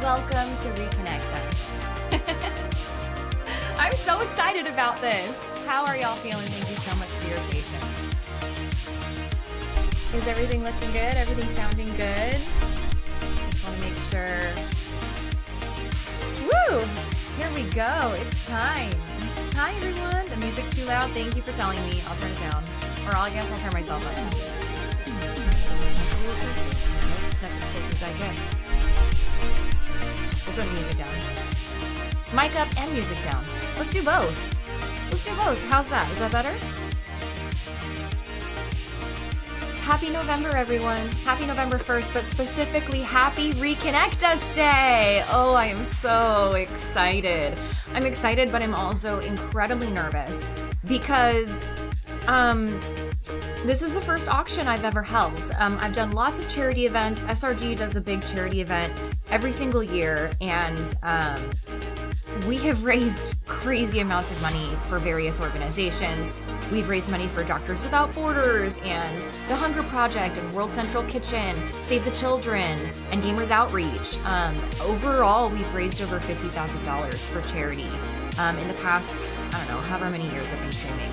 Welcome to Reconnect Us. I'm so excited about this. How are y'all feeling? Thank you so much for your patience. Is everything looking good? Everything sounding good? Just want to make sure. Woo! Here we go. It's time. Hi, everyone. The music's too loud. Thank you for telling me. I'll turn it down. Or I guess I'll turn myself up. That's as close as I get. We'll turn the music down. Mic up and music down. Let's do both. Let's do both. How's that? Is that better? Happy November, everyone. Happy November 1st, but specifically happy Reconnect Us Day. Oh, I am so excited. I'm excited, but I'm also incredibly nervous because this is the first auction I've ever held. I've done lots of charity events. SRG does a big charity event every single year, and we have raised crazy amounts of money for various organizations. We've raised money for Doctors Without Borders and the Hunger Project and World Central Kitchen, Save the Children, and Gamers Outreach. Overall, we've raised over $50,000 for charity in the past, I don't know, however many years I've been streaming.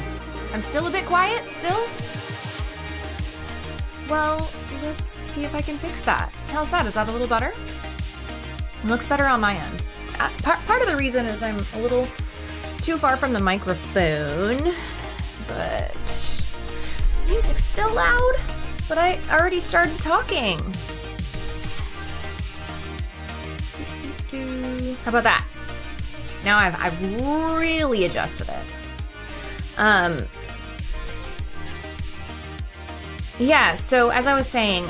I'm still a bit quiet, still? Well, let's see if I can fix that. How's that? Is that a little better? It looks better on my end. Part of the reason is I'm a little too far from the microphone, but music's still loud, but I already started talking. How about that? Now I've really adjusted it. Yeah, so as I was saying,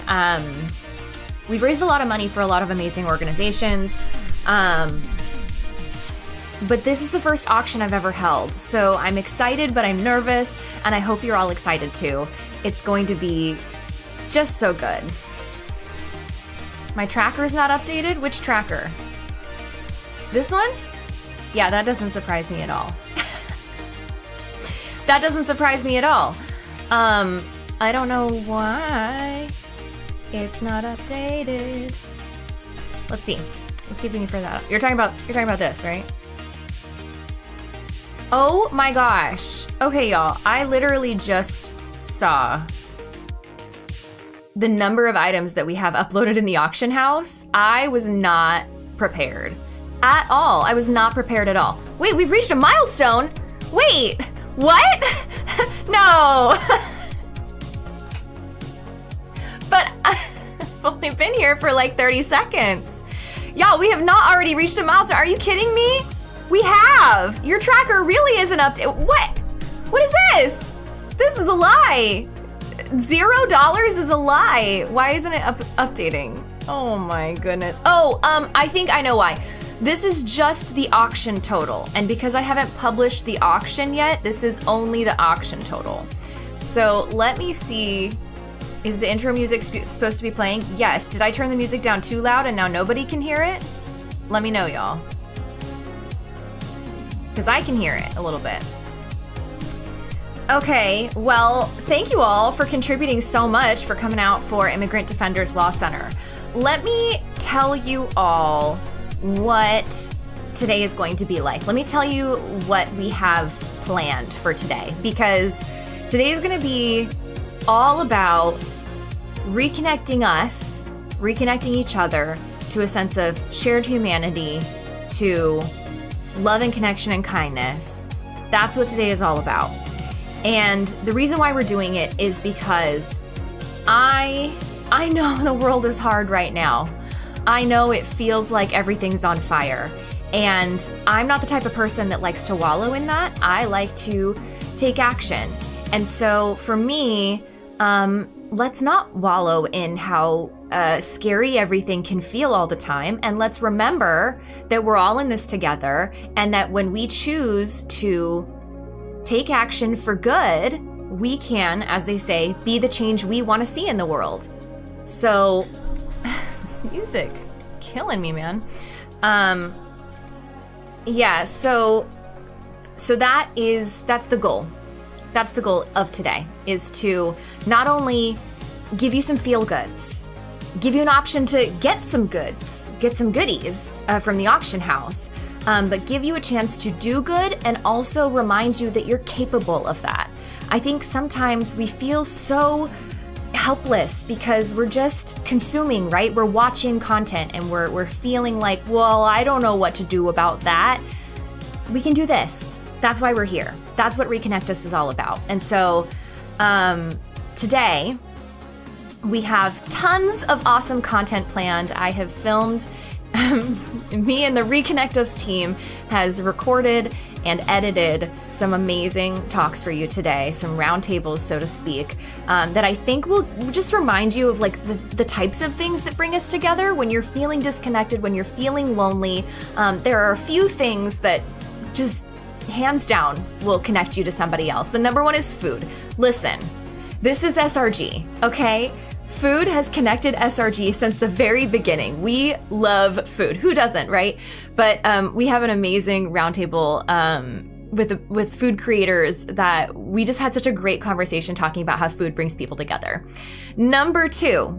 we've raised a lot of money for a lot of amazing organizations. But this is the first auction I've ever held, so I'm excited, but I'm nervous, and I hope you're all excited too. It's going to be just so good. My tracker is not updated? Which tracker? This one? Yeah, that doesn't surprise me at all. That doesn't surprise me at all. I don't know why it's not updated. Let's see. Let's see if we can figure that out. You're talking about this, right? Oh my gosh. Okay, y'all. I literally just saw the number of items that we have uploaded in the auction house. I was not prepared at all. I was not prepared at all. Wait, we've reached a milestone. Wait, what? No. But I've only been here for like 30 seconds. Y'all, we have not already reached a milestone. Are you kidding me? We have. Your tracker really isn't updated. What? What is this? This is a lie. $0 is a lie. Why isn't it updating? Oh my goodness. Oh, I think I know why. This is just the auction total. And because I haven't published the auction yet, this is only the auction total. So let me see. Is the intro music supposed to be playing? Yes. Did I turn the music down too loud and now nobody can hear it? Let me know, y'all. Because I can hear it a little bit. Okay, well, thank you all for contributing so much for coming out for Immigrant Defenders Law Center. Let me tell you all what today is going to be like. Let me tell you what we have planned for today, because today is going to be all about reconnecting us, reconnecting each other to a sense of shared humanity, to love and connection and kindness. That's what today is all about. And the reason why we're doing it is because I know the world is hard right now. I know it feels like everything's on fire. And I'm not the type of person that likes to wallow in that. I like to take action. And so for me, let's not wallow in how scary everything can feel all the time. And let's remember that we're all in this together, and that when we choose to take action for good, we can, as they say, be the change we want to see in the world. So, this music, killing me, man. Yeah, so that's the goal. That's the goal of today, is to not only give you some feel goods, give you an option to get some goods, get some goodies from the auction house, but give you a chance to do good and also remind you that you're capable of that. I think sometimes we feel so helpless because we're just consuming, right? We're watching content and we're feeling like, well, I don't know what to do about that. We can do this. That's why we're here. That's what Reconnect Us is all about. And so today we have tons of awesome content planned. I have filmed, me and the Reconnect Us team has recorded and edited some amazing talks for you today, some roundtables, so to speak, that I think will just remind you of like the types of things that bring us together when you're feeling disconnected, when you're feeling lonely. There are a few things that just hands down will connect you to somebody else. The number one is food. Listen, this is SRG, okay? Food has connected SRG since the very beginning. We love food. Who doesn't, right? But we have an amazing roundtable with food creators that we just had such a great conversation talking about how food brings people together. Number two,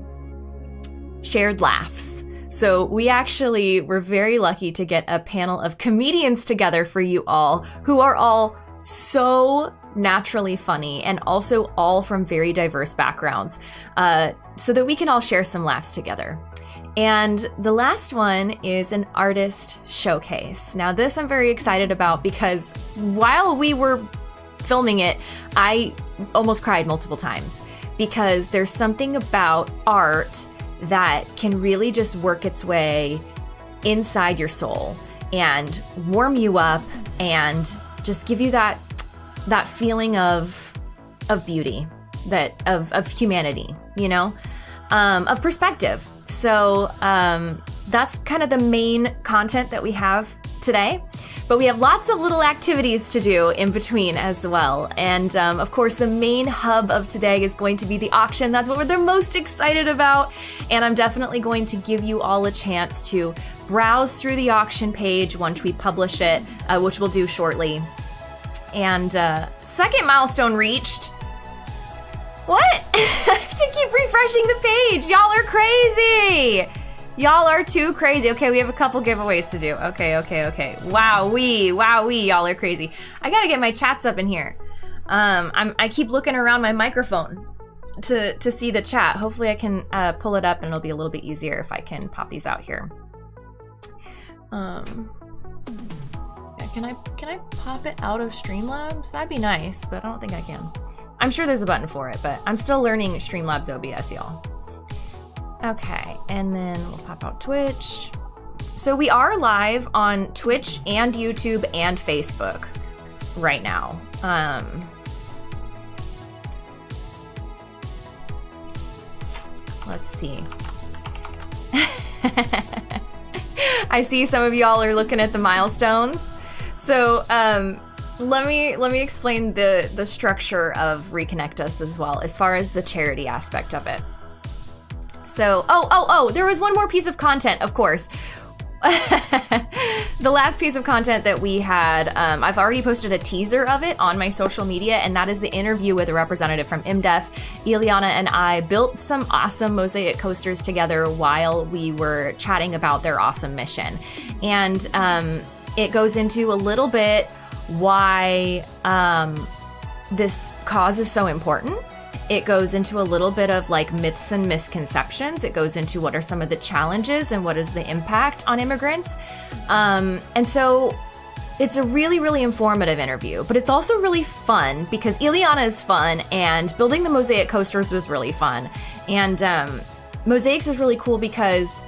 shared laughs. So we actually were very lucky to get a panel of comedians together for you all who are all so naturally funny and also all from very diverse backgrounds, so that we can all share some laughs together. And the last one is an artist showcase. Now this I'm very excited about because while we were filming it, I almost cried multiple times because there's something about art that can really just work its way inside your soul and warm you up and just give you that feeling of beauty, that of humanity, you know, of perspective. So that's kind of the main content that we have today, but we have lots of little activities to do in between as well. And of course, the main hub of today is going to be the auction. That's what we're the most excited about. And I'm definitely going to give you all a chance to browse through the auction page once we publish it, which we'll do shortly. And second milestone reached. What? I have to keep refreshing the page. Y'all are crazy. Y'all are too crazy. Okay, we have a couple giveaways to do. Okay. Wowee, y'all are crazy. I gotta get my chats up in here. I keep looking around my microphone to see the chat. Hopefully I can pull it up and it'll be a little bit easier if I can pop these out here. Can I pop it out of Streamlabs? That'd be nice, but I don't think I can. I'm sure there's a button for it, but I'm still learning Streamlabs OBS, y'all. Okay, and then we'll pop out Twitch. So we are live on Twitch and YouTube and Facebook right now. Let's see. I see some of y'all are looking at the milestones. So let me explain the structure of Reconnect Us as well, as far as the charity aspect of it. So, there was one more piece of content, of course. The last piece of content that we had, I've already posted a teaser of it on my social media, and that is the interview with a representative from IMDEF. Ileana and I built some awesome mosaic coasters together while we were chatting about their awesome mission. And it goes into a little bit why this cause is so important. It goes into a little bit of like myths and misconceptions. It goes into what are some of the challenges and what is the impact on immigrants. And so it's a really, really informative interview, but it's also really fun because Ileana is fun and building the mosaic coasters was really fun. And mosaics is really cool because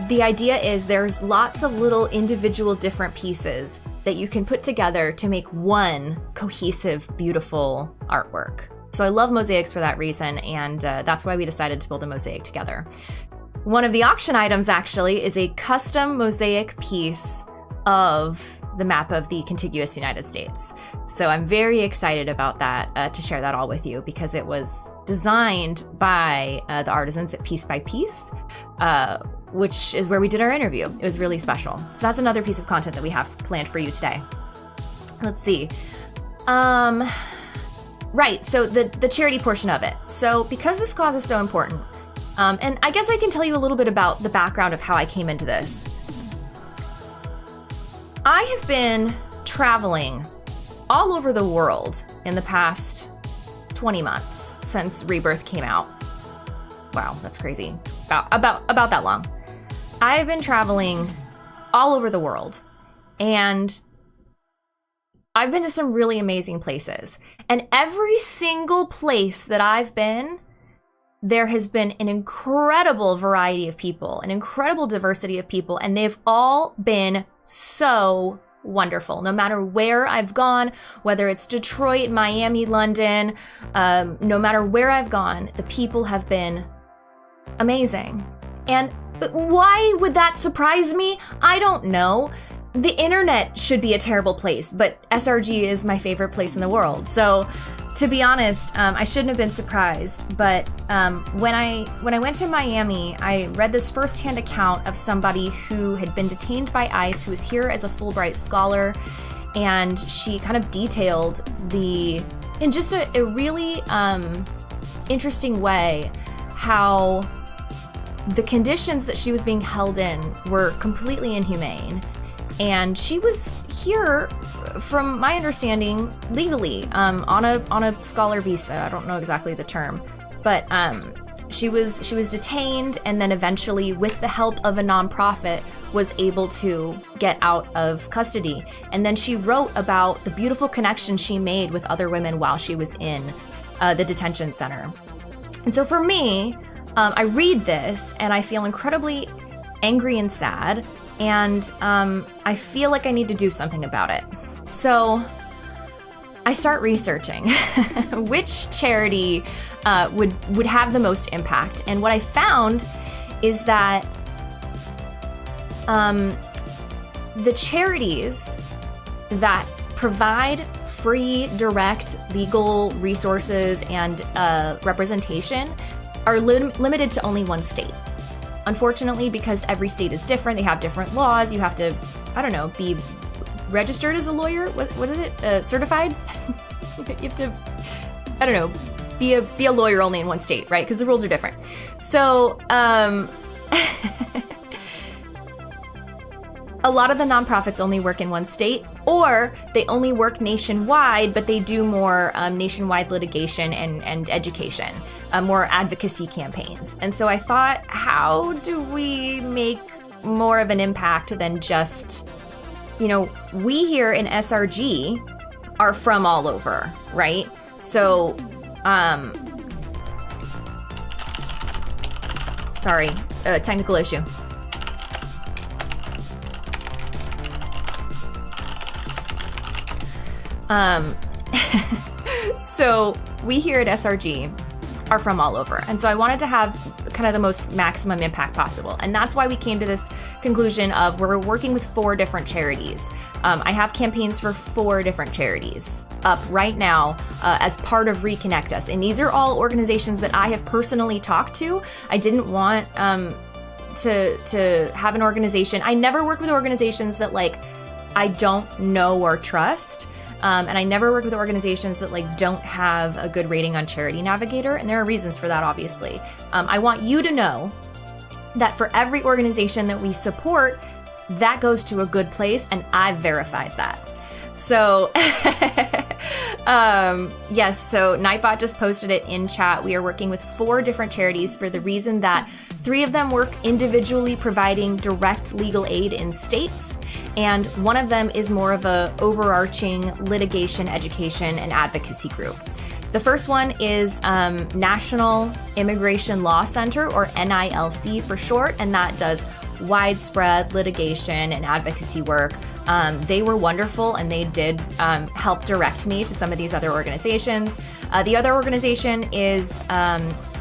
the idea is there's lots of little individual different pieces that you can put together to make one cohesive, beautiful artwork. So I love mosaics for that reason, and that's why we decided to build a mosaic together. One of the auction items actually is a custom mosaic piece of the map of the contiguous United States. So I'm very excited about that, to share that all with you, because it was designed by the artisans at Piece by Piece, which is where we did our interview. It was really special. So that's another piece of content that we have planned for you today. Let's see. Right, so the charity portion of it. So because this cause is so important, And I guess I can tell you a little bit about the background of how I came into this. I have been traveling all over the world in the past 20 months since Rebirth came out. Wow, that's crazy. About that long. I've been traveling all over the world, and I've been to some really amazing places. And every single place that I've been, there has been an incredible variety of people, an incredible diversity of people, and they've all been so wonderful. No matter where I've gone, whether it's Detroit, Miami, London, no matter where I've gone, the people have been amazing. And why would that surprise me? I don't know. The internet should be a terrible place, but SRG is my favorite place in the world. So to be honest, I shouldn't have been surprised. But when I went to Miami, I read this firsthand account of somebody who had been detained by ICE, who was here as a Fulbright scholar, and she kind of detailed in just a really interesting way, how the conditions that she was being held in were completely inhumane. And she was here, from my understanding, legally, on a scholar visa. I don't know exactly the term, but she was detained, and then eventually, with the help of a nonprofit, was able to get out of custody. And then she wrote about the beautiful connection she made with other women while she was in the detention center. And so for me, I read this and I feel incredibly angry and sad. And I feel like I need to do something about it. So I start researching which charity would have the most impact. And what I found is that the charities that provide free, direct legal resources and representation are limited to only one state. Unfortunately, because every state is different, they have different laws. You have to, I don't know, be registered as a lawyer. What is it? Certified? You have to, I don't know, be a lawyer only in one state, right? Because the rules are different. So, a lot of the nonprofits only work in one state, or they only work nationwide, but they do more nationwide litigation and education, more advocacy campaigns. And so I thought, how do we make more of an impact than just, we here in SRG are from all over, right? So, sorry, technical issue. So we here at SRG are from all over. And so I wanted to have kind of the most maximum impact possible. And that's why we came to this conclusion of we're working with 4 different charities. I have campaigns for 4 different charities up right now as part of Reconnect Us. And these are all organizations that I have personally talked to. I didn't want to have an organization. I never work with organizations that I don't know or trust. And I never work with organizations that don't have a good rating on Charity Navigator, and there are reasons for that, obviously. I want you to know that for every organization that we support, that goes to a good place, and I've verified that. So, yes, so Nightbot just posted it in chat. We are working with 4 different charities for the reason that 3 of them work individually providing direct legal aid in states, and one of them is more of a overarching litigation, education, and advocacy group. The first one is National Immigration Law Center, or NILC for short, and that does widespread litigation and advocacy work. They were wonderful, and they did help direct me to some of these other organizations. The other organization is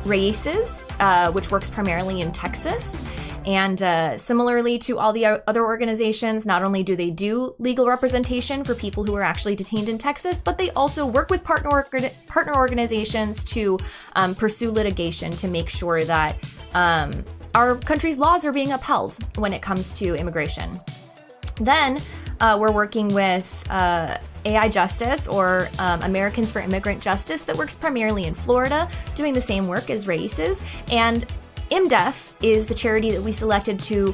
RAICES, which works primarily in Texas. And similarly to all the other organizations, not only do they do legal representation for people who are actually detained in Texas, but they also work with partner organizations to pursue litigation to make sure that our country's laws are being upheld when it comes to immigration. Then we're working with AI Justice, or Americans for Immigrant Justice, that works primarily in Florida, doing the same work as RAICES. And IMDEF is the charity that we selected to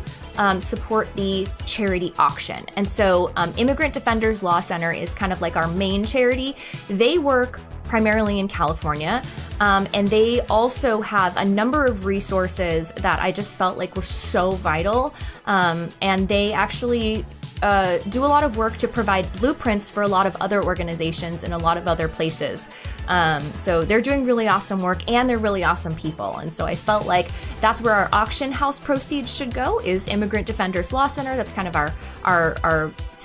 support the charity auction. And so Immigrant Defenders Law Center is kind of like our main charity. They work primarily in California, and they also have a number of resources that I just felt like were so vital. And they actually do a lot of work to provide blueprints for a lot of other organizations in a lot of other places. So they're doing really awesome work, and they're really awesome people. And so I felt like that's where our auction house proceeds should go, is Immigrant Defenders Law Center. That's kind of our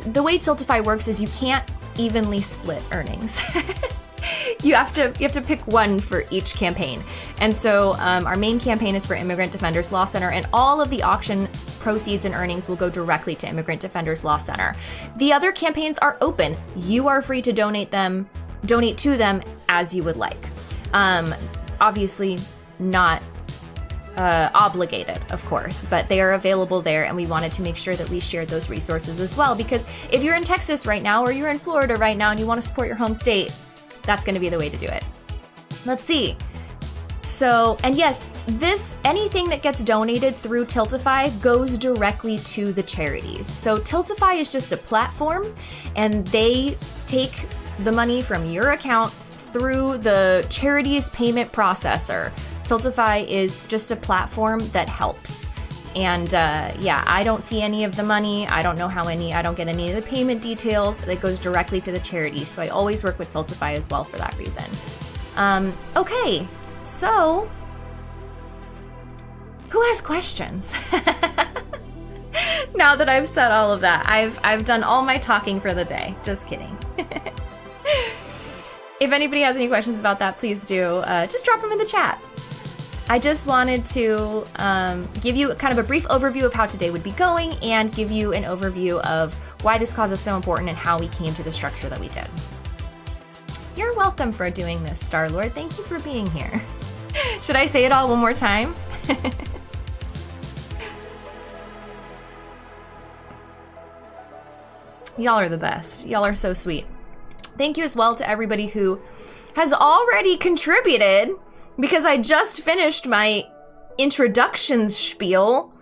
the way Tiltify works is you can't evenly split earnings. You have to pick one for each campaign. And so our main campaign is for Immigrant Defenders Law Center, and all of the auction proceeds and earnings will go directly to Immigrant Defenders Law Center. The other campaigns are open. You are free to donate to them as you would like. Obviously not obligated, of course, but they are available there, and we wanted to make sure that we shared those resources as well, because if you're in Texas right now, or you're in Florida right now and you want to support your home state, that's going to be the way to do it. Let's see. So, and yes, anything that gets donated through Tiltify goes directly to the charities. So Tiltify is just a platform, and they take the money from your account through the charity's payment processor. Tiltify is just a platform that helps. And yeah, I don't see any of the money. I don't get any of the payment details. That goes directly to the charity. So I always work with Tiltify as well for that reason. Okay, so who has questions? Now that I've said all of that, I've done all my talking for the day. Just kidding. If anybody has any questions about that, please do. Just drop them in the chat. I just wanted to give you kind of a brief overview of how today would be going, and give you an overview of why this cause is so important and how we came to the structure that we did. You're welcome for doing this, Star-Lord. Thank you for being here. Should I say it all one more time? Y'all are the best. Y'all are so sweet. Thank you as well to everybody who has already contributed, because I just finished my introduction spiel.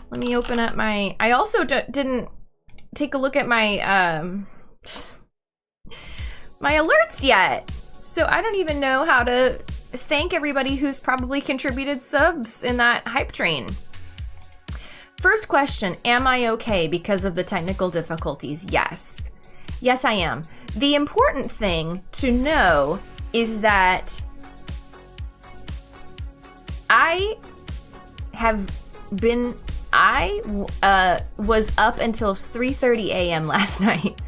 Let me open up my... I also didn't take a look at my my alerts yet. So I don't even know how to thank everybody who's probably contributed subs in that hype train. First question, am I okay because of the technical difficulties? Yes. Yes, I am. The important thing to know is that I was up until 3:30 a.m. last night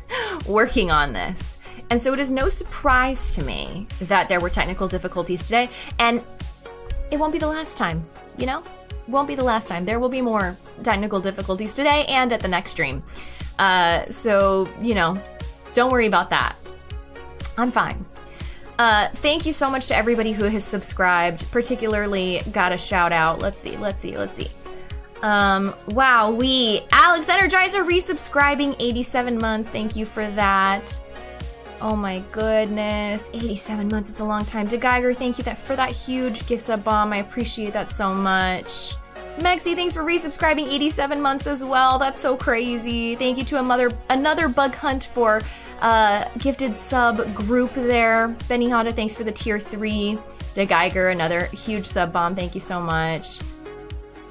working on this. And so it is no surprise to me that there were technical difficulties today, and it won't be the last time, you know? Won't be the last time. There will be more technical difficulties today and at the next stream. So, you know, don't worry about that. I'm fine. Thank you so much to everybody who has subscribed, particularly got a shout out. Let's see. Wow, Alex Energizer resubscribing 87 months. Thank you for that. Oh my goodness, 87 months, it's a long time. To Geiger, thank you for that huge gift sub bomb. I appreciate that so much. Mexi, thanks for resubscribing 87 months as well. That's so crazy. Thank you to another Bug Hunt for gifted sub group there. Benny Honda, thanks for the tier 3. De Geiger, another huge sub bomb. Thank you so much.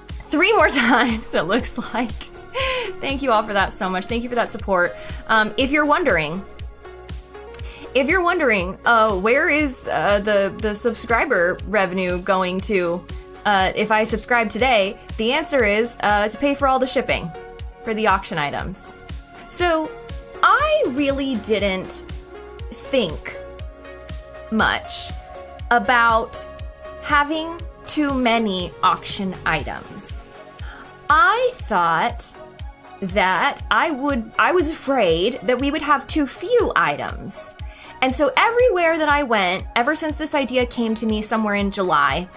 3 more times, it looks like. Thank you all for that so much. Thank you for that support. If you're wondering, where is the subscriber revenue going to if I subscribe today, the answer is to pay for all the shipping for the auction items. So I really didn't think much about having too many auction items. I thought that I was afraid that we would have too few items. And so everywhere that I went, ever since this idea came to me somewhere in July,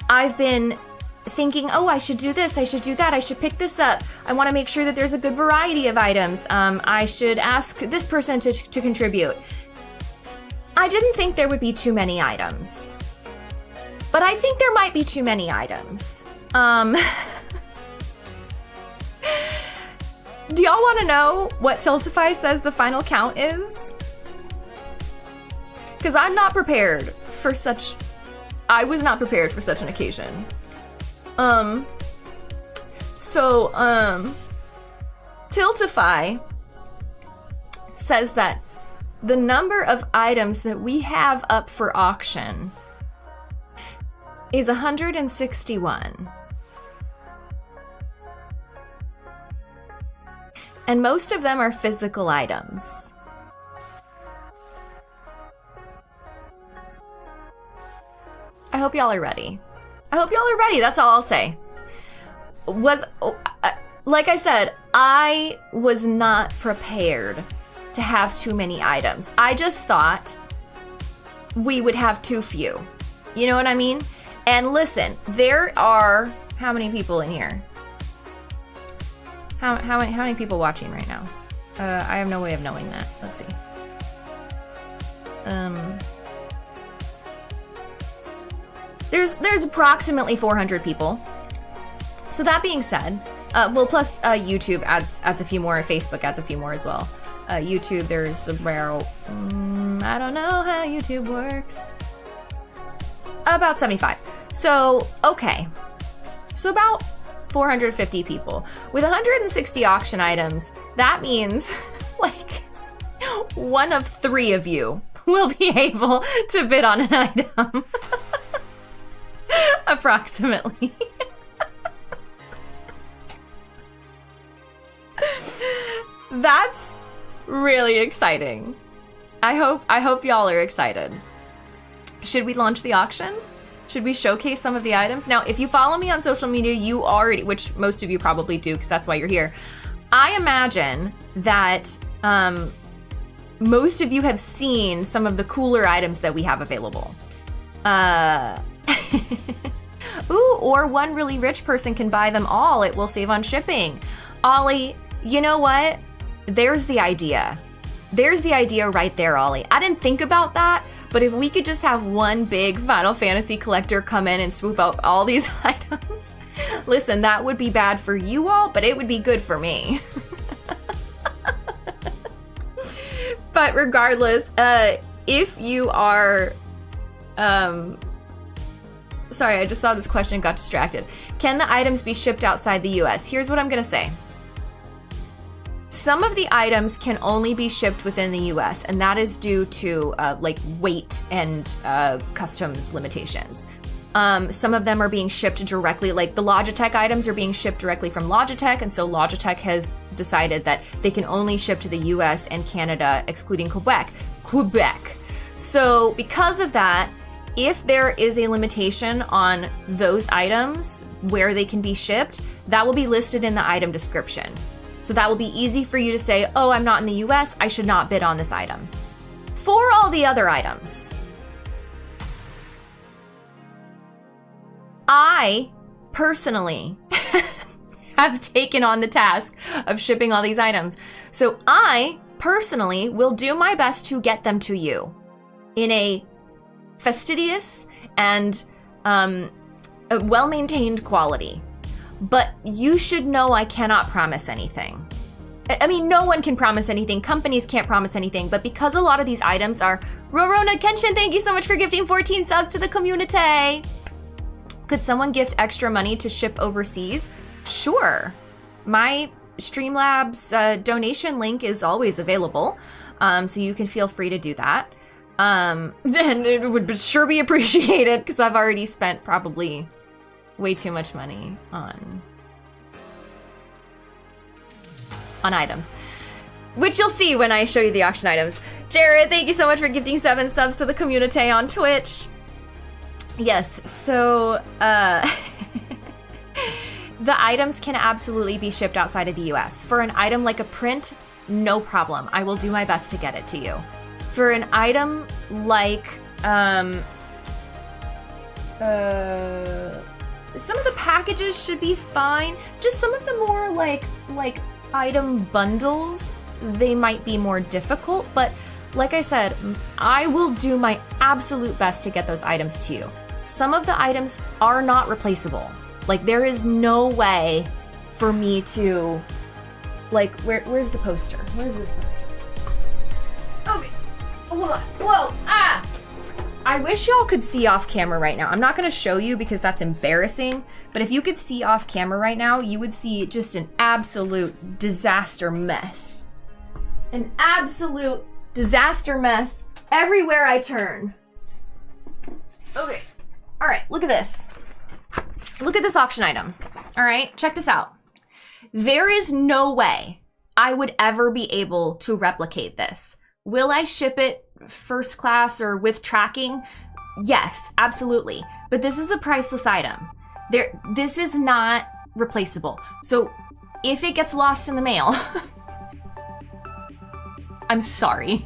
I've been thinking, oh, I should do this, I should do that, I should pick this up. I want to make sure that there's a good variety of items. I should ask this person to contribute. I didn't think there would be too many items. but I think there might be too many items. Do y'all want to know what Chilltronic says the final count is? Because I was not prepared for such an occasion. Chilltronic says that the number of items that we have up for auction is 161. And most of them are physical items. I hope y'all are ready. That's all I'll say. Like I said, I was not prepared to have too many items. I just thought we would have too few. You know what I mean? And listen, there are how many people in here? How many people watching right now? I have no way of knowing that. Let's see. There's approximately 400 people. So that being said, well, plus YouTube adds a few more, Facebook adds a few more as well. YouTube, there's about, I don't know how YouTube works. About 75. So, okay. So about 450 people. With 160 auction items, that means like 1 of 3 of you will be able to bid on an item. Approximately. That's really exciting. I hope y'all are excited. Should we launch the auction? Should we showcase some of the items? Now, if you follow me on social media, you already, which most of you probably do because that's why you're here. I imagine that most of you have seen some of the cooler items that we have available. Ooh, or one really rich person can buy them all. It will save on shipping. Ollie, you know what? There's the idea. There's the idea right there, Ollie. I didn't think about that, but if we could just have one big Final Fantasy collector come in and swoop out all these items, listen, that would be bad for you all, but it would be good for me. But regardless, if you are, sorry, I just saw this question and got distracted. Can the items be shipped outside the US? Here's what I'm gonna say. Some of the items can only be shipped within the US, and that is due to like weight and customs limitations. Some of them are being shipped directly, like the Logitech items are being shipped directly from Logitech, and so Logitech has decided that they can only ship to the US and Canada, excluding Quebec. So because of that, if there is a limitation on those items where they can be shipped, that will be listed in the item description. So that will be easy for you to say, oh, I'm not in the US, I should not bid on this item. For all the other items, I personally have taken on the task of shipping all these items. So I personally will do my best to get them to you in a fastidious and a well-maintained quality. But you should know I cannot promise anything. I mean, no one can promise anything. Companies can't promise anything. But because a lot of these items are... Rorona Kenshin, thank you so much for gifting 14 subs to the community. Could someone gift extra money to ship overseas? Sure. My Streamlabs donation link is always available. So you can feel free to do that. Then it would sure be appreciated because I've already spent probably way too much money on items, which you'll see when I show you the auction items. Jared, thank you so much for gifting 7 subs to the community on Twitch. Yes, so the items can absolutely be shipped outside of the US. For an item like a print, no problem. I will do my best to get it to you. For an item like some of the packages should be fine. Just some of the more like item bundles, they might be more difficult. But like I said, I will do my absolute best to get those items to you. some of the items are not replaceable. Like, there is no way for me to, like, where's the poster? Where's this poster? Okay, hold on. Whoa, ah! I wish y'all could see off camera right now. I'm not gonna show you because that's embarrassing, but if you could see off camera right now, you would see just an absolute disaster mess. An absolute disaster mess everywhere I turn. Okay, all right, look at this. Look at this auction item. All right, check this out. There is no way I would ever be able to replicate this. Will I ship it first class or with tracking? Yes, absolutely. But this is a priceless item. This is not replaceable. So if it gets lost in the mail, I'm sorry.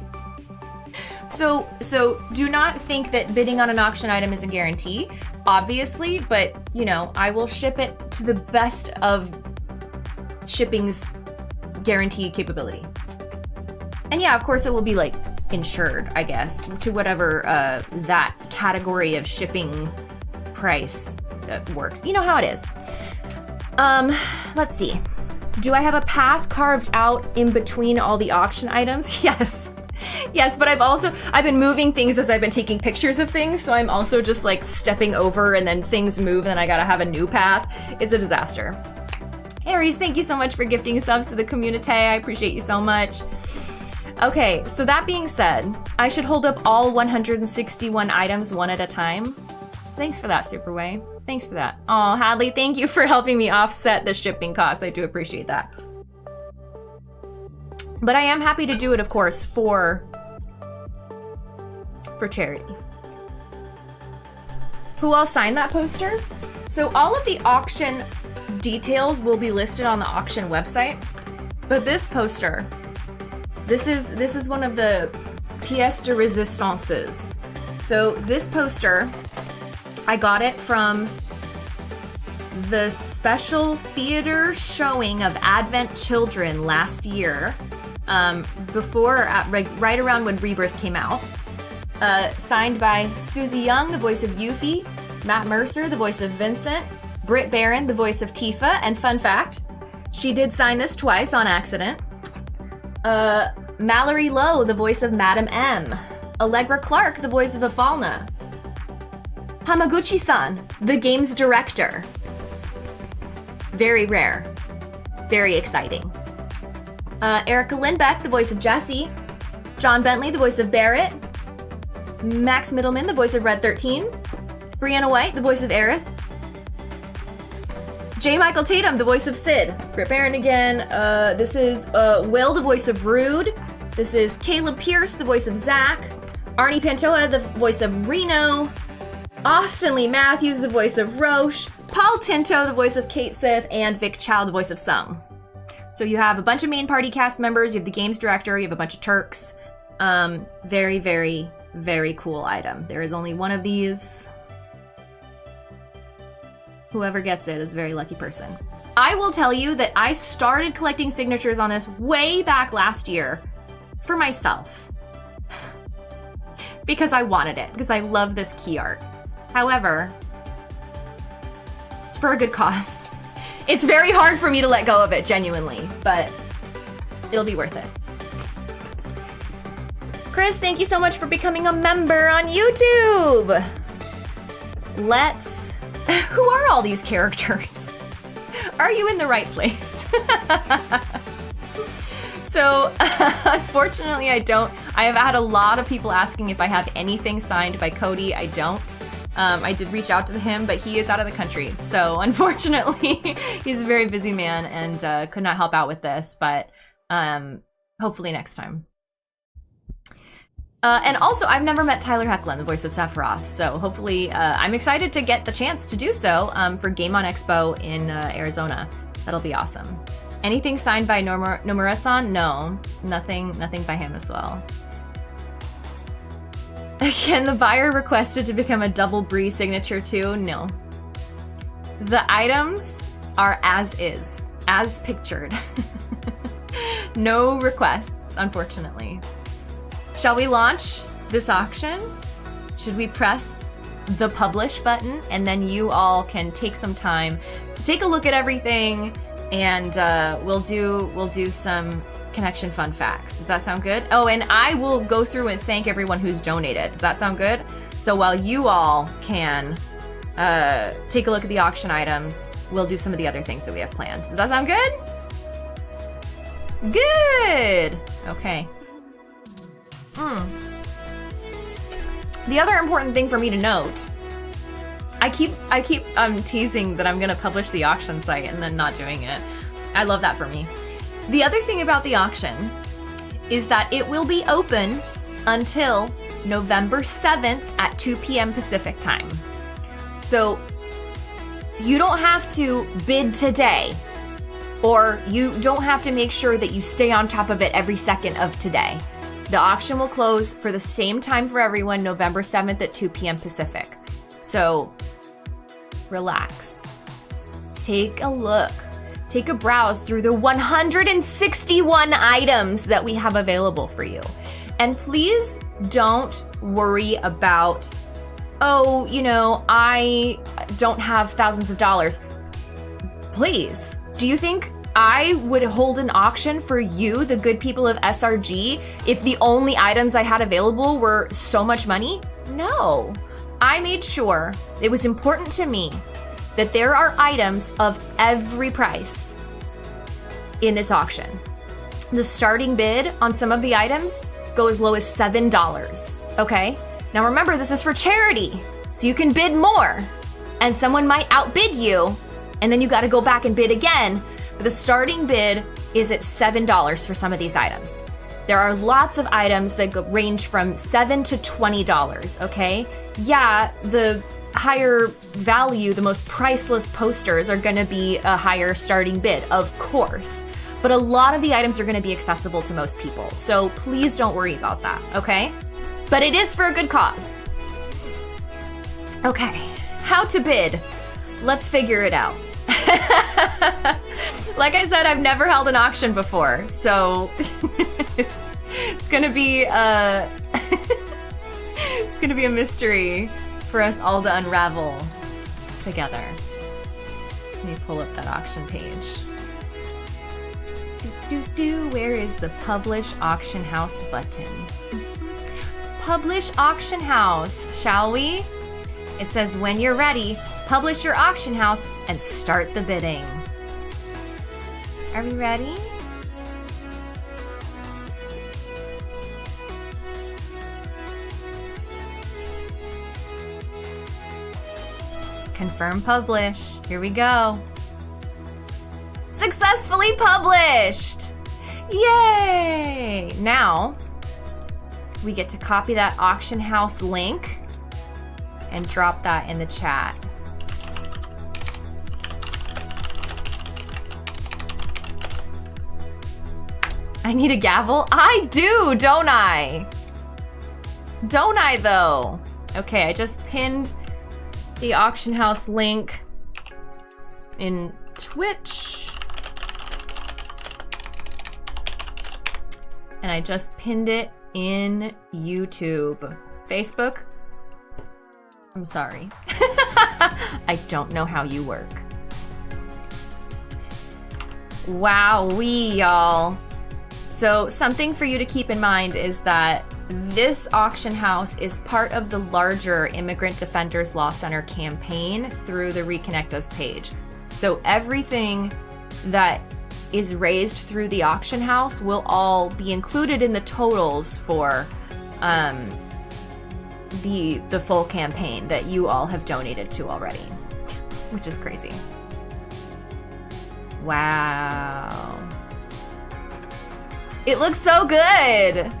So do not think that bidding on an auction item is a guarantee, obviously, but you know, I will ship it to the best of shipping's guaranteed capability. And yeah, of course it will be like insured, I guess, to whatever that category of shipping price works. You know how it is. Let's see. Do I have a path carved out in between all the auction items? Yes. Yes, but I've been moving things as I've been taking pictures of things, so I'm also just like stepping over and then things move and then I gotta have a new path. It's a disaster. Aries, thank you so much for gifting subs to the community. I appreciate you so much. Okay, so that being said, I should hold up all 161 items one at a time. Thanks for that, Superway. Thanks for that. Oh, Hadley, thank you for helping me offset the shipping costs. I do appreciate that. But I am happy to do it, of course, for charity. Who all signed that poster? So all of the auction details will be listed on the auction website. But this poster, this is one of the pièces de résistances. So this poster, I got it from the special theater showing of Advent Children last year. Right around when Rebirth came out. Signed by Susie Young, the voice of Yuffie, Matt Mercer, the voice of Vincent, Britt Barron, the voice of Tifa, and fun fact, she did sign this twice on accident. Mallory Lowe, the voice of Madam M, Allegra Clark, the voice of Afalna, Hamaguchi-san, the game's director. Very rare. Very exciting. Erica Lindbeck, the voice of Jessie, John Bentley, the voice of Barrett, Max Middleman, the voice of Red 13, Brianna White, the voice of Aerith, J. Michael Tatum, the voice of Sid, Britt Barron again, this is Will, the voice of Rude, this is Caleb Pierce, the voice of Zach, Arnie Pantoja, the voice of Reno, Austin Lee Matthews, the voice of Roche, Paul Tinto, the voice of Kate Sith, and Vic Chow, the voice of Sung. So you have a bunch of main party cast members, you have the games director, you have a bunch of Turks. Very, very, very cool item. There is only one of these. Whoever gets it is a very lucky person. I will tell you that I started collecting signatures on this way back last year for myself. Because I wanted it, because I love this key art. However, it's for a good cause. It's very hard for me to let go of it, genuinely, but it'll be worth it. Chris, thank you so much for becoming a member on YouTube. Who are all these characters? Are you in the right place? So, unfortunately, I don't. I have had a lot of people asking if I have anything signed by Cody. I don't. I did reach out to him, but he is out of the country. So unfortunately, he's a very busy man and could not help out with this, but hopefully next time. And also, I've never met Tyler Hoechlin, the voice of Sephiroth, so hopefully I'm excited to get the chance to do so for Game On Expo in Arizona. That'll be awesome. Anything signed by Nomura-san? No, nothing by him as well. Again, the buyer requested to become a double Brie signature too? No. The items are as is, as pictured. No requests, unfortunately. Shall we launch this auction? Should we press the publish button, and then you all can take some time to take a look at everything, and we'll do some connection fun facts. Does that sound good? Oh, and I will go through and thank everyone who's donated. Does that sound good? So while you all can take a look at the auction items, we'll do some of the other things that we have planned. Does that sound good? Good. Okay. The other important thing for me to note, I keep teasing that I'm gonna publish the auction site and then not doing it. I love that for me. The other thing about the auction is that it will be open until November 7th at 2 p.m. Pacific time. So you don't have to bid today, or you don't have to make sure that you stay on top of it every second of today. The auction will close for the same time for everyone, November 7th at 2 p.m. Pacific. So relax. Take a look. Take a browse through the 161 items that we have available for you. And please don't worry about, oh, you know, I don't have thousands of dollars. Please, do you think I would hold an auction for you, the good people of SRG, if the only items I had available were so much money? No. I made sure it was important to me that there are items of every price in this auction. The starting bid on some of the items go as low as $7, okay? Now remember, this is for charity, so you can bid more, and someone might outbid you, and then you gotta go back and bid again. But the starting bid is at $7 for some of these items. There are lots of items that range from $7 to $20, okay? Yeah, the higher value, the most priceless posters are gonna be a higher starting bid, of course. But a lot of the items are gonna be accessible to most people. So please don't worry about that, okay? But it is for a good cause. Okay, how to bid? Let's figure it out. Like I said, I've never held an auction before, so it's gonna be it's gonna be a mystery for us all to unravel together. Let me pull up that auction page. Where is the Publish Auction House button? Publish Auction House, shall we? It says when you're ready, publish your auction house and start the bidding. Are we ready? Confirm publish. Here we go. Successfully published! Yay! Now, we get to copy that auction house link and drop that in the chat. I need a gavel? I do, don't I? Don't I though? Okay, I just pinned the auction house link in Twitch. And I just pinned it in YouTube. Facebook? I'm sorry. I don't know how you work. Wowee, y'all. So something for you to keep in mind is that this auction house is part of the larger Immigrant Defenders Law Center campaign through the Reconnect Us page. So everything that is raised through the auction house will all be included in the totals for the full campaign that you all have donated to already, which is crazy. Wow. It looks so good.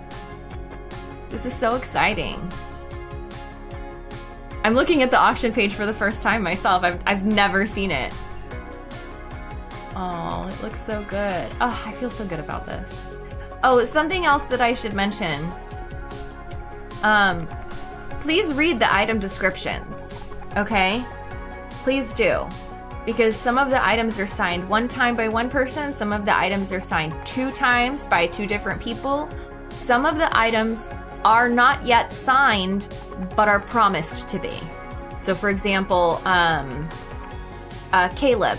This is so exciting. I'm looking at the auction page for the first time myself. I've never seen it. Oh, it looks so good. Oh, I feel so good about this. Oh, something else that I should mention. Please read the item descriptions, okay? Please do. Because some of the items are signed one time by one person, some of the items are signed 2 times by 2 different people. Some of the items are not yet signed, but are promised to be, So for example, Caleb,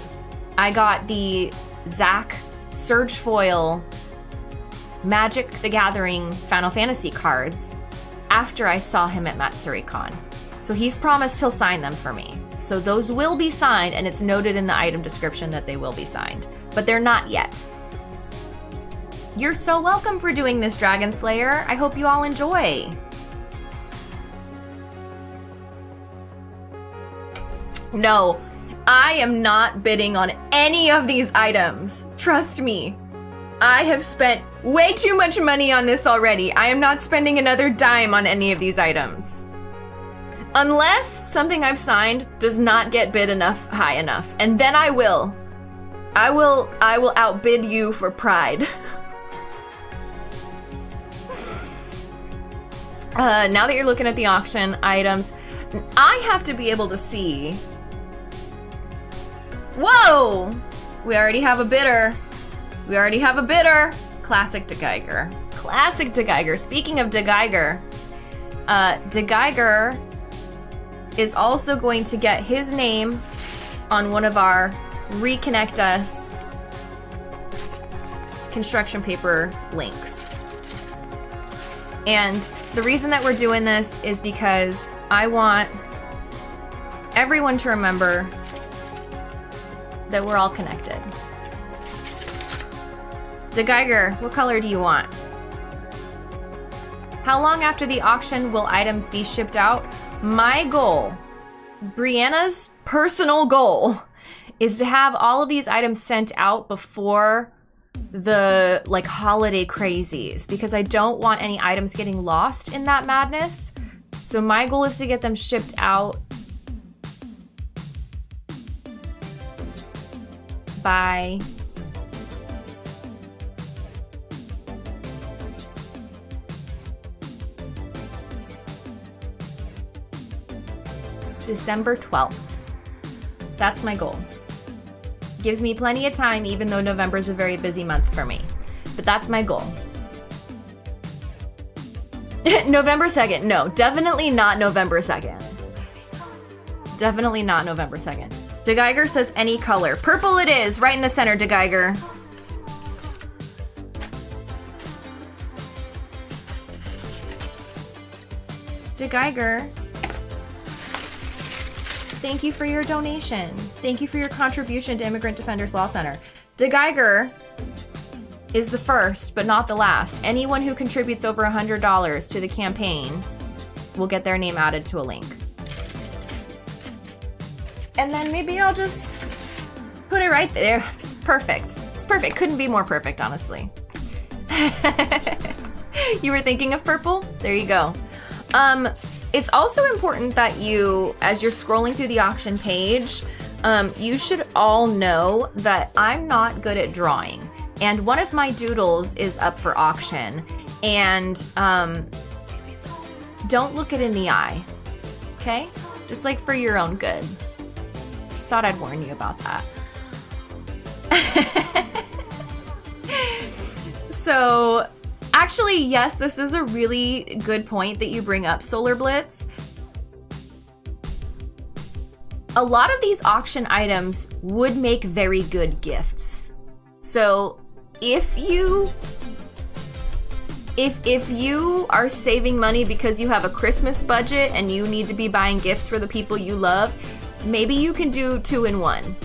I got the Zach Surge Foil Magic the Gathering Final Fantasy cards after I saw him at MatsuriCon. So he's promised he'll sign them for me. So those will be signed, and it's noted in the item description that they will be signed, but they're not yet. You're so welcome for doing this, Dragon Slayer. I hope you all enjoy. No, I am not bidding on any of these items. Trust me. I have spent way too much money on this already. I am not spending another dime on any of these items. Unless something I've signed does not get bid high enough. And then I will. I will outbid you for pride. Now that you're looking at the auction items, I have to be able to see. Whoa! We already have a bidder. Classic DeGeiger. Classic DeGeiger. Speaking of DeGeiger, DeGeiger is also going to get his name on one of our Reconnect Us construction paper links. And the reason that we're doing this is because I want everyone to remember that we're all connected. DeGeiger, what color do you want? How long after the auction will items be shipped out? My goal, Brianna's personal goal, is to have all of these items sent out before the holiday crazies, because I don't want any items getting lost in that madness. So my goal is to get them shipped out by December 12th. That's my goal. Gives me plenty of time, even though November is a very busy month for me. But that's my goal. November 2nd. No, definitely not November 2nd. Definitely not November 2nd. DeGeiger says any color. Purple it is, right in the center, DeGeiger. DeGeiger, thank you for your donation. Thank you for your contribution to Immigrant Defenders Law Center. DeGeiger is the first, but not the last. Anyone who contributes over $100 to the campaign will get their name added to a link. And then maybe I'll just put it right there. It's perfect. It's perfect. Couldn't be more perfect, honestly. You were thinking of purple? There you go. It's also important that you, as you're scrolling through the auction page, you should all know that I'm not good at drawing. And one of my doodles is up for auction. And don't look it in the eye, okay? Just for your own good. Just thought I'd warn you about that. So, actually, yes, this is a really good point that you bring up, Solar Blitz. A lot of these auction items would make very good gifts. So, if you are saving money because you have a Christmas budget and you need to be buying gifts for the people you love, maybe you can do 2-in-1.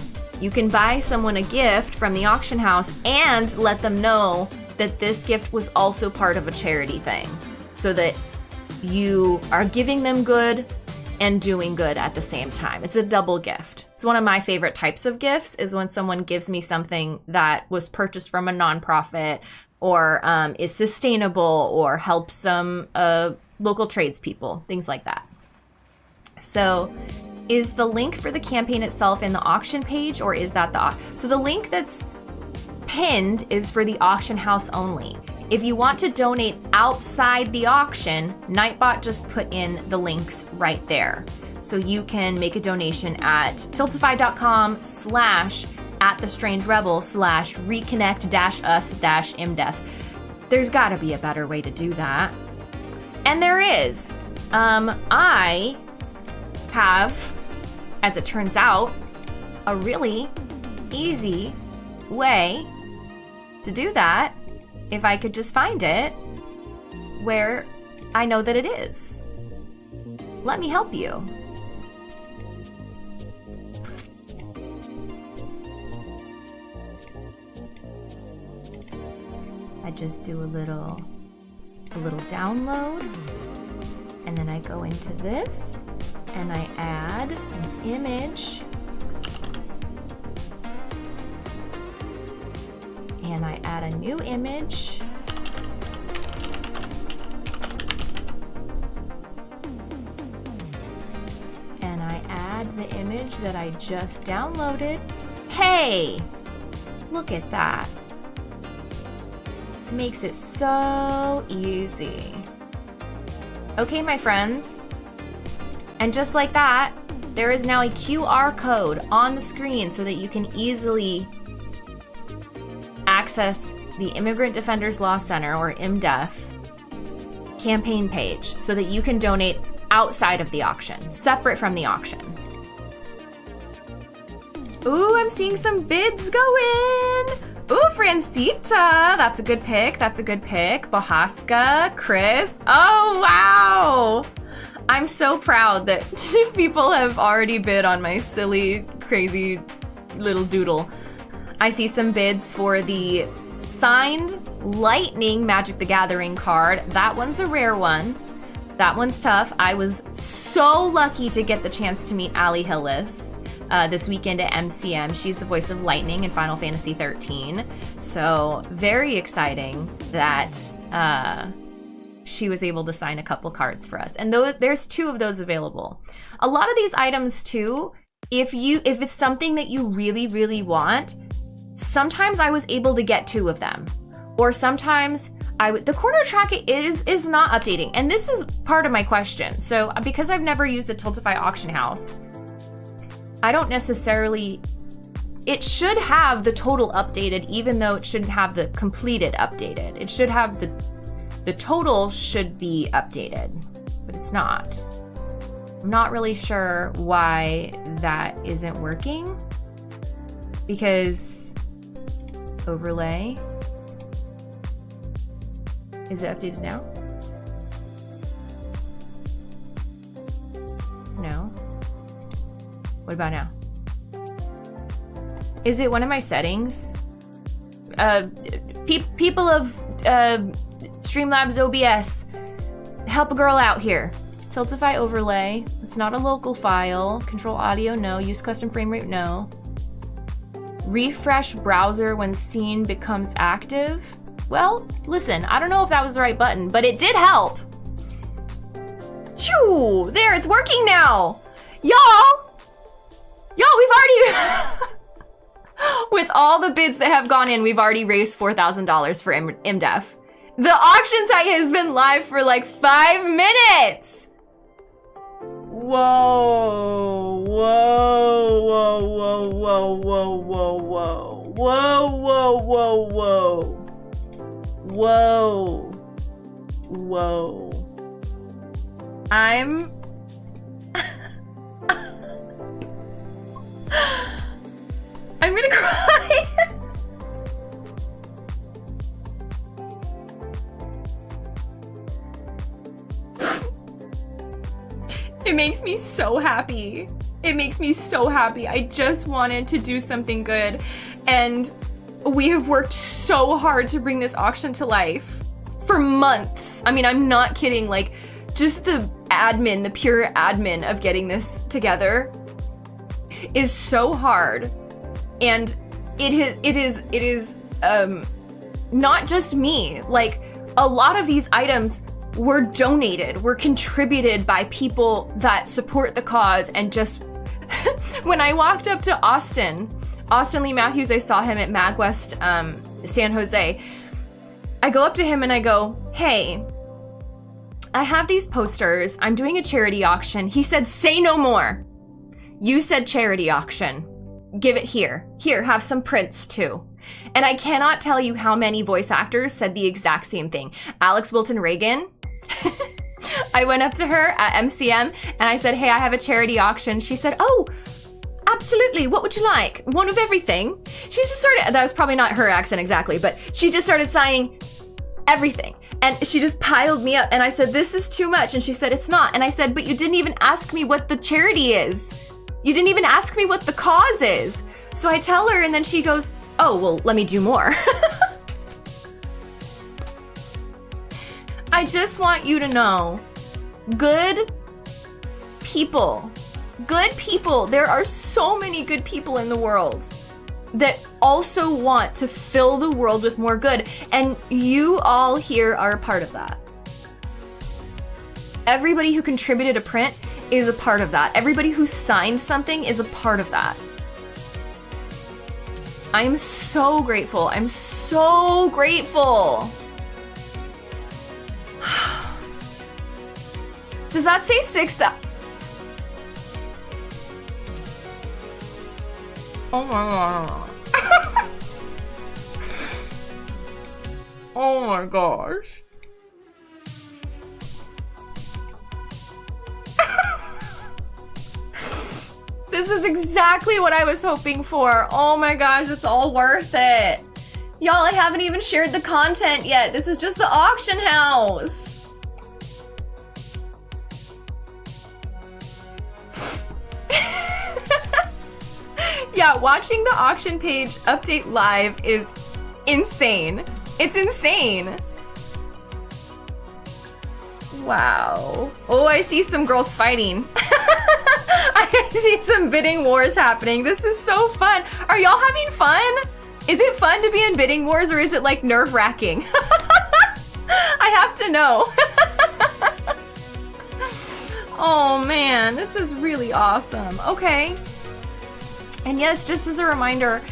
You can buy someone a gift from the auction house and let them know that this gift was also part of a charity thing, so that you are giving them good and doing good at the same time. It's a double gift. It's one of my favorite types of gifts, is when someone gives me something that was purchased from a nonprofit or is sustainable or helps some local tradespeople, things like that. So is the link for the campaign itself in the auction page, or is that so the link that's pinned is for the auction house only. If you want to donate outside the auction, Nightbot just put in the links right there. So you can make a donation at tiltify.com/@thestrangerebel/reconnect-us-imdef. There's gotta be a better way to do that. And there is. I have, as it turns out, a really easy way to do that if I could just find it where I know that it is. Let me help you. I just do a little download, and then I go into this and I add an image, and I add a new image, and I add the image that I just downloaded. Hey, look at that. Makes it so easy. Okay, my friends. And just like that, there is now a QR code on the screen so that you can easily access the Immigrant Defenders Law Center, or IMDEF, campaign page so that you can donate outside of the auction, separate from the auction. Ooh, I'm seeing some bids go in. Ooh, Francita, that's a good pick. That's a good pick. Bohaska, Chris. Oh, wow. I'm so proud that people have already bid on my silly, crazy little doodle. I see some bids for the signed Lightning Magic the Gathering card. That one's a rare one. That one's tough. I was so lucky to get the chance to meet Allie Hillis this weekend at MCM. She's the voice of Lightning in Final Fantasy XIII. So very exciting that she was able to sign a couple cards for us. And there's 2 of those available. A lot of these items too, if it's something that you really, really want, sometimes I was able to get 2 of them. Or sometimes the corner track is not updating. And this is part of my question. So because I've never used the Tiltify auction house, I don't necessarily, it should have the total updated, even though it shouldn't have the completed updated. It should have the total should be updated, but it's not. I'm not really sure why that isn't working, because overlay, is it updated now? No. What about now? Is it one of my settings? People of Streamlabs OBS, help a girl out here. Tiltify overlay. It's not a local file. Control audio, no. Use custom frame rate, no. Refresh browser when scene becomes active. Well, listen, I don't know if that was the right button, but it did help. Choo! There, it's working now. Y'all, we've already, with all the bids that have gone in, we've already raised $4,000 for IMDEF. The auction site has been live for like 5 minutes. Whoa, whoa, whoa, whoa, whoa, whoa, whoa, whoa, whoa, whoa, whoa, whoa, whoa, whoa. I'm gonna cry. It makes me so happy. It makes me so happy. I just wanted to do something good, and we have worked so hard to bring this auction to life for months. I mean, I'm not kidding. Like, just the admin, the pure admin of getting this together is so hard. And it is not just me. Like, a lot of these items were donated, were contributed by people that support the cause. And just when I walked up to Austin Lee Matthews, I saw him at MagWest San Jose. I go up to him and I go, "Hey, I have these posters. I'm doing a charity auction." He said, "Say no more. You said charity auction. Give it here. Here, have some prints too." And I cannot tell you how many voice actors said the exact same thing. Alex Wilton Reagan. I went up to her at MCM and I said, hey, I have a charity auction. She said, oh, absolutely. What would you like? One of everything. She just started, that was probably not her accent exactly, but she just started signing everything. And she just piled me up and I said, this is too much. And she said, it's not. And I said, but you didn't even ask me what the charity is. You didn't even ask me what the cause is. So I tell her and then she goes, oh, well, let me do more. I just want you to know, good people, there are so many good people in the world that also want to fill the world with more good. And you all here are a part of that. Everybody who contributed a print is a part of that. Everybody who signed something is a part of that. I'm so grateful. I'm so grateful. Does that say 6,000? Oh my god. Oh my gosh. This is exactly what I was hoping for. Oh my gosh, it's all worth it. Y'all, I haven't even shared the content yet. This is just the auction house. Yeah, watching the auction page update live is insane. It's insane. Wow. Oh, I see some girls fighting. I see some bidding wars happening. This is so fun. Are y'all having fun? Is it fun to be in bidding wars or is it like nerve-wracking? I have to know. Oh man, this is really awesome. Okay. And yes, just as a reminder,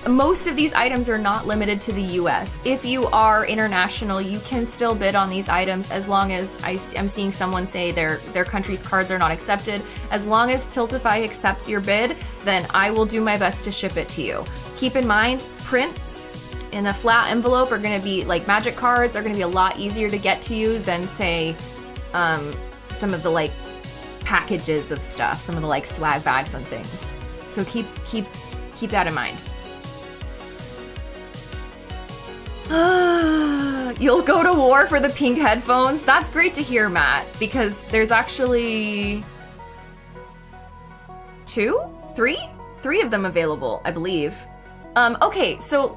most of these items are not limited to the US. If you are international, you can still bid on these items as long as I'm seeing someone say their country's cards are not accepted. As long as Tiltify accepts your bid, then I will do my best to ship it to you. Keep in mind, prints in a flat envelope are gonna be, like magic cards are gonna be a lot easier to get to you than say, some of the like packages of stuff, some of the like swag bags and things. So keep that in mind. You'll go to war for the pink headphones? That's great to hear, Matt, because there's actually three of them available, I believe. Okay, so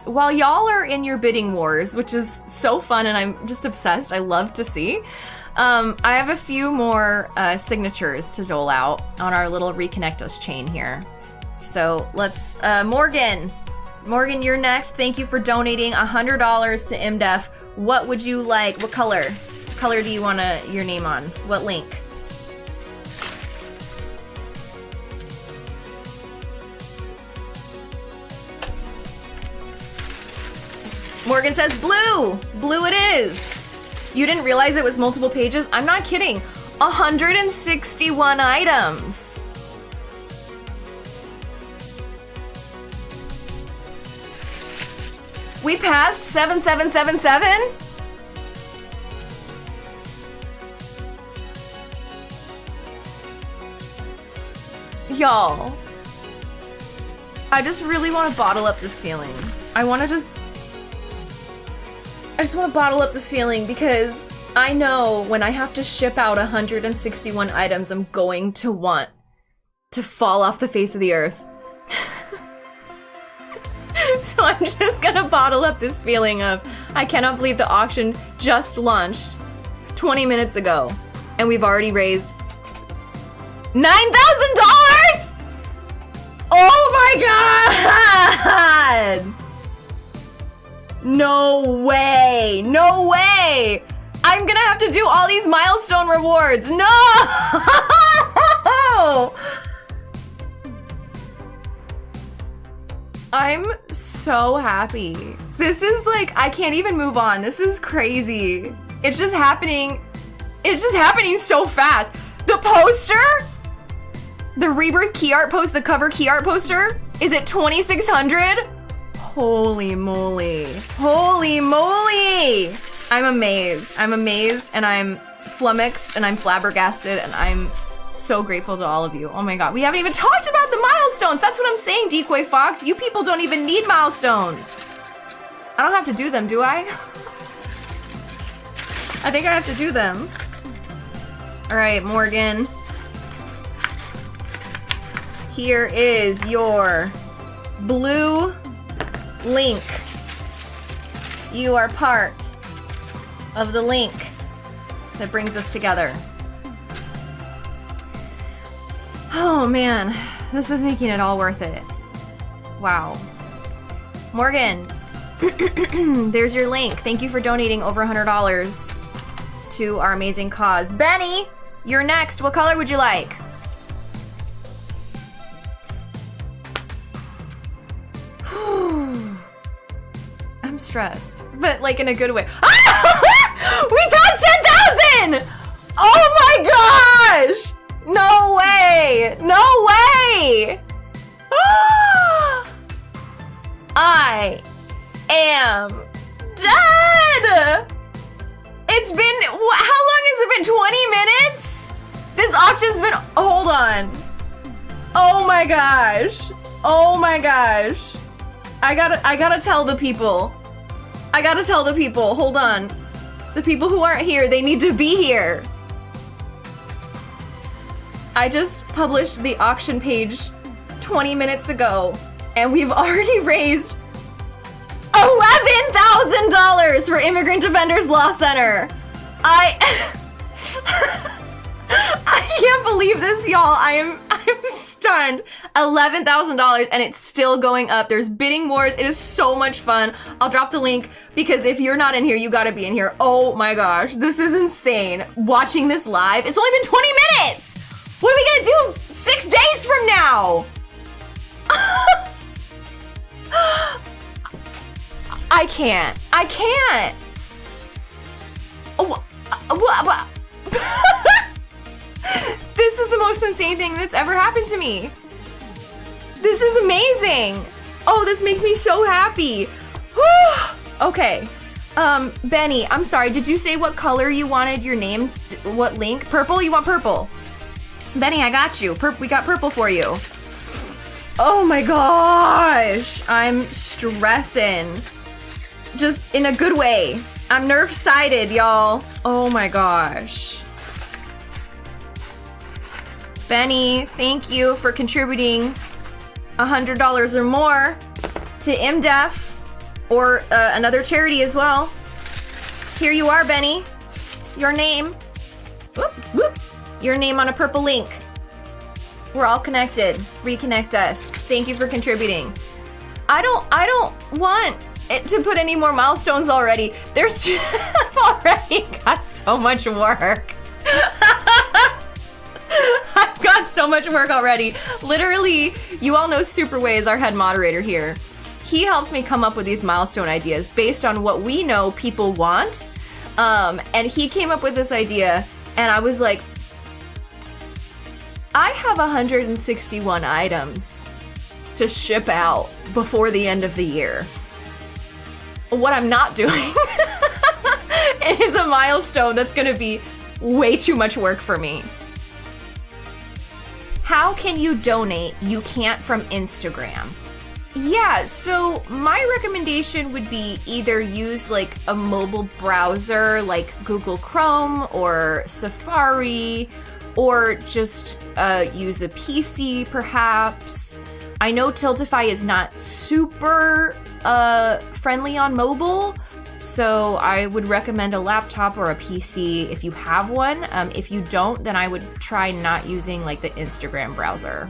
while y'all are in your bidding wars, which is so fun and I'm just obsessed, I love to see, I have a few more signatures to dole out on our little Reconnect Us chain here. So let's, Morgan, you're next. Thank you for donating $100 to MDEF. What would you like? What color? What color do you want your name on? What link? Morgan says blue. Blue it is. You didn't realize it was multiple pages? I'm not kidding. 161 items. We passed 7777? Y'all, I just really want to bottle up this feeling. I just want to bottle up this feeling because I know when I have to ship out 161 items, I'm going to want to fall off the face of the earth. So I'm just gonna bottle up this feeling of, I cannot believe the auction just launched 20 minutes ago and we've already raised $9,000! Oh my god! No way! No way! I'm gonna have to do all these milestone rewards. No! I'm so happy. This is like, I can't even move on. This is crazy. It's just happening. It's just happening so fast. The poster? The Rebirth key art post, the cover key art poster? Is it 2,600? Holy moly. Holy moly! I'm amazed. I'm amazed and I'm flummoxed and I'm flabbergasted and I'm so grateful to all of you. Oh my god, we haven't even talked about the milestones. That's what I'm saying, Decoy Fox. You people don't even need milestones. I don't have to do them, do I? I think I have to do them. All right, Morgan. Here is your blue link. You are part of the link that brings us together. Oh man, this is making it all worth it. Wow. Morgan, there's your link. Thank you for donating over $100 to our amazing cause. Benny, you're next. What color would you like? I'm stressed, but like in a good way. We passed 10,000! Oh my gosh! No way! No way! I am dead! It's been, how long has it been? 20 minutes? This auction's been, hold on. Oh my gosh. Oh my gosh. I gotta tell the people. I gotta tell the people, hold on. The people who aren't here, they need to be here. I just published the auction page 20 minutes ago, and we've already raised $11,000 for Immigrant Defenders Law Center. I can't believe this, y'all. I'm stunned. $11,000 and it's still going up. There's bidding wars. It is so much fun. I'll drop the link because if you're not in here, you gotta be in here. Oh my gosh, this is insane. Watching this live, it's only been 20 minutes. What are we gonna do 6 days from now? I can't. Oh, what? This is the most insane thing that's ever happened to me. This is amazing. Oh, this makes me so happy. Okay. Benny, I'm sorry. Did you say what color you wanted your name? What link? Purple? You want purple? Benny, I got you. We got purple for you. Oh my gosh. I'm stressing. Just in a good way. I'm nerve-sided, y'all. Oh my gosh. Benny, thank you for contributing $100 or more to IMDEF or another charity as well. Here you are, Benny. Your name. Whoop, whoop. Your name on a purple link. We're all connected. Reconnect Us. Thank you for contributing. I don't want it to put any more milestones already. I've already got so much work. I've got so much work already. Literally, you all know Superway is our head moderator here. He helps me come up with these milestone ideas based on what we know people want. And he came up with this idea, and I was like, I have 161 items to ship out before the end of the year. What I'm not doing is a milestone that's gonna be way too much work for me. How can you donate? You can't from Instagram. Yeah, so my recommendation would be either use like a mobile browser like Google Chrome or Safari, or just use a PC perhaps. I know Tiltify is not super friendly on mobile, so I would recommend a laptop or a PC if you have one. If you don't, then I would try not using like the Instagram browser.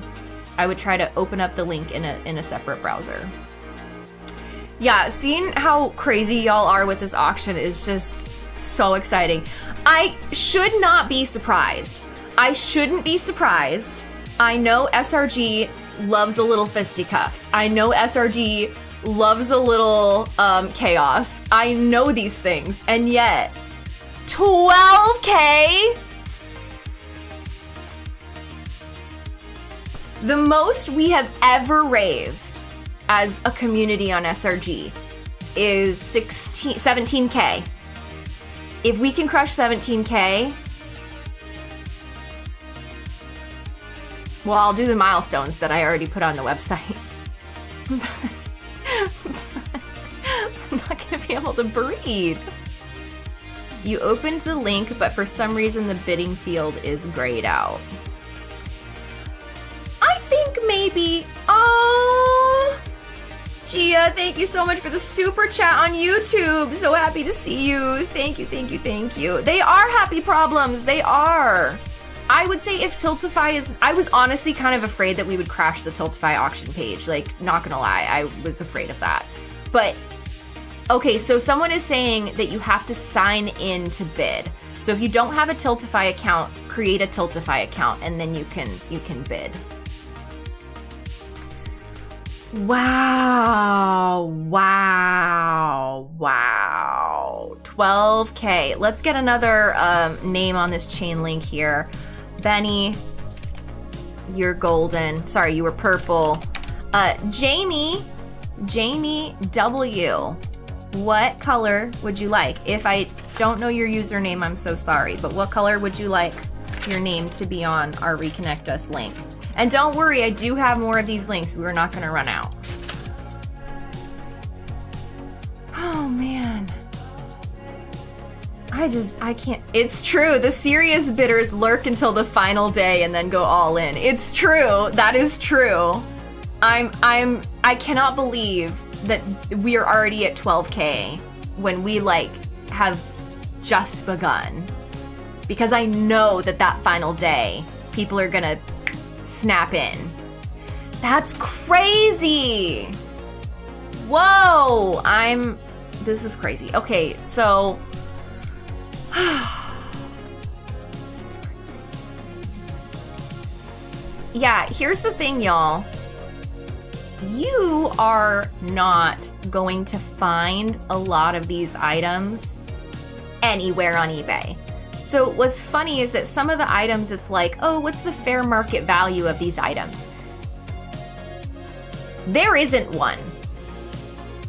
I would try to open up the link in a separate browser. Yeah, seeing how crazy y'all are with this auction is just so exciting. I should not be surprised. I shouldn't be surprised. I know SRG loves a little fisticuffs. I know SRG loves a little chaos. I know these things, and yet 12K? The most we have ever raised as a community on SRG is 17K. If we can crush 17K, well, I'll do the milestones that I already put on the website. I'm not gonna be able to breathe. You opened the link, but for some reason the bidding field is grayed out. I think maybe, oh, Gia, thank you so much for the super chat on YouTube. So happy to see you. Thank you, thank you, thank you. They are happy problems, they are. I would say if Tiltify is, I was honestly kind of afraid that we would crash the Tiltify auction page. Like, not gonna lie, I was afraid of that. But, okay, so someone is saying that you have to sign in to bid. So if you don't have a Tiltify account, create a Tiltify account and then you can bid. Wow, wow, wow. 12K. Let's get another name on this chain link here. Benny, you're golden. Sorry, you were purple. Jamie W. What color would you like? If I don't know your username, I'm so sorry, but what color would you like your name to be on our Reconnect Us link? And don't worry, I do have more of these links. We're not gonna run out. Oh man. I can't. It's true. The serious bidders lurk until the final day and then go all in. It's true. That is true. I cannot believe that we are already at 12K when we like have just begun. Because I know that final day, people are gonna snap in. That's crazy. Whoa, this is crazy. Okay, so this is crazy. Yeah, here's the thing, y'all. You are not going to find a lot of these items anywhere on eBay. So what's funny is that some of the items, it's like, oh, what's the fair market value of these items? There isn't one.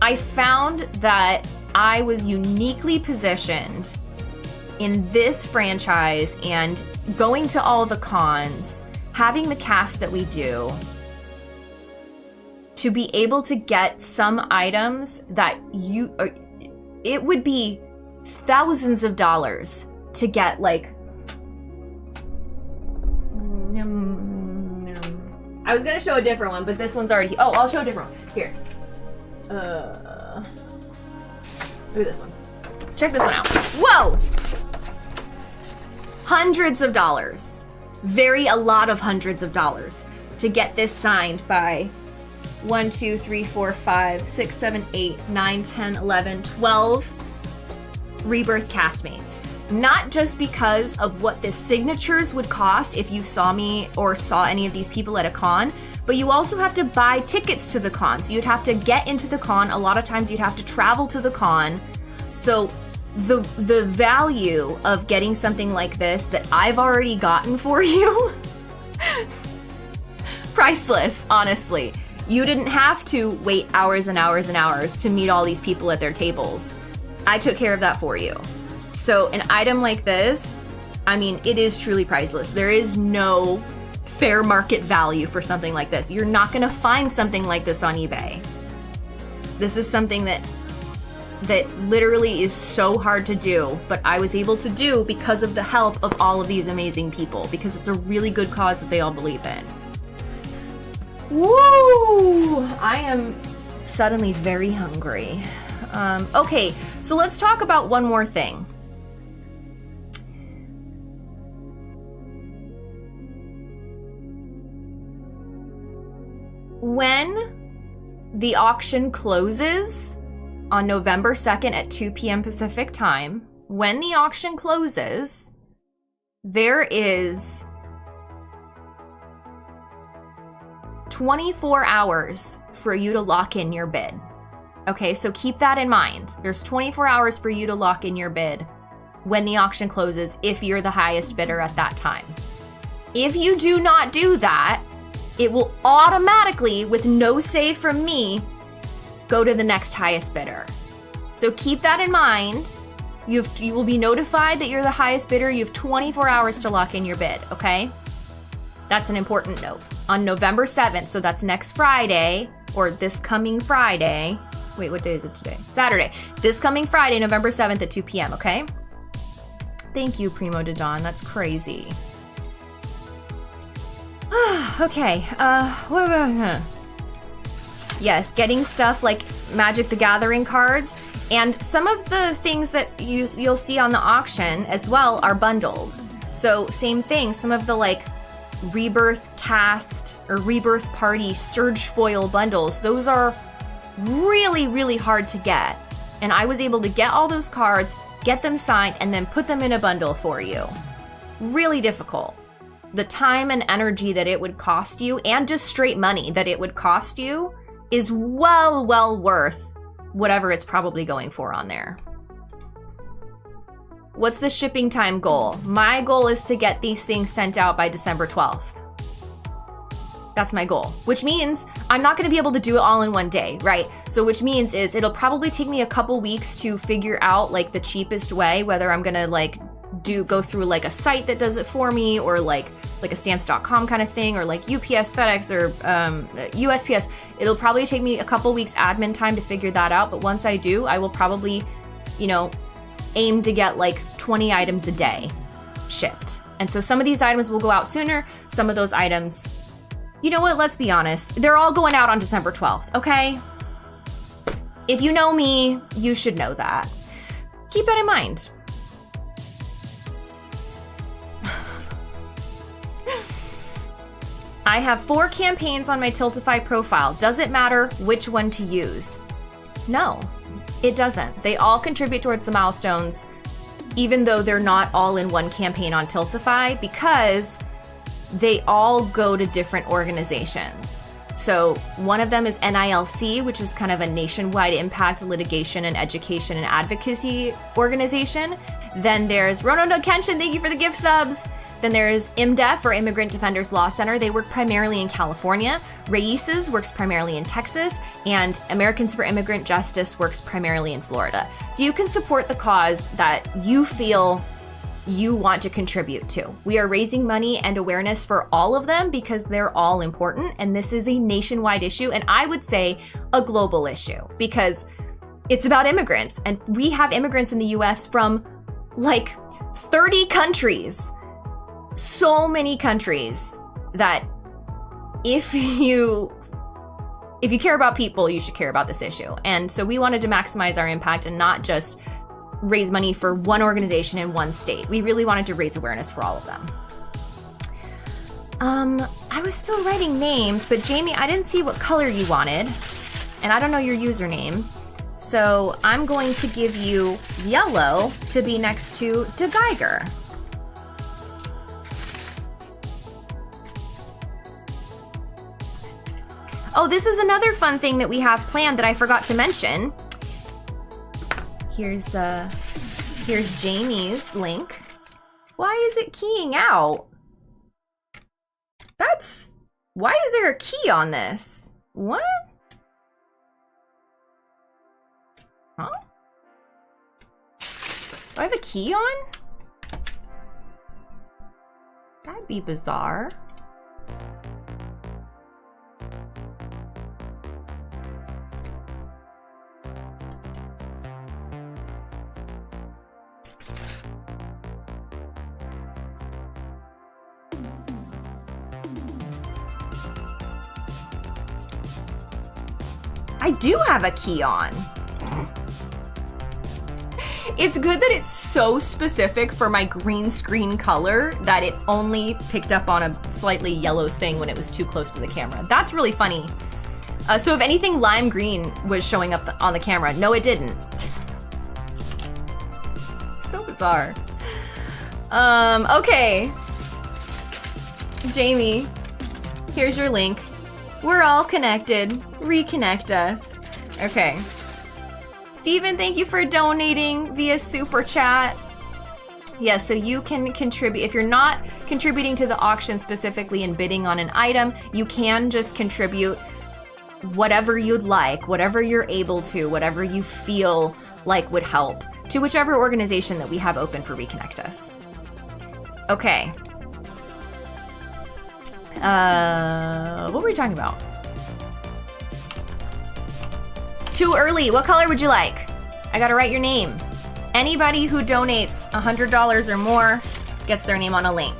I found that I was uniquely positioned in this franchise and going to all the cons, having the cast that we do, to be able to get some items that it would be thousands of dollars to get, like, I was gonna show a different one, but this one's already, oh, I'll show a different one. Here. Ooh, this one. Check this one out. Whoa! Hundreds of dollars. A lot of hundreds of dollars to get this signed by 1, 2, 3, 4, 5, 6, 7, 8, 9, 10, 11, 12 Rebirth castmates. Not just because of what the signatures would cost if you saw me or saw any of these people at a con, but you also have to buy tickets to the con. So you'd have to get into the con. A lot of times you'd have to travel to the con. So the value of getting something like this that I've already gotten for you, priceless, honestly. You didn't have to wait hours and hours and hours to meet all these people at their tables. I took care of that for you. So an item like this, I mean, it is truly priceless. There is no fair market value for something like this. You're not gonna find something like this on eBay. This is something that literally is so hard to do, but I was able to do because of the help of all of these amazing people, because it's a really good cause that they all believe in. Woo! I am suddenly very hungry. Okay, so let's talk about one more thing. When the auction closes on November 2nd at 2 p.m. Pacific time, when the auction closes, there is 24 hours for you to lock in your bid. Okay, so keep that in mind. There's 24 hours for you to lock in your bid when the auction closes if you're the highest bidder at that time. If you do not do that, it will automatically, with no say from me, go to the next highest bidder. So keep that in mind. You will be notified that you're the highest bidder. You have 24 hours to lock in your bid, okay? That's an important note. On November 7th, so that's next Friday, or this coming Friday. Wait, what day is it today? Saturday. This coming Friday, November 7th at 2 p.m., okay? Thank you, Primo de Dawn. That's crazy. Okay, yes, getting stuff like Magic the Gathering cards, and some of the things that you'll see on the auction as well are bundled. So same thing, some of the like Rebirth Cast or Rebirth Party Surge Foil bundles, those are really, really hard to get. And I was able to get all those cards, get them signed, and then put them in a bundle for you. Really difficult. The time and energy that it would cost you, and just straight money that it would cost you, is well worth whatever it's probably going for on there. What's the shipping time goal? My goal is to get these things sent out by December 12th. That's my goal, which means I'm not gonna be able to do it all in one day, right? So which means is it'll probably take me a couple weeks to figure out like the cheapest way, whether I'm gonna like go through like a site that does it for me, or like a stamps.com kind of thing, or like UPS, FedEx, or USPS. It'll probably take me a couple weeks admin time to figure that out, but once I do, I will probably, you know, aim to get like 20 items a day shipped. And so some of these items will go out sooner, some of those items, you know what, let's be honest, they're all going out on December 12th, okay? If you know me, you should know that. Keep that in mind. I have 4 campaigns on my Tiltify profile. Does it matter which one to use? No, it doesn't. They all contribute towards the milestones, even though they're not all in one campaign on Tiltify, because they all go to different organizations. So one of them is NILC, which is kind of a nationwide impact, litigation, and education and advocacy organization. Then there's Rono Kenshin, thank you for the gift subs. Then there's IMDEF, or Immigrant Defenders Law Center. They work primarily in California. RAICES works primarily in Texas. And Americans for Immigrant Justice works primarily in Florida. So you can support the cause that you feel you want to contribute to. We are raising money and awareness for all of them because they're all important. And this is a nationwide issue. And I would say a global issue, because it's about immigrants. And we have immigrants in the US from like 30 countries. So many countries that if you care about people, you should care about this issue. And so we wanted to maximize our impact and not just raise money for one organization in one state. We really wanted to raise awareness for all of them. I was still writing names, but Jamie, I didn't see what color you wanted, and I don't know your username. So I'm going to give you yellow to be next to De Geiger. Oh, this is another fun thing that we have planned that I forgot to mention. Here's Jamie's link. Why is it keying out? Why is there a key on this? What? Huh? Do I have a key on? That'd be bizarre. I do have a key on. It's good that it's so specific for my green screen color that it only picked up on a slightly yellow thing when it was too close to the camera. That's really funny. So if anything, lime green was showing up on the camera. No, it didn't. So bizarre. Okay. Jamie, here's your link. We're all connected. Reconnect us. Okay. Steven, thank you for donating via Super Chat. Yeah, so you can contribute. If you're not contributing to the auction specifically and bidding on an item, you can just contribute whatever you'd like, whatever you're able to, whatever you feel like would help to whichever organization that we have open for Reconnect Us. Okay. What were we talking about? Too early. What color would you like? I gotta write your name. Anybody who donates $100 or more gets their name on a link.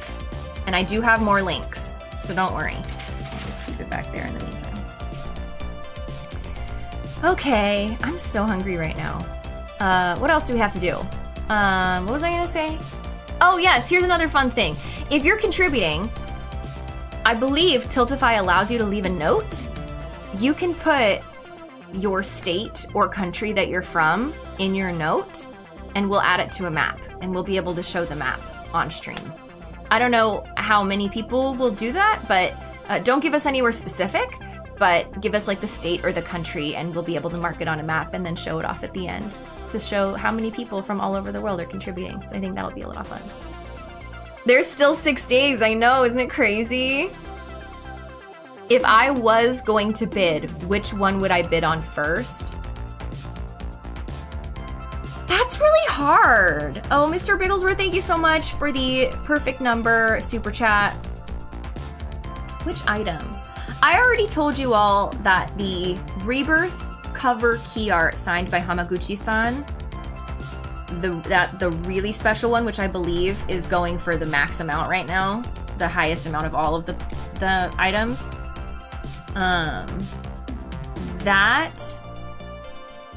And I do have more links, so don't worry. I'll just keep it back there in the meantime. Okay, I'm so hungry right now. What else do we have to do? What was I gonna say? Oh yes, here's another fun thing. If you're contributing, I believe Tiltify allows you to leave a note. You can put your state or country that you're from in your note, and we'll add it to a map, and we'll be able to show the map on stream. I don't know how many people will do that, but don't give us anywhere specific, but give us like the state or the country, and we'll be able to mark it on a map and then show it off at the end to show how many people from all over the world are contributing. So I think that'll be a lot of fun. There's still 6 days, I know, isn't it crazy? If I was going to bid, which one would I bid on first? That's really hard. Oh, Mr. Bigglesworth, thank you so much for the perfect number super chat. Which item? I already told you all that the Rebirth cover key art signed by Hamaguchi-san, the really special one, which I believe is going for the max amount right now, the highest amount of all of the items. That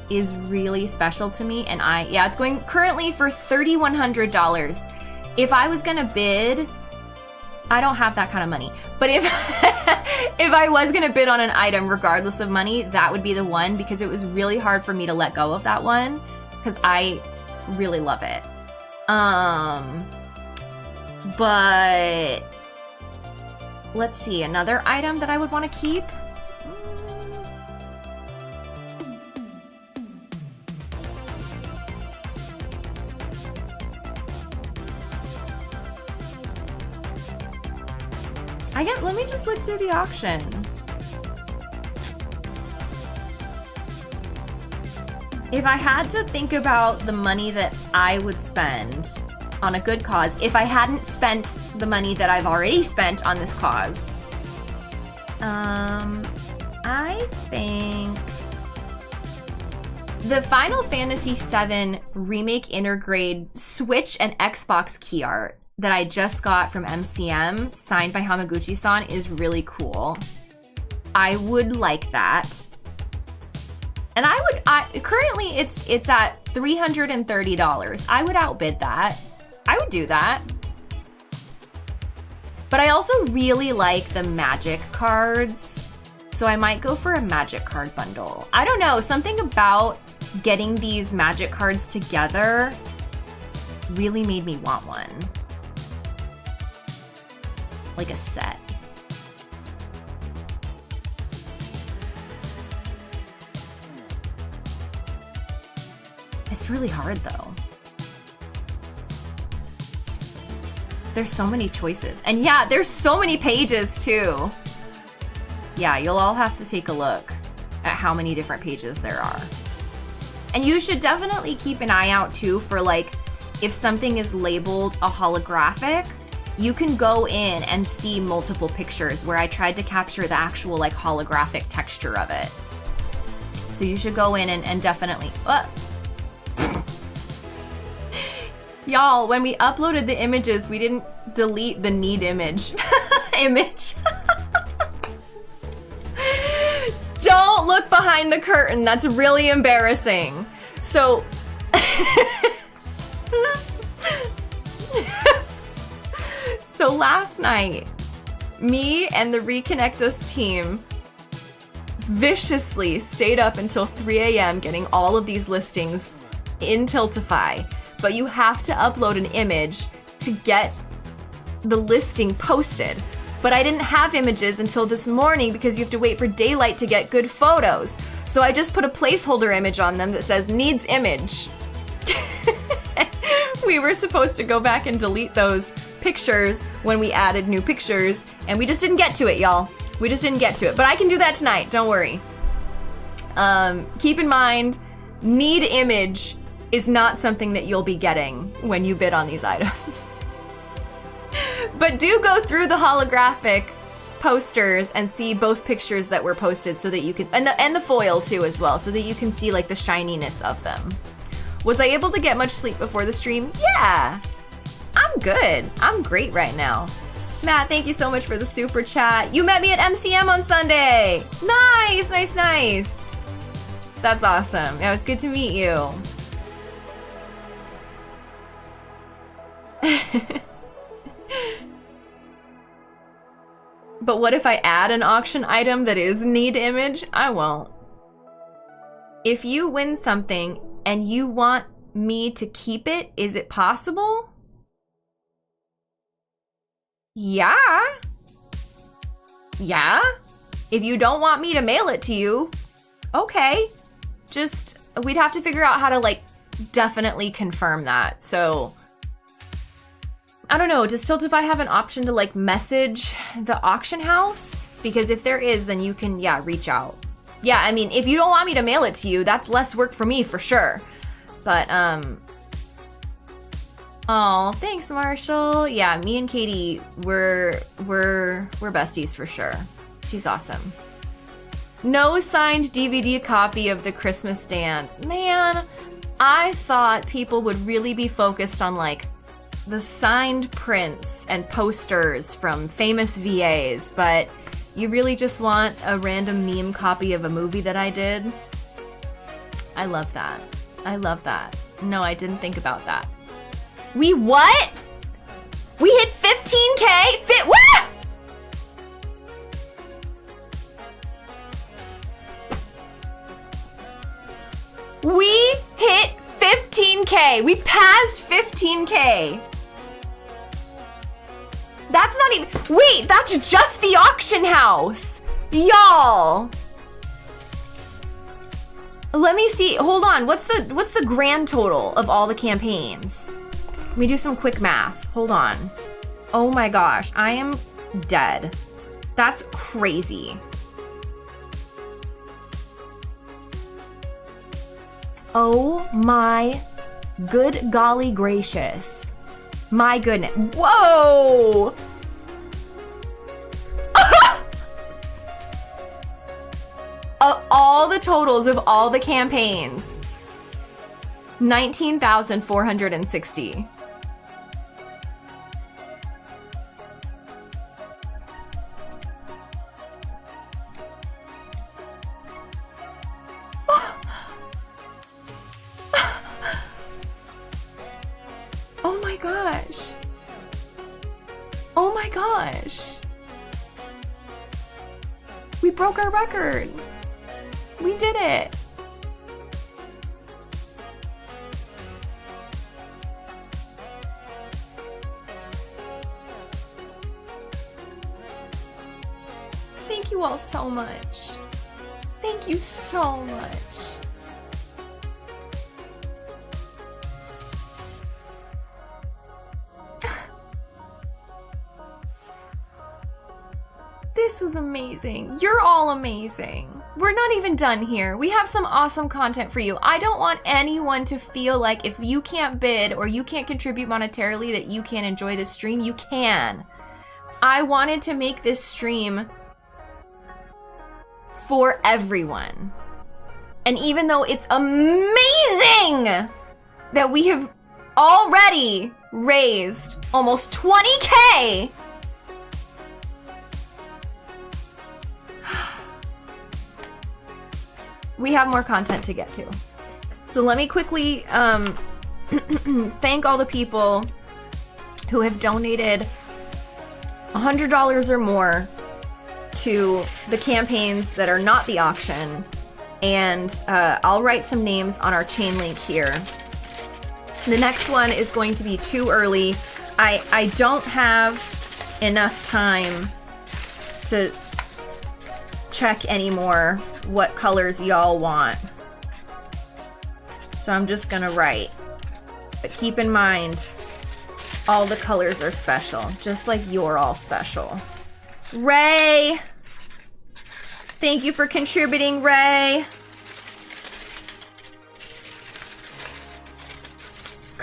is really special to me, and it's going currently for $3,100. If I was gonna bid, I don't have that kind of money, but if if I was gonna bid on an item regardless of money, that would be the one, because it was really hard for me to let go of that one because I really love it. But let's see, another item that I would want to keep. Let me just look through the auction. If I had to think about the money that I would spend on a good cause, if I hadn't spent the money that I've already spent on this cause, I think the Final Fantasy VII Remake Intergrade Switch and Xbox key art that I just got from MCM, signed by Hamaguchi-san, is really cool. I would like that. And currently it's at $330. I would outbid that. I would do that. But I also really like the magic cards, so I might go for a magic card bundle. I don't know, something about getting these magic cards together really made me want one. Like a set. It's really hard though. There's so many choices. And yeah, there's so many pages too. Yeah, you'll all have to take a look at how many different pages there are. And you should definitely keep an eye out too for like, if something is labeled a holographic, you can go in and see multiple pictures where I tried to capture the actual like holographic texture of it. So you should go in and definitely, y'all, when we uploaded the images, we didn't delete the need image. Don't look behind the curtain. That's really embarrassing. So, so last night, me and the Reconnect Us team viciously stayed up until 3 a.m. getting all of these listings in Tiltify. But you have to upload an image to get the listing posted. But I didn't have images until this morning because you have to wait for daylight to get good photos. So I just put a placeholder image on them that says needs image. We were supposed to go back and delete those pictures when we added new pictures, and we just didn't get to it, y'all. We just didn't get to it. But I can do that tonight, don't worry. Keep in mind, need image is not something that you'll be getting when you bid on these items. But do go through the holographic posters and see both pictures that were posted so that you can, and the foil too as well, so that you can see like the shininess of them. Was I able to get much sleep before the stream? Yeah, I'm good. I'm great right now. Matt, thank you so much for the super chat. You met me at MCM on Sunday. Nice, nice, nice. That's awesome. Yeah, it was good to meet you. But what if I add an auction item that is need image? I won't. If you win something and you want me to keep it, is it possible? Yeah. Yeah. If you don't want me to mail it to you, okay. Just, we'd have to figure out how to like definitely confirm that. So I don't know, does Tiltify have an option to like message the auction house? Because if there is, then you can, yeah, reach out. Yeah, I mean, if you don't want me to mail it to you, that's less work for me for sure. But, oh, thanks, Marshall. Yeah, me and Katie, we're besties for sure. She's awesome. No signed DVD copy of the Christmas Dance. Man, I thought people would really be focused on like the signed prints and posters from famous VAs, but you really just want a random meme copy of a movie that I did? I love that. I love that. No, I didn't think about that. We what? We hit 15K? What? We hit 15K. We passed 15K. That's not even, wait, that's just the auction house. Y'all. Let me see, hold on, what's the grand total of all the campaigns? Let me do some quick math, hold on. Oh my gosh, I am dead. That's crazy. Oh my good golly gracious. My goodness. Whoa! All the totals of all the campaigns. 19,460. Oh my gosh. Oh my gosh. We broke our record. We did it. Thank you all so much. Thank you so much. This was amazing. You're all amazing. We're not even done here. We have some awesome content for you. I don't want anyone to feel like if you can't bid or you can't contribute monetarily that you can't enjoy this stream. You can. I wanted to make this stream for everyone. And even though it's amazing that we have already raised almost 20K, we have more content to get to. So let me quickly thank all the people who have donated $100 or more to the campaigns that are not the auction. And I'll write some names on our chain link here. The next one is going to be too early. I don't have enough time to check anymore what colors y'all want. So I'm just gonna write. But keep in mind, all the colors are special, just like you're all special. Ray! Thank you for contributing, Ray.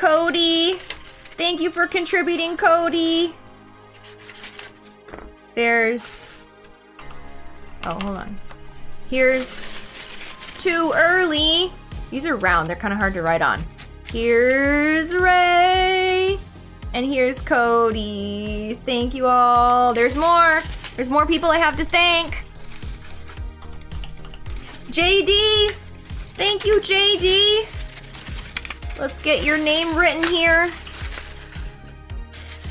Cody. Thank you for contributing, Cody. There's... Oh, hold on. Here's Too Early. These are round. They're kind of hard to write on. Here's Ray. And here's Cody. Thank you all. There's more. There's more people I have to thank. JD. Thank you, JD. Let's get your name written here.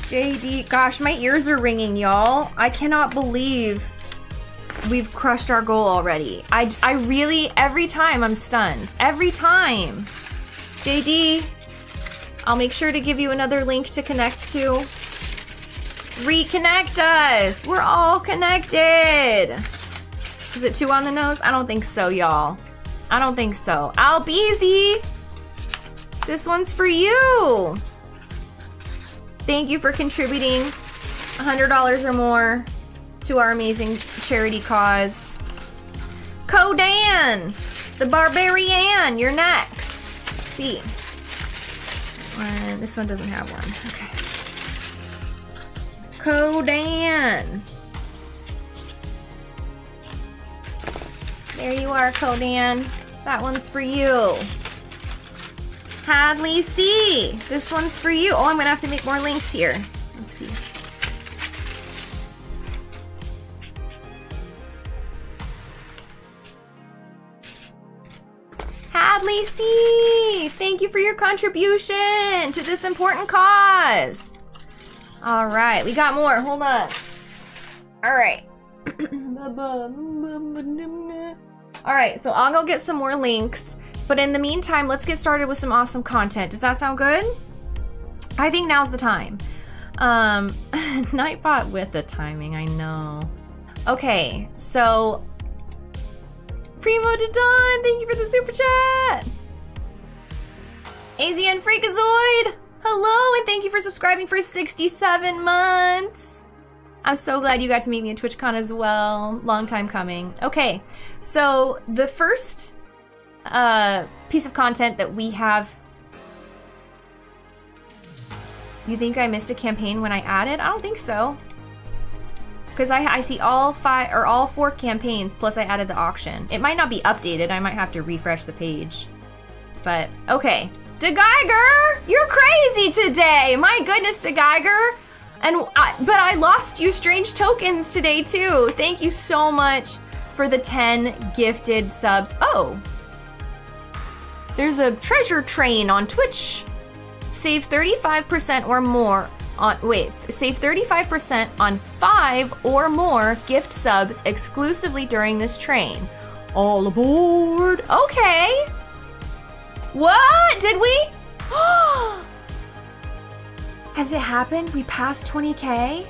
JD. Gosh, my ears are ringing, y'all. I cannot believe we've crushed our goal already. I really, every time I'm stunned. Every time. JD, I'll make sure to give you another link to connect to. Reconnect Us. We're all connected. Is it 2 on the nose? I don't think so, y'all. I don't think so. Albeezy, this one's for you. Thank you for contributing $100 or more to our amazing charity cause. Kodan, the Barbarian, you're next. Let's see. This one doesn't have one. Okay. Kodan. There you are, Kodan. That one's for you. Hadley C. This one's for you. Oh, I'm gonna have to make more links here. Let's see. Hadley C. Thank you for your contribution to this important cause. All right, we got more. Hold on. All right. All right, so I'll go get some more links. But in the meantime, let's get started with some awesome content. Does that sound good? I think now's the time. Nightbot with the timing, I know. Okay, so Primo Didon, thank you for the super chat. AZN Freakazoid, hello, and thank you for subscribing for 67 months. I'm so glad you got to meet me at TwitchCon as well. Long time coming. Okay, so the first piece of content that we have. You think I missed a campaign when I added? I don't think so. Because I see all 4 campaigns, plus I added the auction. It might not be updated. I might have to refresh the page. But, okay. DeGeiger! You're crazy today! My goodness, DeGeiger! But I lost you strange tokens today, too. Thank you so much for the 10 gifted subs. Oh! There's a treasure train on Twitch. Save 35% or more on, save 35% on 5 or more gift subs exclusively during this train. All aboard. Okay. What? Did we? Has it happened? We passed 20K?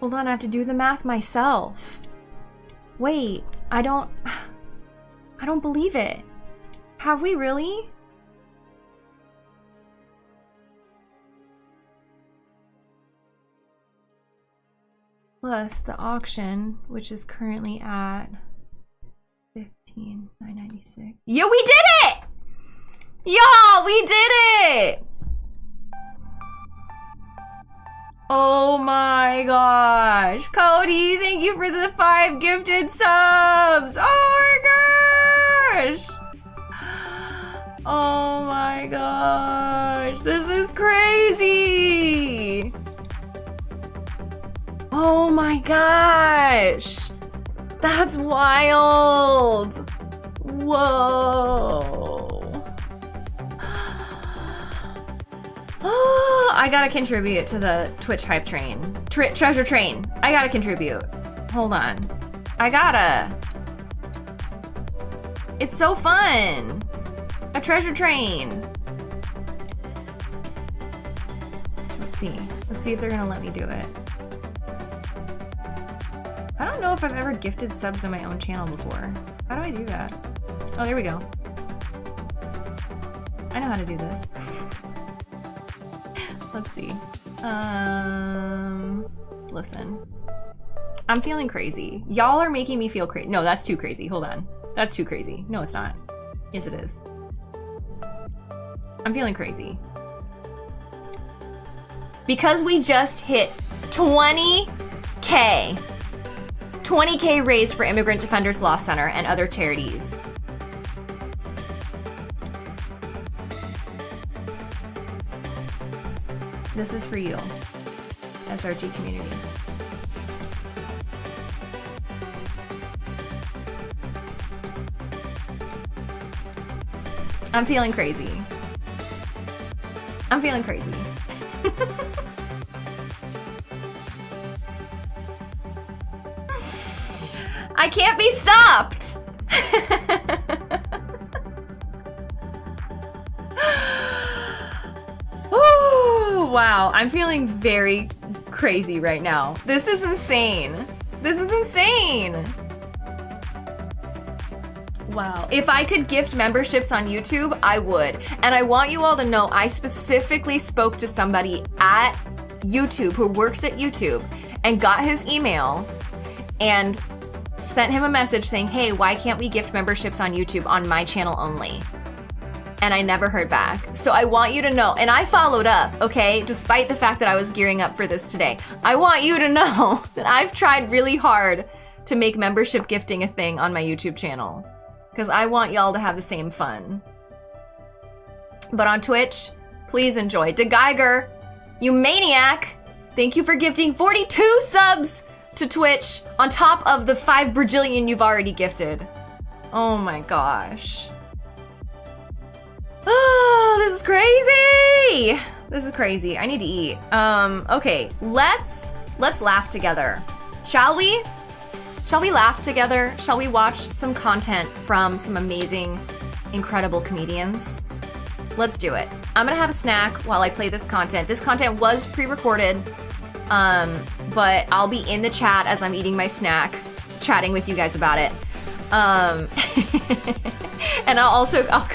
Hold on, I have to do the math myself. Wait, I don't believe it. Have we really? Plus the auction, which is currently at 15,996. Yo, we did it! Y'all, we did it! Oh my gosh. Cody, thank you for the 5 gifted subs. Oh my gosh. Oh my gosh. This is crazy. Oh my gosh. That's wild. Whoa. Oh, I gotta contribute to the Twitch hype train. Treasure train. I gotta contribute. Hold on. I gotta. It's so fun. A treasure train. Let's see. Let's see if they're gonna let me do it. I don't know if I've ever gifted subs on my own channel before. How do I do that? Oh, there we go. I know how to do this. Let's see. Listen. I'm feeling crazy. Y'all are making me feel crazy. No, that's too crazy. Hold on. That's too crazy. No, it's not. Yes, it is. I'm feeling crazy. Because we just hit 20K. 20K raised for Immigrant Defenders Law Center and other charities. This is for you, SRG community. I'm feeling crazy. I'm feeling crazy. I can't be stopped! Ooh, wow, I'm feeling very crazy right now. This is insane. This is insane. Wow. If I could gift memberships on YouTube, I would. And I want you all to know I specifically spoke to somebody at YouTube who works at YouTube and got his email and sent him a message saying, hey, why can't we gift memberships on YouTube on my channel only? And I never heard back. So I want you to know, and I followed up, okay? Despite the fact that I was gearing up for this today. I want you to know that I've tried really hard to make membership gifting a thing on my YouTube channel. Because I want y'all to have the same fun. But on Twitch, please enjoy. DeGeiger, you maniac! Thank you for gifting 42 subs to Twitch on top of the 5 bajillion you've already gifted. Oh my gosh. Oh, this is crazy! This is crazy. I need to eat. Okay, let's laugh together. Shall we? Shall we laugh together? Shall we watch some content from some amazing, incredible comedians? Let's do it. I'm gonna have a snack while I play this content. This content was pre-recorded, but I'll be in the chat as I'm eating my snack, chatting with you guys about it. And I'll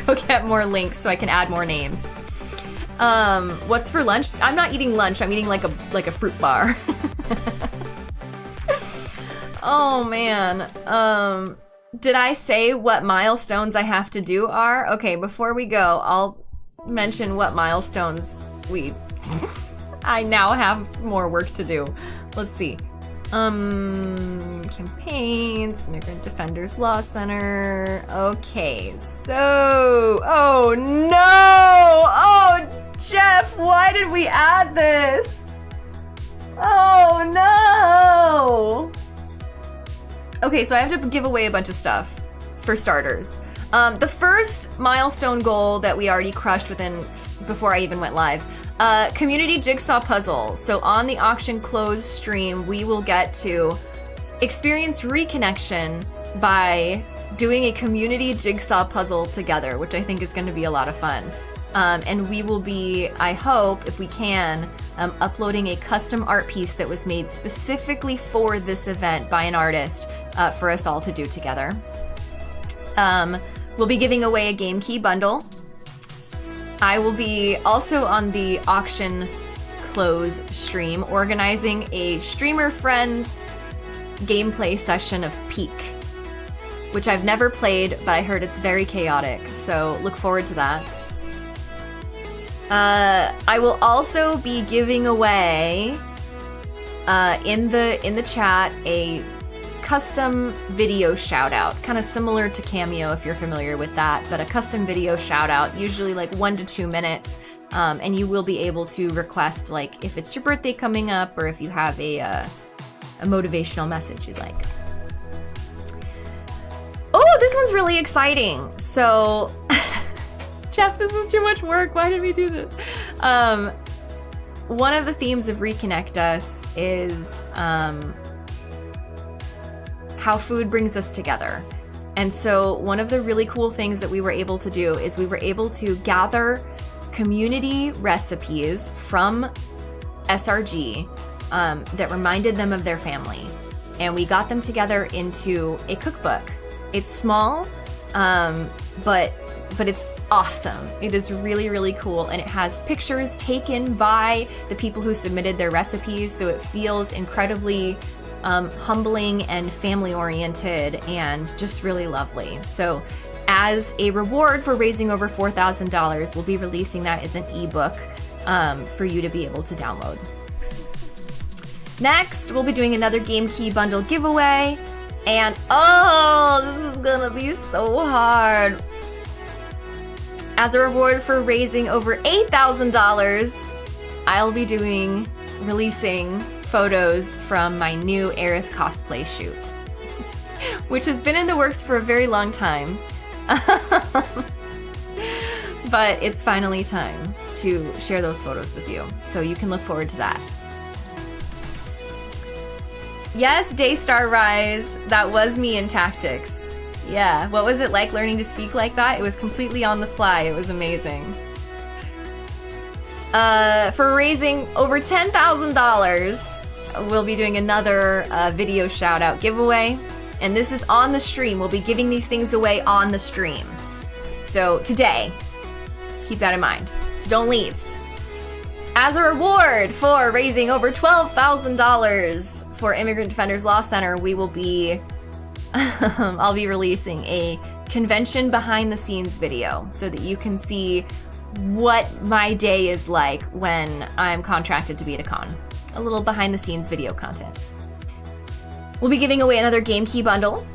go get more links so I can add more names. What's for lunch? I'm not eating lunch. I'm eating like a fruit bar. Oh man. Did I say what milestones I have to do are? Okay, before we go, I'll mention what milestones I now have more work to do. Let's see. Campaigns, Immigrant Defenders Law Center. Okay, so, oh no! Oh, Jeff, why did we add this? Oh no! Okay, so I have to give away a bunch of stuff, for starters. The first milestone goal that we already crushed before I even went live, community jigsaw puzzle. So on the auction close stream, we will get to experience reconnection by doing a community jigsaw puzzle together, which I think is going to be a lot of fun. And we will be, I hope, if we can, uploading a custom art piece that was made specifically for this event by an artist for us all to do together. We'll be giving away a game key bundle. I will be also on the auction close stream organizing a streamer friends gameplay session of Peak, which I've never played, but I heard it's very chaotic, so look forward to that. I will also be giving away in the chat a custom video shout out, kind of similar to Cameo if you're familiar with that, but a custom video shout out, usually like 1 to 2 minutes, and you will be able to request, like, if it's your birthday coming up or if you have a motivational message you'd like. Oh, this one's really exciting. So, Jeff, this is too much work. Why did we do this? One of the themes of Reconnect Us is how food brings us together. And so one of the really cool things that we were able to do is we were able to gather community recipes from SRG that reminded them of their family. And we got them together into a cookbook. It's small, but it's awesome. It is really, really cool. And it has pictures taken by the people who submitted their recipes. So it feels incredibly humbling and family-oriented and just really lovely. So as a reward for raising over $4,000, we'll be releasing that as an ebook for you to be able to download. Next, we'll be doing another Game Key Bundle giveaway. And oh, this is gonna be so hard. As a reward for raising over $8,000, I'll be releasing photos from my new Aerith cosplay shoot, which has been in the works for a very long time. But it's finally time to share those photos with you, so you can look forward to that. Yes, Daystar Rise, that was me in tactics. Yeah, what was it like learning to speak like that? It was completely on the fly. It was amazing. For raising over $10,000, we'll be doing another video shout out giveaway. And this is on the stream. We'll be giving these things away on the stream. So today, keep that in mind. So don't leave. As a reward for raising over $12,000 for Immigrant Defenders Law Center, we will be, I'll be releasing a convention behind the scenes video so that you can see what my day is like when I'm contracted to be at a con. A little behind the scenes video content. We'll be giving away another Game Key bundle.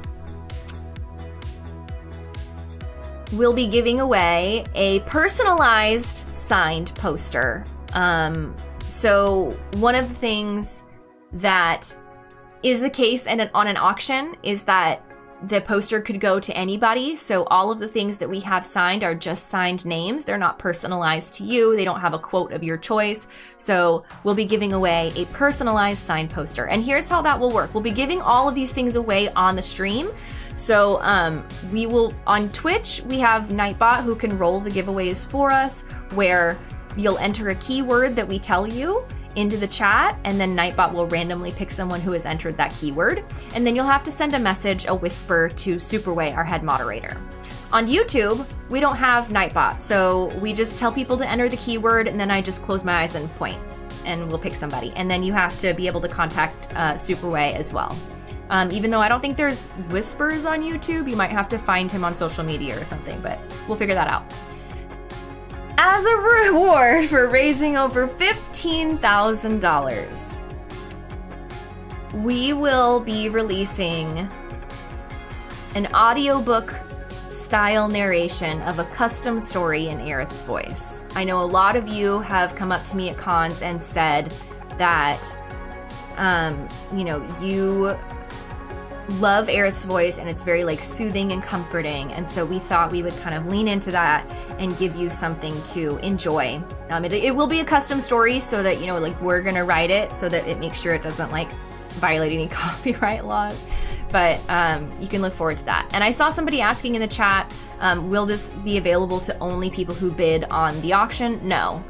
We'll be giving away a personalized signed poster. So one of the things that is the case on an auction is that the poster could go to anybody. So all of the things that we have signed are just signed names. They're not personalized to you. They don't have a quote of your choice. So we'll be giving away a personalized signed poster. And here's how that will work. We'll be giving all of these things away on the stream. So we will, on Twitch, we have Nightbot who can roll the giveaways for us, where you'll enter a keyword that we tell you into the chat, and then Nightbot will randomly pick someone who has entered that keyword. And then you'll have to send a message, a whisper, to Superway, our head moderator. On YouTube, we don't have Nightbot, so we just tell people to enter the keyword, and then I just close my eyes and point, and we'll pick somebody. And then you have to be able to contact Superway as well. Even though I don't think there's whispers on YouTube, you might have to find him on social media or something, but we'll figure that out. As a reward for raising over $15,000, we will be releasing an audiobook style narration of a custom story in Aerith's voice. I know a lot of you have come up to me at cons and said that, you love Aerith's voice and it's very like soothing and comforting, and so we thought we would kind of lean into that and give you something to enjoy. It will be a custom story, so that we're gonna write it so that it makes sure it doesn't like violate any copyright laws, but you can look forward to that. And I saw somebody asking in the chat, will this be available to only people who bid on the auction? No.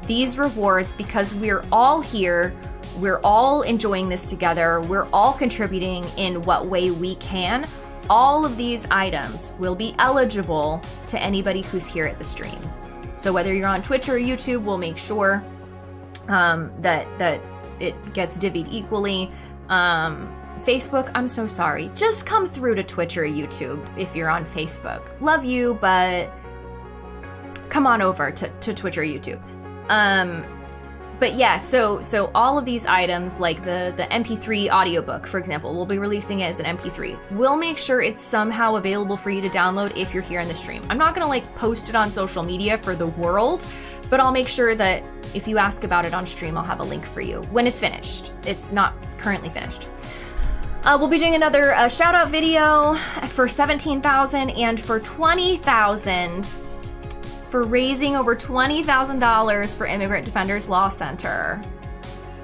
These rewards, because we're all here, we're all enjoying this together, we're all contributing in what way we can, all of these items will be eligible to anybody who's here at the stream. So whether you're on Twitch or YouTube, we'll make sure that it gets divvied equally. Facebook, I'm so sorry. Just come through to Twitch or YouTube if you're on Facebook. Love you, but come on over to Twitch or YouTube. But yeah, so all of these items, like the MP3 audiobook, for example, we'll be releasing it as an MP3. We'll make sure it's somehow available for you to download if you're here in the stream. I'm not gonna post it on social media for the world, but I'll make sure that if you ask about it on stream, I'll have a link for you when it's finished. It's not currently finished. We'll be doing another shout out video for 17,000 and for 20,000. For raising over $20,000 for Immigrant Defenders Law Center.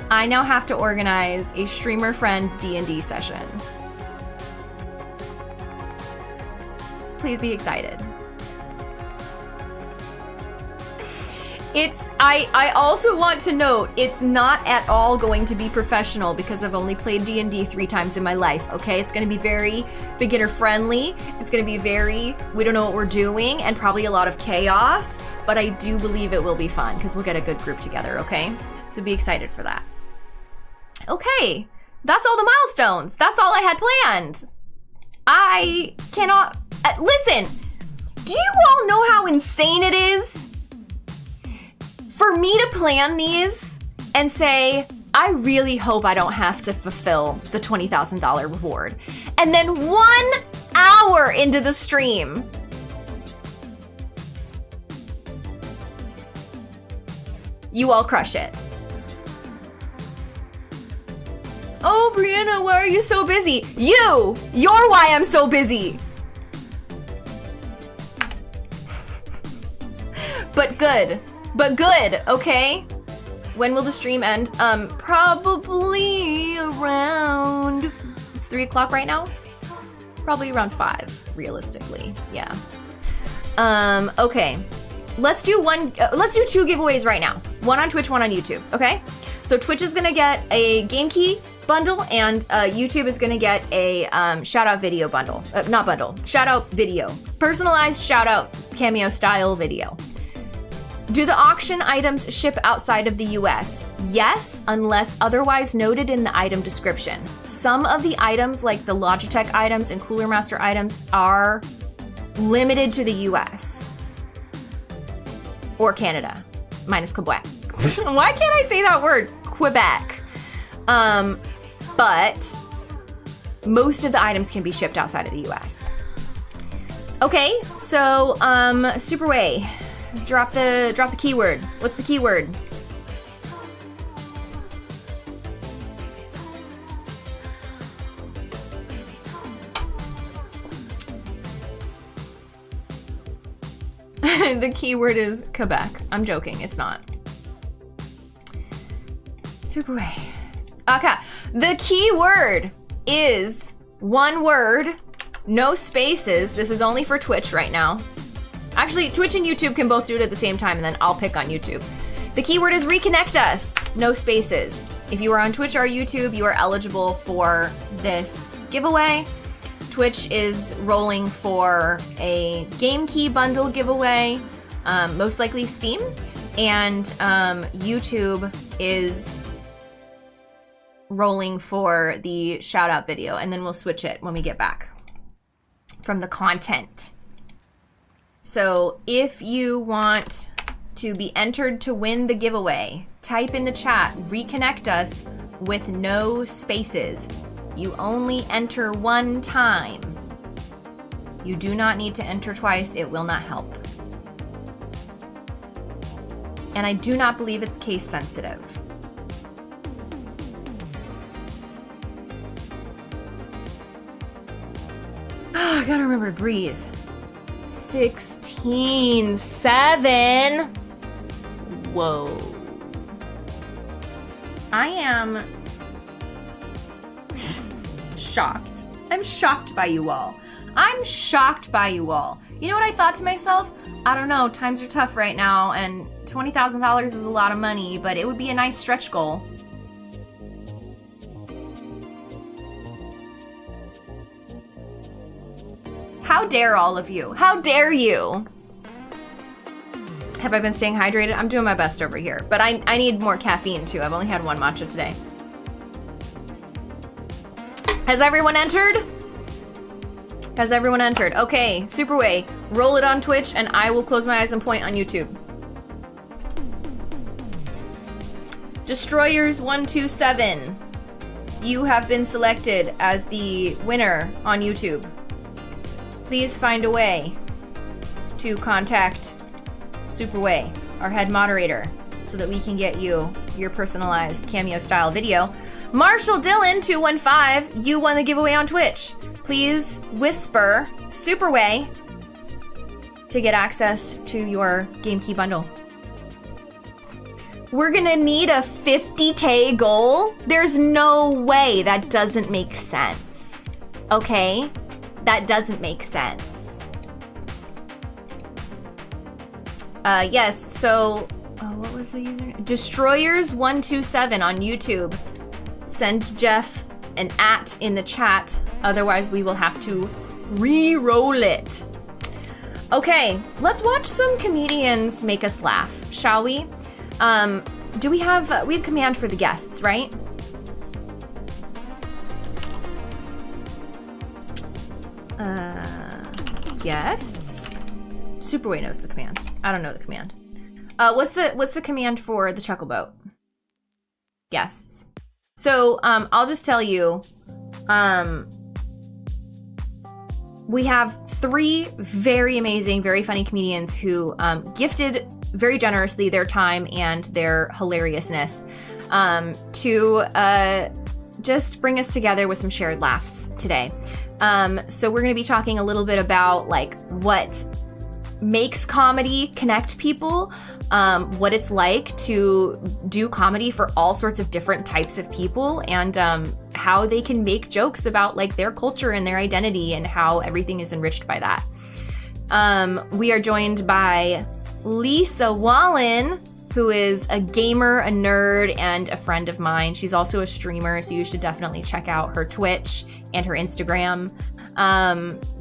I now have to organize a streamer friend D&D session. Please be excited. I also want to note, it's not at all going to be professional because I've only played D&D 3 times in my life, okay? It's going to be very beginner friendly. It's going to be very, we don't know what we're doing, and probably a lot of chaos, but I do believe it will be fun because we'll get a good group together, okay? So be excited for that. Okay, That's all the milestones. That's all I had planned. I cannot, listen, do you all know how insane it is for me to plan these and say, I really hope I don't have to fulfill the $20,000 reward. And then 1 hour into the stream, you all crush it. Oh, Brianna, why are you so busy? You're why I'm so busy. But good, okay? When will the stream end? Probably around, it's 3 o'clock right now? Probably around 5, realistically, yeah. Okay, let's do 2 giveaways right now. One on Twitch, one on YouTube, okay? So Twitch is gonna get a game key bundle, and YouTube is gonna get a shout out video bundle. Not bundle, shout out video. Personalized shout out cameo style video. Do the auction items ship outside of the US? Yes, unless otherwise noted in the item description. Some of the items, like the Logitech items and Cooler Master items, are limited to the US. Or Canada, minus Quebec. Why can't I say that word? Quebec. But most of the items can be shipped outside of the US. Okay, so Superway, drop the keyword. What's the keyword? The keyword is Quebec. I'm joking, it's not. Superway. Okay, the keyword is one word, no spaces. This is only for Twitch right now. Actually, Twitch and YouTube can both do it at the same time, and then I'll pick on YouTube. The keyword is Reconnect Us, no spaces. If you are on Twitch or YouTube, you are eligible for this giveaway. Twitch is rolling for a game key bundle giveaway, most likely Steam, and YouTube is rolling for the shout out video, and then we'll switch it when we get back from the content. So if you want to be entered to win the giveaway, type in the chat, Reconnect Us with no spaces. You only enter one time. You do not need to enter twice, it will not help. And I do not believe it's case sensitive. Oh, I gotta remember to breathe. 16-7. Whoa. I am shocked. I'm shocked by you all. I'm shocked by you all. You know what I thought to myself? I don't know, times are tough right now, and $20,000 is a lot of money, but it would be a nice stretch goal. How dare all of you? How dare you? Have I been staying hydrated? I'm doing my best over here, but I need more caffeine too. I've only had one matcha today. Has everyone entered? Has everyone entered? Okay, Superway, roll it on Twitch and I will close my eyes and point on YouTube. Destroyers127, you have been selected as the winner on YouTube. Please find a way to contact Superway, our head moderator, so that we can get you your personalized cameo style video. Marshall Dillon 215, you won the giveaway on Twitch. Please whisper Superway to get access to your game key bundle. We're gonna need a 50K goal? There's no way. That doesn't make sense. Okay? That doesn't make sense. Yes, so, what was the username? Destroyers127 on YouTube. Send Jeff an @ in the chat, otherwise we will have to re-roll it. Okay, let's watch some comedians make us laugh, shall we? Do we have command for the guests, right? Guests. Superway knows the command. I don't know the command. What's the command for the chuckle boat? Guests. So I'll just tell you, we have 3 very amazing, very funny comedians who gifted very generously their time and their hilariousness to just bring us together with some shared laughs today. So we're going to be talking a little bit about like what makes comedy connect people, what it's like to do comedy for all sorts of different types of people, and how they can make jokes about like their culture and their identity and how everything is enriched by that. We are joined by Lisa Wallen, who is a gamer, a nerd, and a friend of mine. She's also a streamer, so you should definitely check out her Twitch and her Instagram.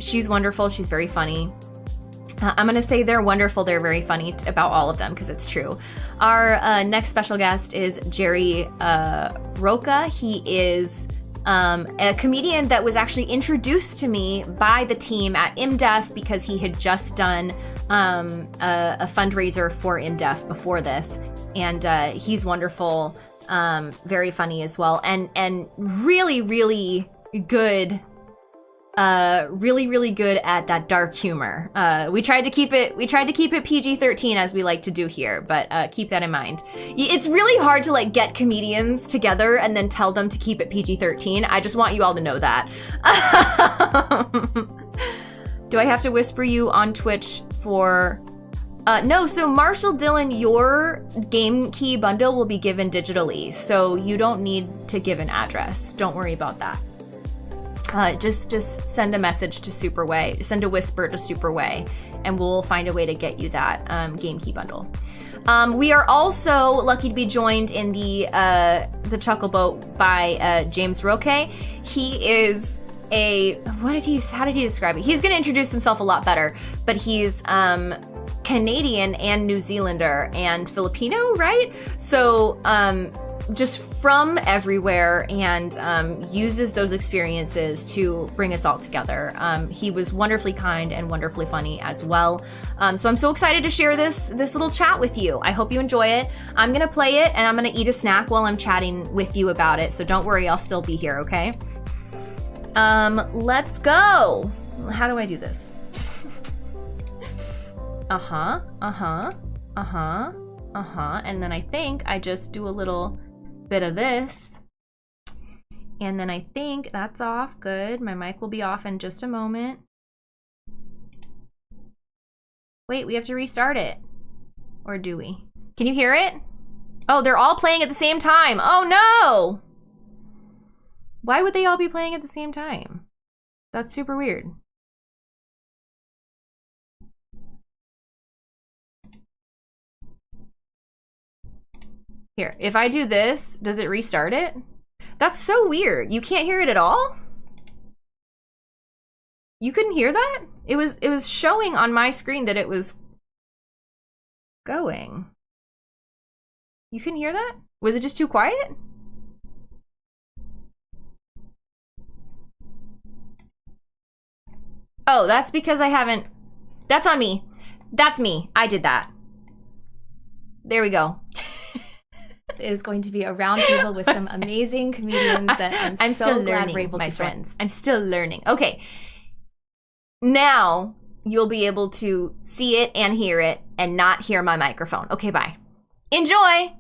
She's wonderful. She's very funny. I'm going to say they're wonderful. They're very funny about all of them because it's true. Our next special guest is Jerry Roca. He is a comedian that was actually introduced to me by the team at IMDEF because he had just done a fundraiser for IMDEF before this. And he's wonderful, very funny as well, and really, really good. Really good at that dark humor. We tried to keep it PG-13 as we like to do here, but keep that in mind. It's really hard to like get comedians together and then tell them to keep it PG-13. I just want you all to know that. Do I have to whisper you on Twitch for... no, so Marshall Dillon, your game key bundle will be given digitally, so you don't need to give an address. Don't worry about that. Just send a message to Superway, send a whisper to Superway, and we'll find a way to get you that game key bundle. We are also lucky to be joined in the Chuckle Boat by James Roque. He is how did he describe it? He's going to introduce himself a lot better, but he's Canadian and New Zealander and Filipino, right? So just from everywhere, and uses those experiences to bring us all together. He was wonderfully kind and wonderfully funny as well. So I'm so excited to share this little chat with you. I hope you enjoy it. I'm gonna play it and I'm gonna eat a snack while I'm chatting with you about it. So don't worry, I'll still be here, okay? Let's go. How do I do this? And then I think I just do a little bit of this, and then I think that's off. Good. My mic will be off in just a moment. Wait, we have to restart it, or do we? Can you hear it? Oh, they're all playing at the same time. Oh no! Why would they all be playing at the same time? That's super weird. Here, if I do this, does it restart it? That's so weird. You can't hear it at all? You couldn't hear that? It was showing on my screen that it was going. You couldn't hear that? Was it just too quiet? Oh, that's because I haven't... That's on me. That's me. I did that. There we go. Is going to be a roundtable with some amazing comedians that I'm so still glad learning, we're able my to friends. Join. I'm still learning. Okay. Now you'll be able to see it and hear it and not hear my microphone. Okay, bye. Enjoy!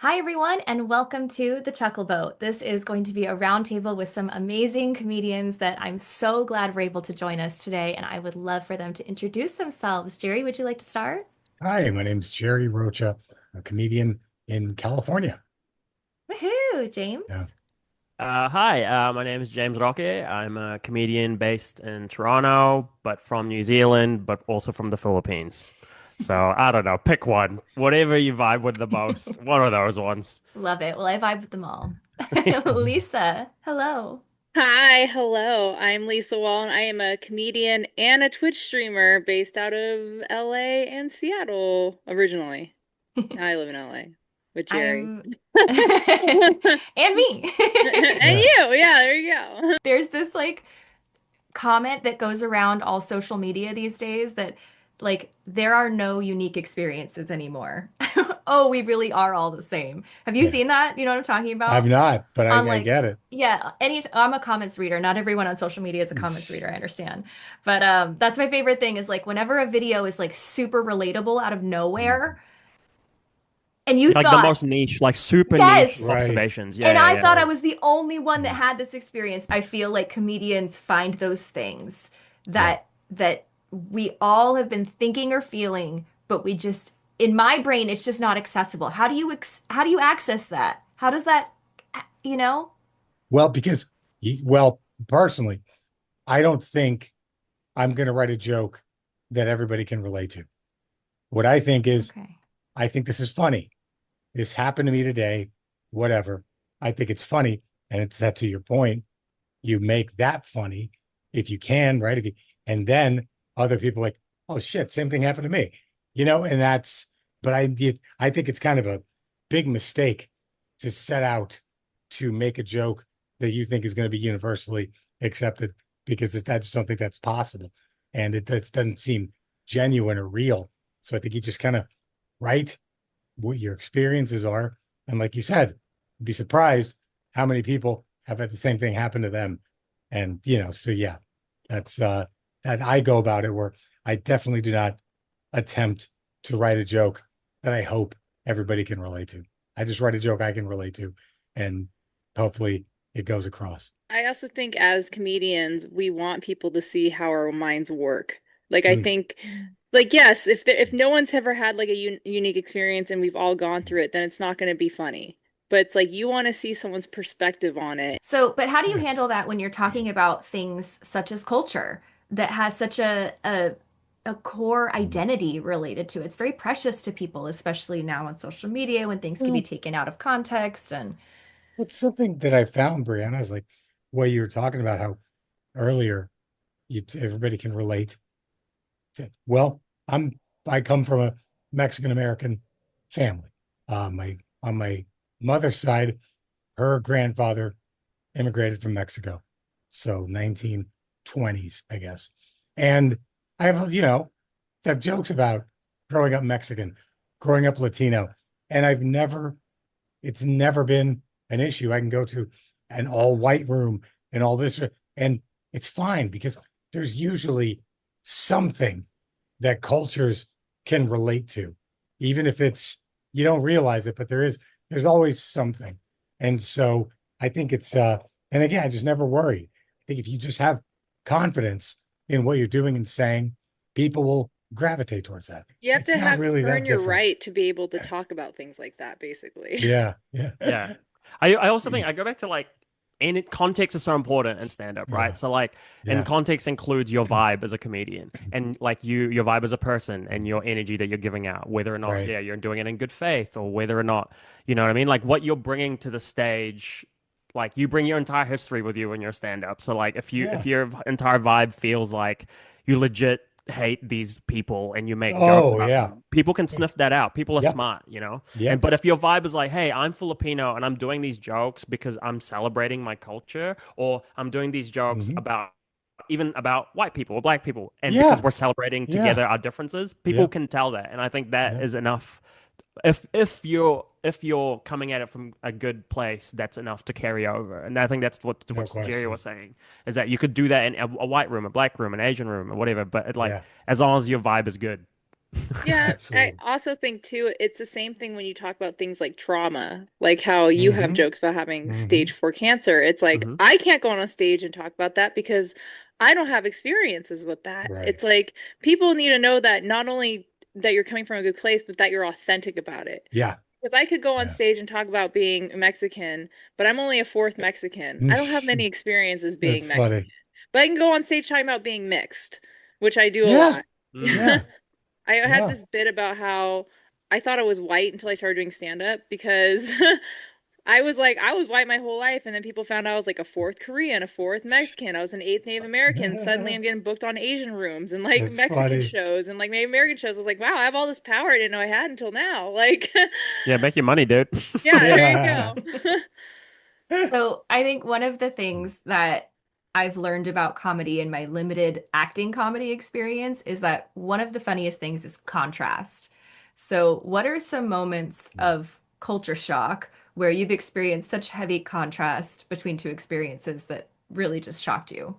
Hi, everyone, and welcome to the Chuckle Boat. This is going to be a roundtable with some amazing comedians that I'm so glad were able to join us today, and I would love for them to introduce themselves. Jerry, would you like to start? Hi, my name's Jerry Rocha, a comedian in California. Woohoo, James. Yeah. Hi, my name is James Roque. I'm a comedian based in Toronto, but from New Zealand, but also from the Philippines. So I don't know, pick one. Whatever you vibe with the most, one of those ones. Love it. Well, I vibe with them all. Lisa, hello. Hi, hello. I'm Lisa Wallen. I am a comedian and a Twitch streamer based out of LA and Seattle originally. Now I live in LA. with Jerry. I'm and me. And Yeah. you. Yeah, there you go. There's this like comment that goes around all social media these days that like there are no unique experiences anymore. Oh, we really are all the same. Have you Yeah. seen that? You know what I'm talking I've about? not, but On I like get it. yeah, I'm a comments reader. Not everyone on social media is a comments reader, I understand. But that's my favorite thing is like whenever a video is like super relatable out of nowhere and you Like the thought most niche, like super niche yes. Right. observations. Yeah, And yeah, I yeah. thought I Right. was the only one that Mm. had this experience. I feel like comedians find those things Yeah. that we all have been thinking or feeling, but we just in my brain it's just not accessible. How do you access that? How does that you know? Well, because, well, personally, I don't think I'm going to write a joke that everybody can relate to. What I think is, Okay. I think this is funny. This happened to me today, whatever. I think it's funny. And it's that to your point, you make that funny if you can, right? If you, and then other people like, oh shit, same thing happened to me, and that's, but I think it's kind of a big mistake to set out to make a joke that you think is going to be universally accepted because I just don't think that's possible. And it just doesn't seem genuine or real. So I think you just kind of write what your experiences are. And like you said, be surprised how many people have had the same thing happen to them. And so yeah, that's that I go about it where I definitely do not attempt to write a joke that I hope everybody can relate to. I just write a joke I can relate to and hopefully it goes across. I also think as comedians, we want people to see how our minds work. Like I Mm. think like yes, if no one's ever had like a unique experience and we've all gone through it, then it's not going to be funny. But it's like you want to see someone's perspective on it. So, but how do you Yeah. handle that when you're talking about things such as culture that has such a core identity related to it? It's very precious to people, especially now on social media when things can be Well, taken out of context and what's something that I found, Brianna, is like what you were talking about, how earlier everybody can relate to. Well, I come from a Mexican American family. My on my mother's side, her grandfather immigrated from Mexico, so 1920s, I guess. And I have jokes about growing up Mexican, growing up Latino, and it's never been an issue. I can go to an all white room and all this, and it's fine because there's usually something that cultures can relate to, even if it's you don't realize it, but there's always something. And so I think it's and again, I just never worry. I think if you just have confidence in what you're doing and saying, people will gravitate towards that. You have It's to not have really earn that your different. right to be able to talk about things like that, basically. Yeah, yeah. Yeah. I also think I go back to like context is so important in stand up, Yeah, right? So like and yeah. context includes your vibe as a comedian and like your vibe as a person and your energy that you're giving out, whether or not Right. yeah, you're doing it in good faith or whether or not, you know what I mean? Like what you're bringing to the stage, like you bring your entire history with you in your stand up. So like Yeah. if your entire vibe feels like you legit hate these people and you make jokes Oh, about yeah. them, people can sniff that out. People are Yep. smart, you know? And Yep. but if your vibe is like, hey, I'm Filipino and I'm doing these jokes because I'm celebrating my culture, or I'm doing these jokes Hmm. about even about white people or black people, and because Yeah. we're celebrating Yeah. together our differences, people Yep. can tell that. And I think that Yep. is enough. If you're coming at it from a good place, that's enough to carry over. And I think that's No what Jerry question. was saying is that you could do that in a white room, a black room, an Asian room, or whatever. But it, like Yeah. as long as your vibe is good. Yeah, I Absolutely. also think too, it's the same thing when you talk about things like trauma, like how you have Hmm. jokes about having Hmm. stage 4 cancer. It's like Hmm. I can't go on a stage and talk about that because I don't have experiences with that. Right. It's like people need to know that not only that you're coming from a good place, but that you're authentic about it. Yeah. Because I could go on Yeah. stage and talk about being Mexican, but I'm only a fourth Mexican. I don't have many experiences being That's Mexican, funny. but I can go on stage talking about being mixed, which I do a Yeah. lot. Mm. Yeah. I had Yeah. this bit about how I thought I was white until I started doing stand up because I was white my whole life, and then people found out I was like a fourth Korean, a fourth Mexican, I was an eighth Native American. Suddenly I'm getting booked on Asian rooms and like That's Mexican funny. shows and like Native American shows. I was like, wow, I have all this power I didn't know I had until now. Like, Yeah, make your money, dude. yeah, there you Yeah. go. So I think one of the things that I've learned about comedy in my limited acting comedy experience is that one of the funniest things is contrast. So, what are some moments of culture shock where you've experienced such heavy contrast between two experiences that really just shocked you?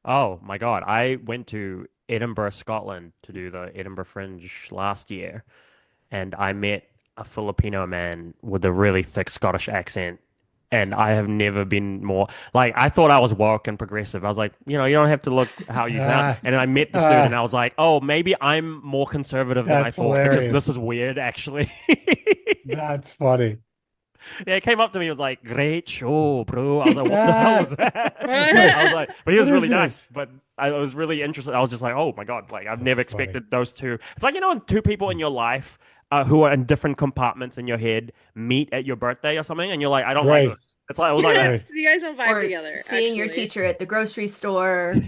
Oh my God. I went to Edinburgh, Scotland to do the Edinburgh Fringe last year, and I met a Filipino man with a really thick Scottish accent. And I have never been more like, I thought I was woke and progressive. I was like, you don't have to look how you sound. Ah, And then I met this dude and I was like, oh, maybe I'm more conservative than I that's thought because this hilarious. is weird, actually. That's funny. Yeah, it came up to me. It was like, "Great show, bro." I was like, "What the hell Ah, was that?" what, I was like, but he what was is really nice. this? But I was really interested. I was just like, "Oh my God!" Like I've never That's funny. expected those two. It's like when two people in your life who are in different compartments in your head meet at your birthday or something, and you're like, "I don't like Right, this." It's like it was like that. right. So you guys don't vibe Or together, seeing your actually. teacher at the grocery store,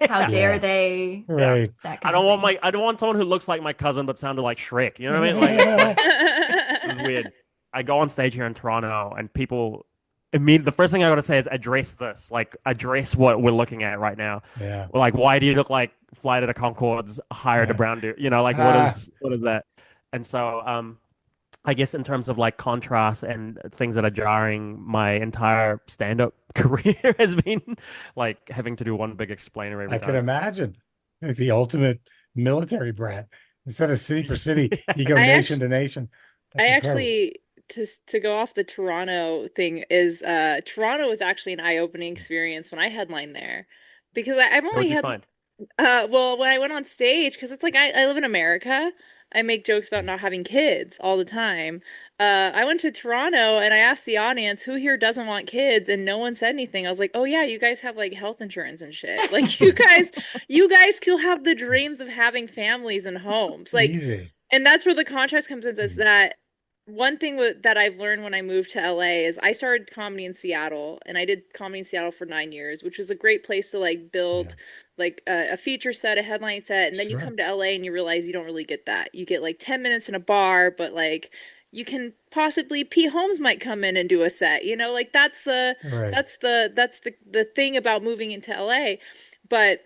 how dare Yeah, they? Yeah. right. That I kind of don't want thing. my. I don't want someone who looks like my cousin but sounded like Shrek. You know what I mean? Like it's like it was weird. I go on stage here in Toronto, and people. The first thing I gotta say is address this. Like, address what we're looking at right now. Yeah. Like, why do you look like Flight of the Conchords hired a brown dude? Like, what Ah, is that? And so, I guess in terms of like contrast and things that are jarring, my entire stand-up career has been like having to do one big explainer every I can time. imagine. Like the ultimate military brat. Instead of city for city, you go I nation actually to nation. I That's incredible. actually to go off the Toronto thing is Toronto was actually an eye-opening experience when I headlined there because I've only What'd you had find? well when I went on stage because it's like I live in America. I make jokes about not having kids all the time. I went to Toronto and I asked the audience who here doesn't want kids and no one said anything. I was like, "Oh yeah, you guys have like health insurance and shit. Like you guys still have the dreams of having families and homes." Like Easy. and that's where the contrast comes in is that one thing that I've learned when I moved to LA is I started comedy in Seattle and I did comedy in Seattle for 9 years, which is a great place to like Yeah, build like a feature set, a headline set, and then you sure. come to LA and you realize you don't really get that. You get like 10 minutes in a bar, but like you can possibly Pete Holmes might come in and do a set. Like that's the Right. that's the that's the thing about moving into LA. But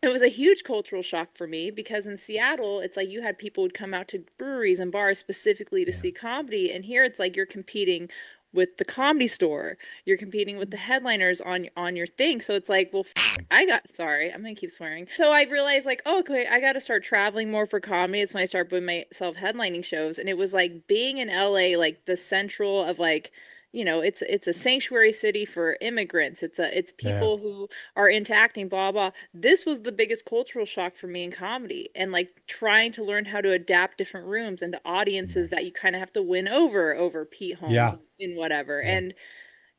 it was a huge cultural shock for me because in Seattle, it's like you had people who'd come out to breweries and bars specifically to Yeah. see comedy, and here it's like you're competing with the comedy store. You're competing with the headliners on your thing. So it's like, well, I got sorry, I'm gonna keep swearing. So I realized like, oh, okay, I got to start traveling more for comedy. It's when I started putting myself headlining shows, and it was like being in LA, like the central of like. It's a sanctuary city for immigrants. It's Yeah. people who are into acting, blah blah. This was the biggest cultural shock for me in comedy, and like trying to learn how to adapt different rooms and to Yeah. audiences that you kind of have to win over Pete Holmes Yeah. in whatever. Yeah. And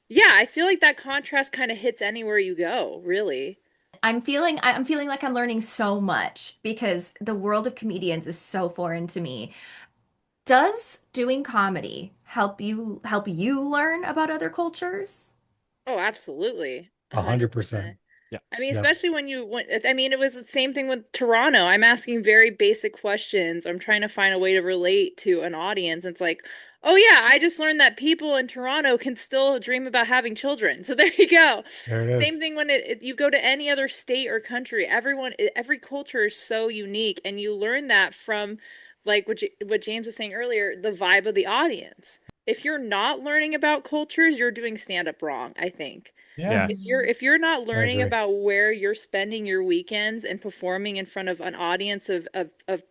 yeah, I feel like that contrast kind of hits anywhere you go, really. I'm feeling like I'm learning so much because the world of comedians is so foreign to me. Does doing comedy help you learn about other cultures? Oh, absolutely. a hundred 100%. percent. Yeah. I mean, Yep. especially I mean, it was the same thing with Toronto. I'm asking very basic questions. I'm trying to find a way to relate to an audience. It's like, oh yeah, I just learned that people in Toronto can still dream about having children. So there you go. There it Same is. thing when you go to any other state or country. Every culture is so unique, and you learn that from like what James was saying earlier, the vibe of the audience. If you're not learning about cultures, you're doing stand up wrong, I think. Yeah, Yeah. If you're not I learning agree. about where you're spending your weekends and performing in front of an audience of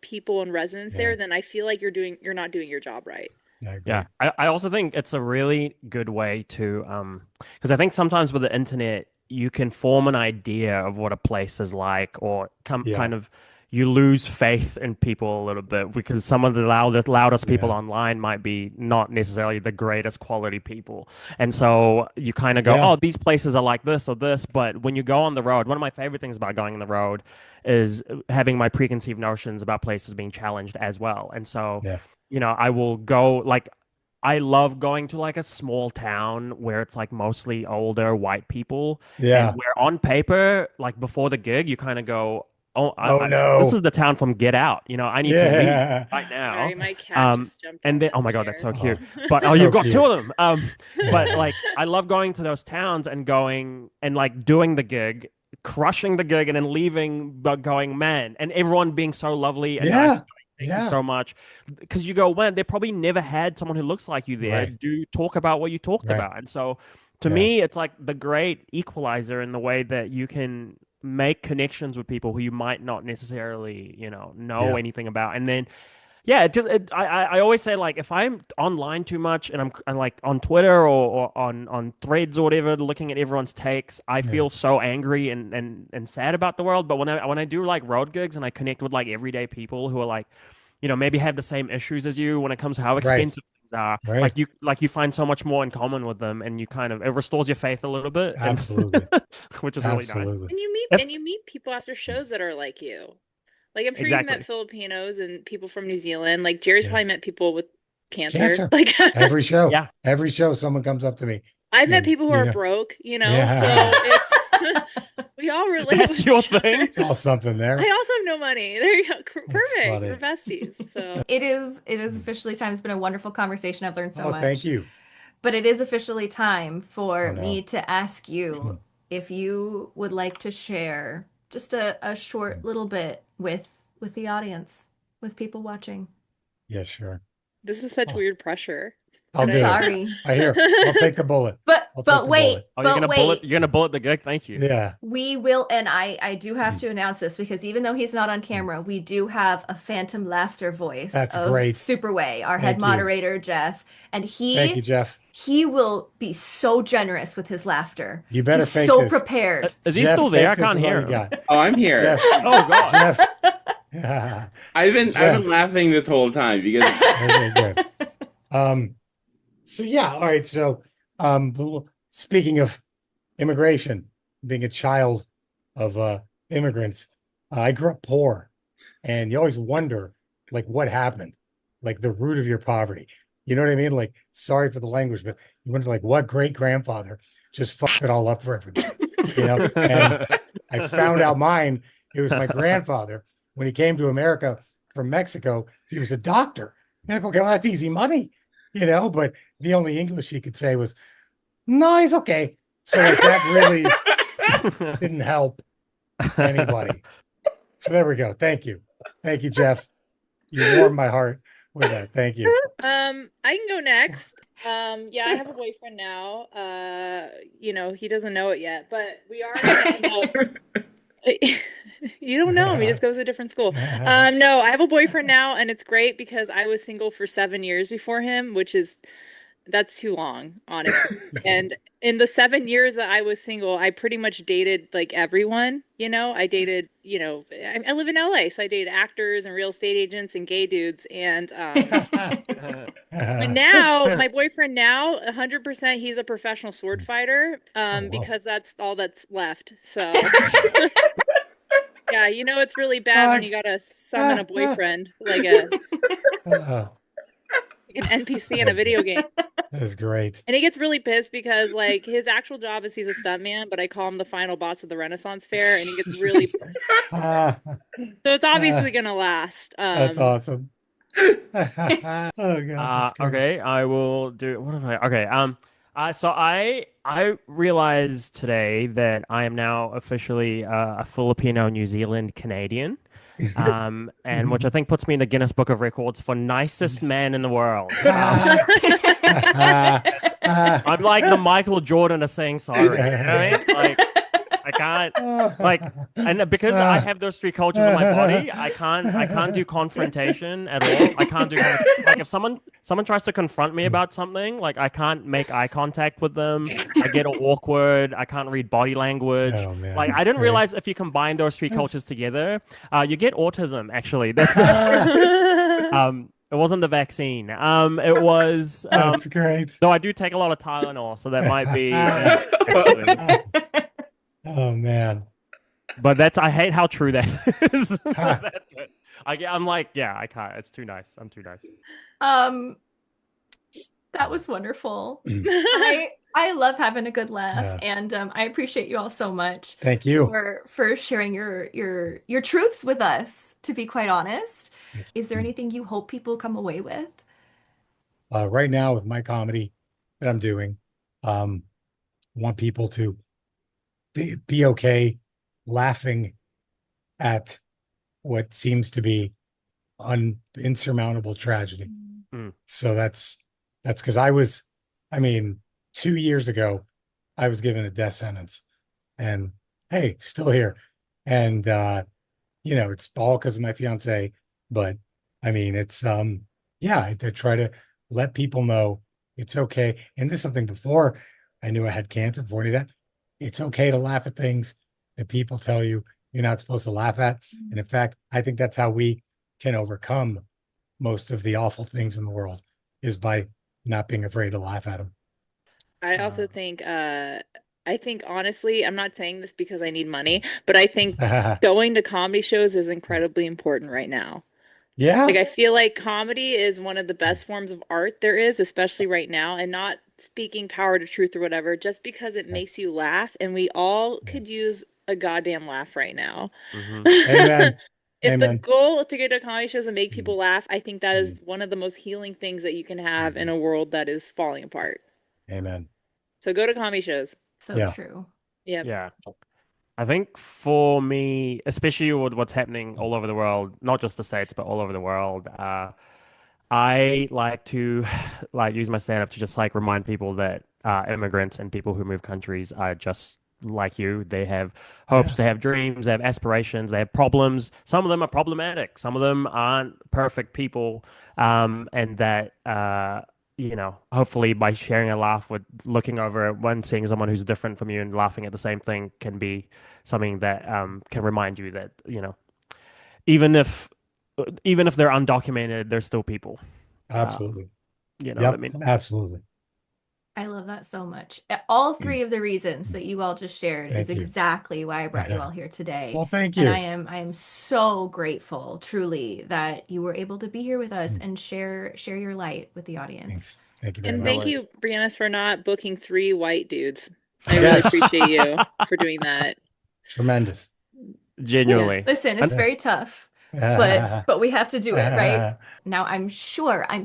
people and residents Yeah, there, then I feel like you're not doing your job right. I Yeah, agree. I also think it's a really good way to because I think sometimes with the internet you can form an idea of what a place is like or Yeah. kind of you lose faith in people a little bit because some of the loudest people Yeah. online might be not necessarily the greatest quality people. And so you kind of go, Yeah. oh, these places are like this or this. But when you go on the road, one of my favorite things about going on the road is having my preconceived notions about places being challenged as well. And so Yeah. I will go like I love going to like a small town where it's like mostly older white people. Yeah. And where on paper, like before the gig, you kind of go, oh, Oh this no. is the town from Get Out. You know, I need to leave Yeah. right now. Sorry, my cat just jumped And off then, my oh my God, that's so chair. cute. Oh, But so you've got cute. two of them. But Yeah. like, I love going to those towns and going and like doing the gig, crushing the gig, and then leaving, but going, man, and everyone being so lovely and nice. Yeah. Thank you Yeah. so much. Because you go, when they probably never had someone who looks like you there Right. do talk about what you talked Right. about. And so to Yeah. me, it's like the great equalizer in the way that you can make connections with people who you might not necessarily, know Yeah. anything about. And then yeah, I always say like if I'm online too much and I'm like on Twitter or on threads or whatever, looking at everyone's takes, I Yeah. feel so angry and sad about the world. But when I do like road gigs and I connect with like everyday people who are like, maybe have the same issues as you when it comes to how Right. expensive things are, Right. like you find so much more in common with them, and you kind of it restores your faith a little bit, and Absolutely. which is really nice. Absolutely. If, And you meet people after shows that are like you. Like I'm sure you've exactly. met Filipinos and people from New Zealand. Like Jerry's Yeah. probably met people with cancer. Cancer. Like Every show. Yeah. Every show, someone comes up to me. I've met And, people who you are know, broke, you know, Yeah. so it's we all relate That's with your each other. thing. it's all something there. I also have no money. There you go. Perfect. funny. We're besties. So It is officially time. It's been a wonderful conversation. I've learned so Oh, much. thank you. But it is officially time for Oh, no. me to ask you if you would like to share just a short little bit with the audience, with people watching. Yeah, sure. this is such Oh. weird pressure. I'll I'm do it. sorry. I hear. I'll take the bullet. But I'll take the wait, bullet. Oh, but you're gonna bullet the gig. Thank you. Yeah. we will, and I do have to announce this because even though he's not on camera, we do have a phantom laughter voice That's of great. Superway, our Thank head you. moderator, Jeff. And Thank you, Jeff. he will be so generous with his laughter. You better He's fake so this. prepared. Is he Jeff, still there? I fake this can't is all hear you him. got. Oh, I'm here. Jeff. Oh God. Jeff. Yeah. I've been Jeff. laughing this whole time because Okay, good. So yeah, all right. So speaking of immigration, being a child of immigrants, I grew up poor, and you always wonder like what happened, like the root of your poverty. You know what I mean? Like, sorry for the language, but you wonder like what great grandfather just fucked it all up for everybody. And I found out mine. It was my grandfather when he came to America from Mexico. He was a doctor. And I go, okay, well, that's easy money, but the only English he could say was, no, he's okay. So like, that really didn't help anybody. So there we go. Thank you. Thank you, Jeff. You warmed my heart with that. Thank you. I can go next. Yeah, I have a boyfriend now. He doesn't know it yet, but we are gonna end up. You don't know him. He just goes to a different school. No, I have a boyfriend now, and it's great because I was single for 7 years before him, that's too long, honestly. And in the 7 years that I was single, I pretty much dated like everyone, I dated, I live in LA, so I dated actors and real estate agents and gay dudes. And but now my boyfriend now, 100%, he's a professional sword fighter, wow. because that's all that's left. So yeah, it's really bad when you gotta summon a boyfriend like an NPC in a video game. That's great. And he gets really pissed because like his actual job is he's a stuntman, but I call him the final boss of the Renaissance Fair, and he gets really so it's obviously gonna last. That's awesome. Oh God. That's great. Okay, I will do. What have I? Okay. So I realized today that I am now officially a Filipino New Zealand Canadian. And which I think puts me in the Guinness Book of Records for nicest man in the world. I'm like the Michael Jordan of saying sorry. You know what I mean? Like, I can't and because I have those three cultures in my body, I can't do confrontation at all. I can't do like if someone tries to confront me about something, like I can't make eye contact with them. I get awkward. I can't read body language. Oh, man. Like I didn't realize if you combine those three cultures together, you get autism. Actually, that's it wasn't the vaccine. It was. That's great. Though I do take a lot of Tylenol, so that might be. Oh man. But I hate how true that is. I'm like, yeah, I can't. It's too nice. I'm too nice. That was wonderful. I love having a good laugh, Yeah. and I appreciate you all so much Thank you. for sharing your truths with us. To be quite honest, is there Mm. anything you hope people come away with? Right now with my comedy that I'm doing, want people to be okay laughing at what seems to be insurmountable tragedy. Mm. So that's because I mean, 2 years ago, I was given a death sentence, and hey, still here. And it's all because of my fiance. But I mean, it's yeah, I try to let people know it's okay. And this is something before I knew I had cancer, before any of that. It's okay to laugh at things that people tell you you're not supposed to laugh at. And in fact, I think that's how we can overcome most of the awful things in the world, is by not being afraid to laugh at them. I also think honestly, I'm not saying this because I need money, but I think going to comedy shows is incredibly important right now. Yeah. Like I feel like comedy is one of the best forms of art there is, especially right now, and not speaking power to truth or whatever, just because it makes you laugh, and we all could use a goddamn laugh right now. Mhm. Amen. If the Amen. goal to get to comedy shows and make people laugh, I think that is one of the most healing things that you can have in a world that is falling apart. Amen. So go to comedy shows. So Yeah. true. Yeah. Yeah. I think for me, especially with what's happening all over the world, not just the States, but all over the world, I like to use my stand-up to just remind people that immigrants and people who move countries are just like you. They have hopes, they have dreams, they have aspirations, they have problems. Some of them are problematic. Some of them aren't perfect people. And that hopefully by sharing a laugh with looking over at one, seeing someone who's different from you and laughing at the same thing can be something that can remind you that, even if they're undocumented, they're still people. Absolutely. You know what I mean? Absolutely. I love that so much. All three of the reasons that you all just shared is Thank you. exactly why I brought you all here today. Well, thank And you. I am so grateful, truly, that you were able to be here with us and share your light with the audience. Thanks. Thank you very And much. thank you, Brianna, for not booking 3 white dudes. I really appreciate you for doing that. Tremendous. Genuinely. Listen, it's very tough, but we have to do it, right? Now, I'm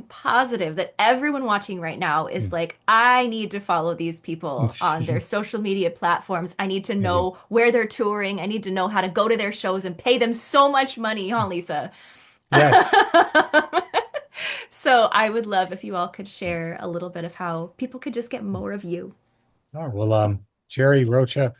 positive that everyone watching right now is like, I need to follow these people on their social media platforms. I need to know where they're touring. I need to know how to go to their shows and pay them so much money, huh, Lisa? Yes. So I would love if you all could share a little bit of how people could just get more of you. All right. Well, Jerry Rocha,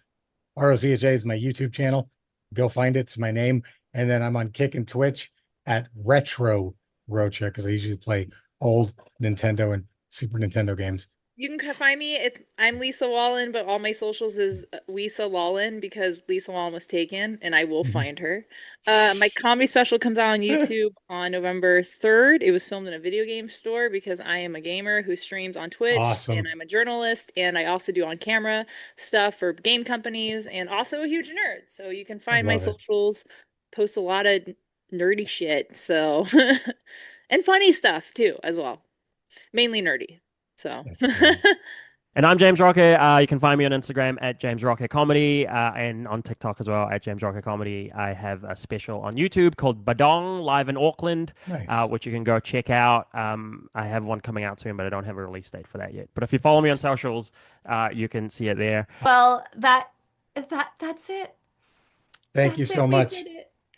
ROCHA is my YouTube channel. Go find it. It's my name. And then I'm on Kick and Twitch at Retro Rocha, because I usually play old Nintendo and Super Nintendo games. You can find me. I'm Lisa Wallen, but all my socials is Lisa Wallen, because Lisa Wallen was taken, and I will find her. My comedy special comes out on YouTube on November 3rd. It was filmed in a video game store because I am a gamer who streams on Twitch, and I'm a journalist, and I also do on-camera stuff for game companies, and also a huge nerd. So you can find my socials. Post a lot of nerdy shit, so and funny stuff too as well. Mainly nerdy. So And I'm James Rocket. You can find me on Instagram at James Rocket Comedy, and on TikTok as well at James Rocket Comedy. I have a special on YouTube called Badong, live in Auckland, which you can go check out. I have one coming out soon, but I don't have a release date for that yet. But if you follow me on socials, you can see it there. Well, that's it. Thank you so much.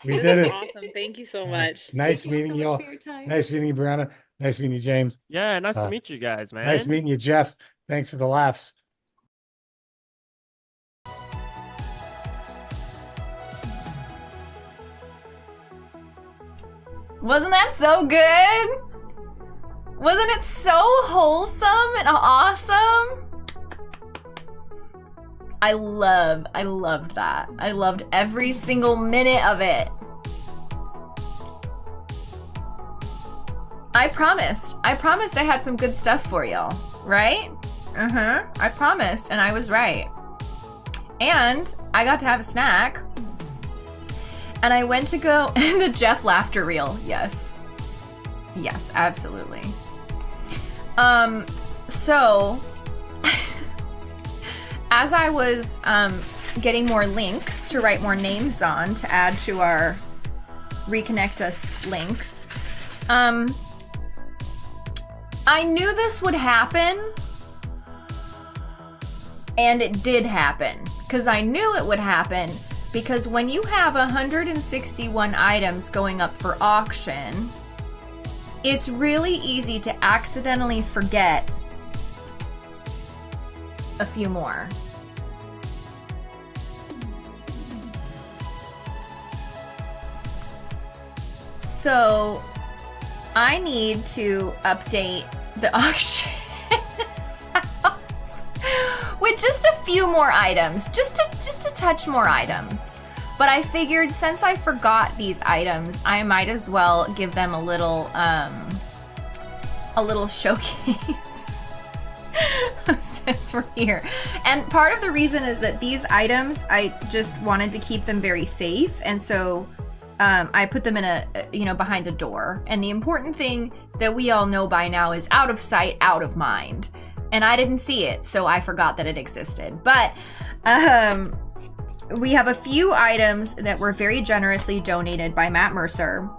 We did it. Awesome. Thank you so much. Nice meeting you all. Nice meeting you, Brianna. Nice meeting you, James. Yeah, nice to meet you guys, man. Nice meeting you, Jeff. Thanks for the laughs. Wasn't that so good? Wasn't it so wholesome and awesome? I loved that. I loved every single minute of it. I promised I had some good stuff for y'all, right? I promised, and I was right. And I got to have a snack. And I went to go, the Jeff laughter reel, yes. Yes, absolutely. So as I was getting more links to write more names on to add to our Reconnect Us links, I knew this would happen, and it did happen, because I knew it would happen, because when you have 161 items going up for auction, it's really easy to accidentally forget a few more. So I need to update the auction house with just a few more items, just a touch more items. But I figured since I forgot these items, I might as well give them a little showcase since we're here. And part of the reason is that these items, I just wanted to keep them very safe, and so I put them in behind a door. And the important thing that we all know by now is out of sight, out of mind. And I didn't see it, so I forgot that it existed. But we have a few items that were very generously donated by Matt Mercer.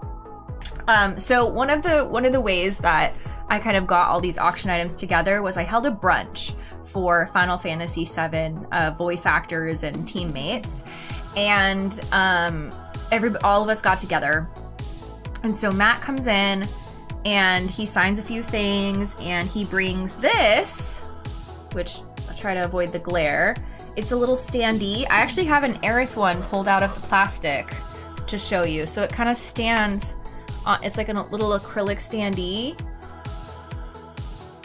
So one of the ways that I kind of got all these auction items together was I held a brunch for Final Fantasy VII voice actors and teammates, and all of us got together. And so Matt comes in and he signs a few things, and he brings this, which I'll try to avoid the glare. It's a little standee. I actually have an Aerith one pulled out of the plastic to show you. So it kind of stands on, it's like a little acrylic standee.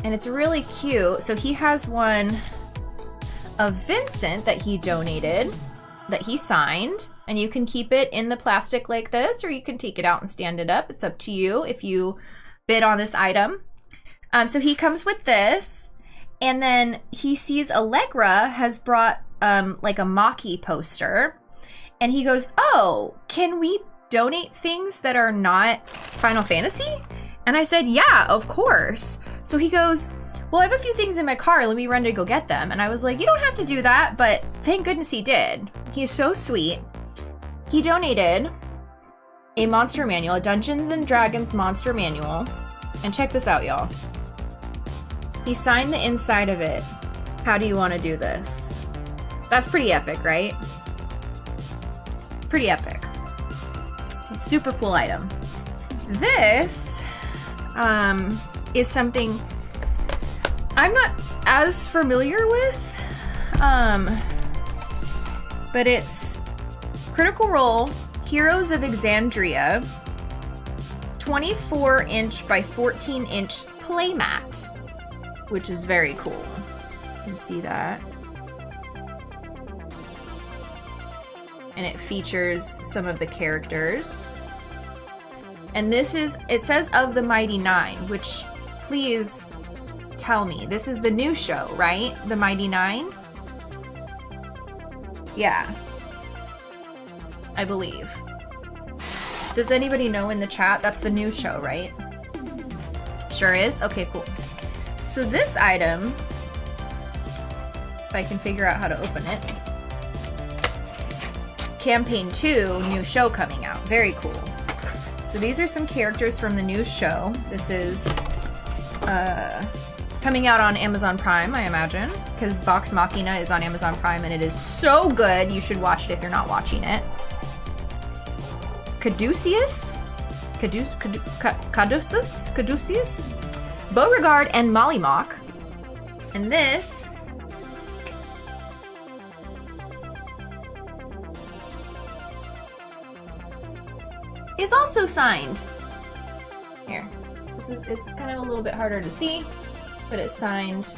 And it's really cute. So he has one of Vincent that he donated, that he signed. And you can keep it in the plastic like this, or you can take it out and stand it up. It's up to you if you bid on this item. So he comes with this. And then he sees Allegra has brought like a Maki poster. And he goes, oh, can we donate things that are not Final Fantasy? And I said, yeah, of course. So he goes, well, I have a few things in my car. Let me run to go get them. And I was like, you don't have to do that. But thank goodness he did. He is so sweet. He donated a monster manual, a Dungeons and Dragons monster manual. And check this out, y'all. He signed the inside of it. How do you want to do this? That's pretty epic, right? Pretty epic. Super cool item. This is something I'm not as familiar with, but it's Critical Role Heroes of Exandria 24-inch by 14-inch playmat, which is very cool. You can see that. And it features some of the characters. And this is, it says of the Mighty Nine, which, please tell me, this is the new show, right? The Mighty Nine? Yeah. I believe. Does anybody know in the chat? That's the new show, right? Sure is? Okay, cool. So this item, if I can figure out how to open it. Campaign 2, new show coming out. Very cool. So these are some characters from the new show. This is coming out on Amazon Prime, I imagine, because Vox Machina is on Amazon Prime and it is so good. You should watch it if you're not watching it. Caduceus, Beauregard, and Mollymock. And this is also signed. Here. It's kind of a little bit harder to see, but it's signed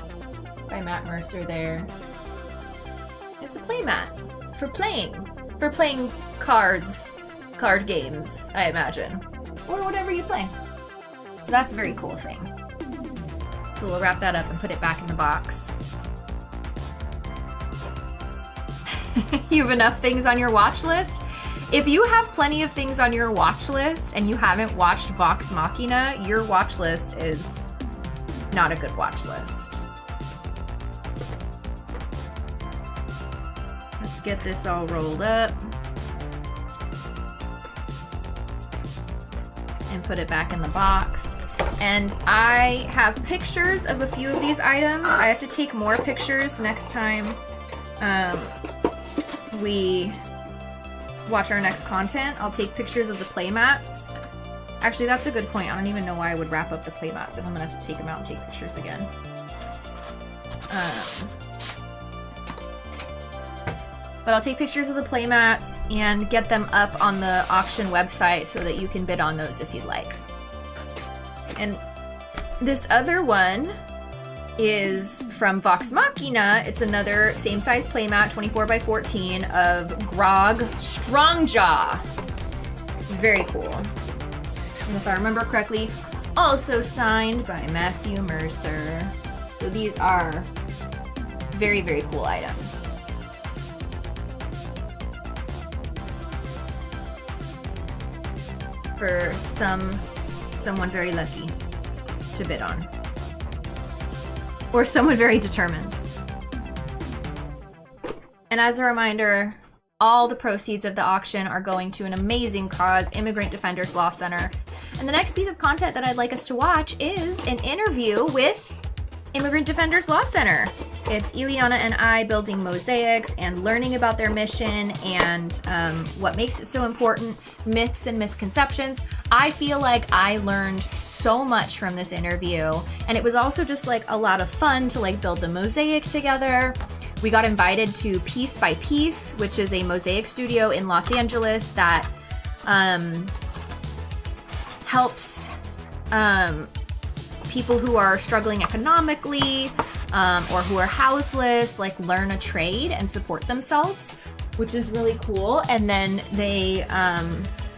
by Matt Mercer there. It's a playmat for playing card games, I imagine. Or whatever you play. So that's a very cool thing. So we'll wrap that up and put it back in the box. You have enough things on your watch list? If you have plenty of things on your watch list and you haven't watched Vox Machina, your watch list is not a good watch list. Let's get this all rolled up and put it back in the box. And I have pictures of a few of these items. I have to take more pictures next time we watch our next content. I'll take pictures of the playmats. Actually, that's a good point. I don't even know why I would wrap up the playmats if I'm gonna have to take them out and take pictures again. But I'll take pictures of the playmats and get them up on the auction website so that you can bid on those if you'd like. And this other one is from Vox Machina. It's another same size playmat, 24 by 14 of Grog Strongjaw. Very cool. And if I remember correctly, also signed by Matthew Mercer. So these are very, very cool items. For someone very lucky to bid on. Or someone very determined. And as a reminder, all the proceeds of the auction are going to an amazing cause, Immigrant Defenders Law Center. And the next piece of content that I'd like us to watch is an interview with Immigrant Defenders Law Center. It's Ileana and I building mosaics and learning about their mission and what makes it so important, myths and misconceptions. I feel like I learned so much from this interview, and it was also just like a lot of fun to like build the mosaic together. We got invited to Piece by Piece, which is a mosaic studio in Los Angeles that helps people who are struggling economically or who are houseless, like learn a trade and support themselves, which is really cool. And then they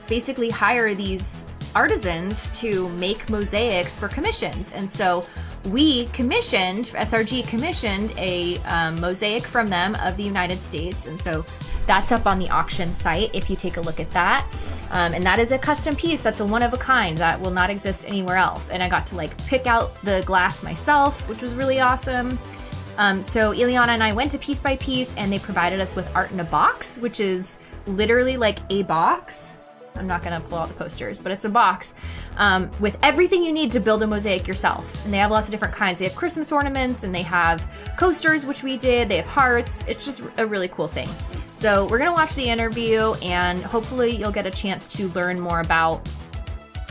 basically hire these artisans to make mosaics for commissions. And so we commissioned, SRG commissioned a mosaic from them of the United States. And so that's up on the auction site if you take a look at that. And that is a custom piece. That's a one of a kind that will not exist anywhere else. And I got to like pick out the glass myself, which was really awesome. So Ileana and I went to Piece by Piece and they provided us with art in a box, which is literally like a box. I'm not gonna pull out the posters, but it's a box with everything you need to build a mosaic yourself. And they have lots of different kinds. They have Christmas ornaments and they have coasters, which we did. They have hearts. It's just a really cool thing. So we're gonna watch the interview and hopefully you'll get a chance to learn more about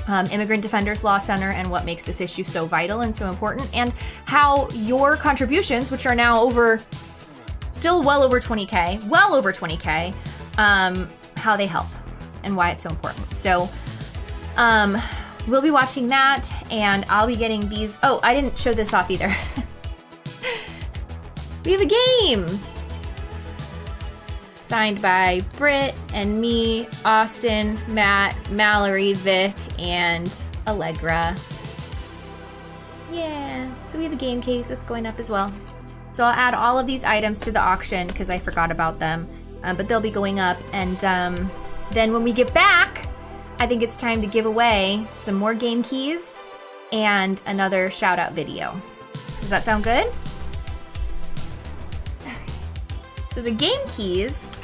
Immigrant Defenders Law Center and what makes this issue so vital and so important, and how your contributions, which are now still well over 20K, how they help and why it's so important. So we'll be watching that and I'll be getting these. Oh, I didn't show this off either. We have a game signed by Britt and me, Austin, Matt, Mallory, Vic, and Allegra. Yeah, so we have a game case that's going up as well. So I'll add all of these items to the auction because I forgot about them, but they'll be going up. And then when we get back, I think it's time to give away some more game keys and another shout out video. Does that sound good? So the game keys,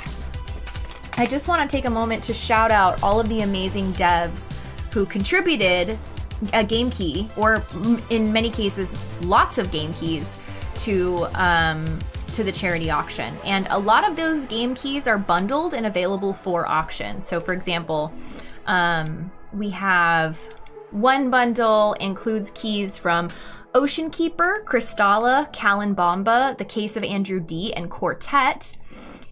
I just want to take a moment to shout out all of the amazing devs who contributed a game key, or in many cases, lots of game keys to the charity auction. And a lot of those game keys are bundled and available for auction. So for example, we have one bundle includes keys from Ocean Keeper, Kristalla, Callan Bomba, The Case of Andrew D, and Quartet.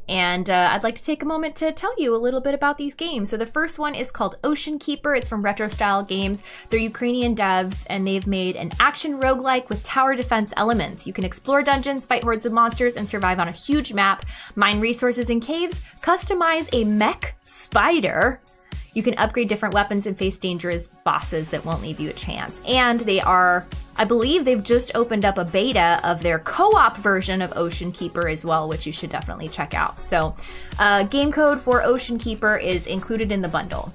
And I'd like to take a moment to tell you a little bit about these games. So the first one is called Ocean Keeper. It's from Retro Style Games. They're Ukrainian devs, and they've made an action roguelike with tower defense elements. You can explore dungeons, fight hordes of monsters, and survive on a huge map, mine resources in caves, customize a mech spider. You can upgrade different weapons and face dangerous bosses that won't leave you a chance. And they are, I believe they've just opened up a beta of their co-op version of Ocean Keeper as well, which you should definitely check out. So game code for Ocean Keeper is included in the bundle.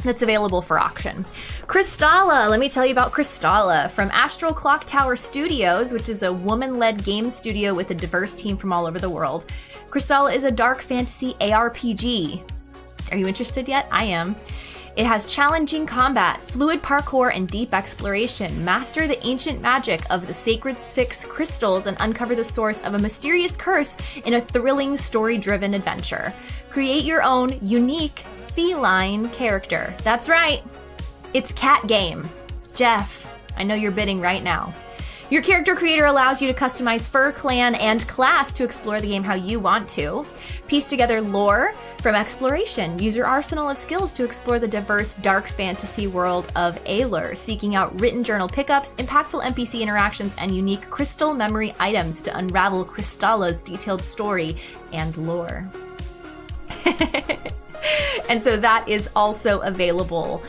that's available for auction. Crystalla, let me tell you about Crystalla from Astral Clock Tower Studios, which is a woman-led game studio with a diverse team from all over the world. Crystalla is a dark fantasy ARPG. Are you interested yet? I am. It has challenging combat, fluid parkour, and deep exploration. Master the ancient magic of the Sacred Six crystals and uncover the source of a mysterious curse in a thrilling, story-driven adventure. Create your own unique feline character. That's right. It's cat game. Jeff, I know you're bidding right now. Your character creator allows you to customize fur, clan, and class to explore the game how you want to. Piece together lore from exploration. Use your arsenal of skills to explore the diverse dark fantasy world of Aelur, seeking out written journal pickups, impactful NPC interactions, and unique crystal memory items to unravel Crystalla's detailed story and lore. And so that is also available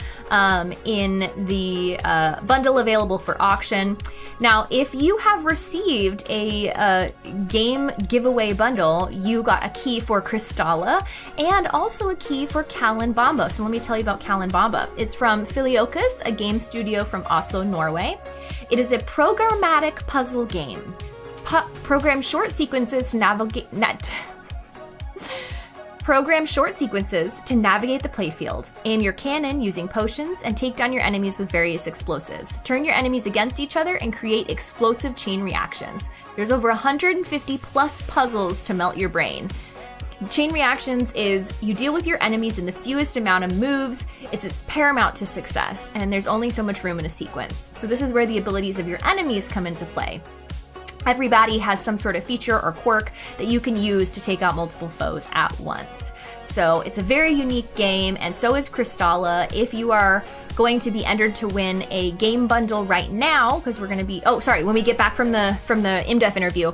in the bundle available for auction. Now, if you have received a game giveaway bundle, you got a key for Crystalla and also a key for Kallen Bomba. So let me tell you about Kallen Bomba. It's from Filiokus, a game studio from Oslo, Norway. It is a programmatic puzzle game. Program short sequences to navigate the playfield. Aim your cannon using potions and take down your enemies with various explosives. Turn your enemies against each other and create explosive chain reactions. There's over 150 plus puzzles to melt your brain. Chain reactions is you deal with your enemies in the fewest amount of moves. It's paramount to success, and there's only so much room in a sequence. So this is where the abilities of your enemies come into play. Everybody has some sort of feature or quirk that you can use to take out multiple foes at once. So it's a very unique game, and so is Crystalla. If you are going to be entered to win a game bundle right now, because we're going to be, when we get back from the IMDEF interview,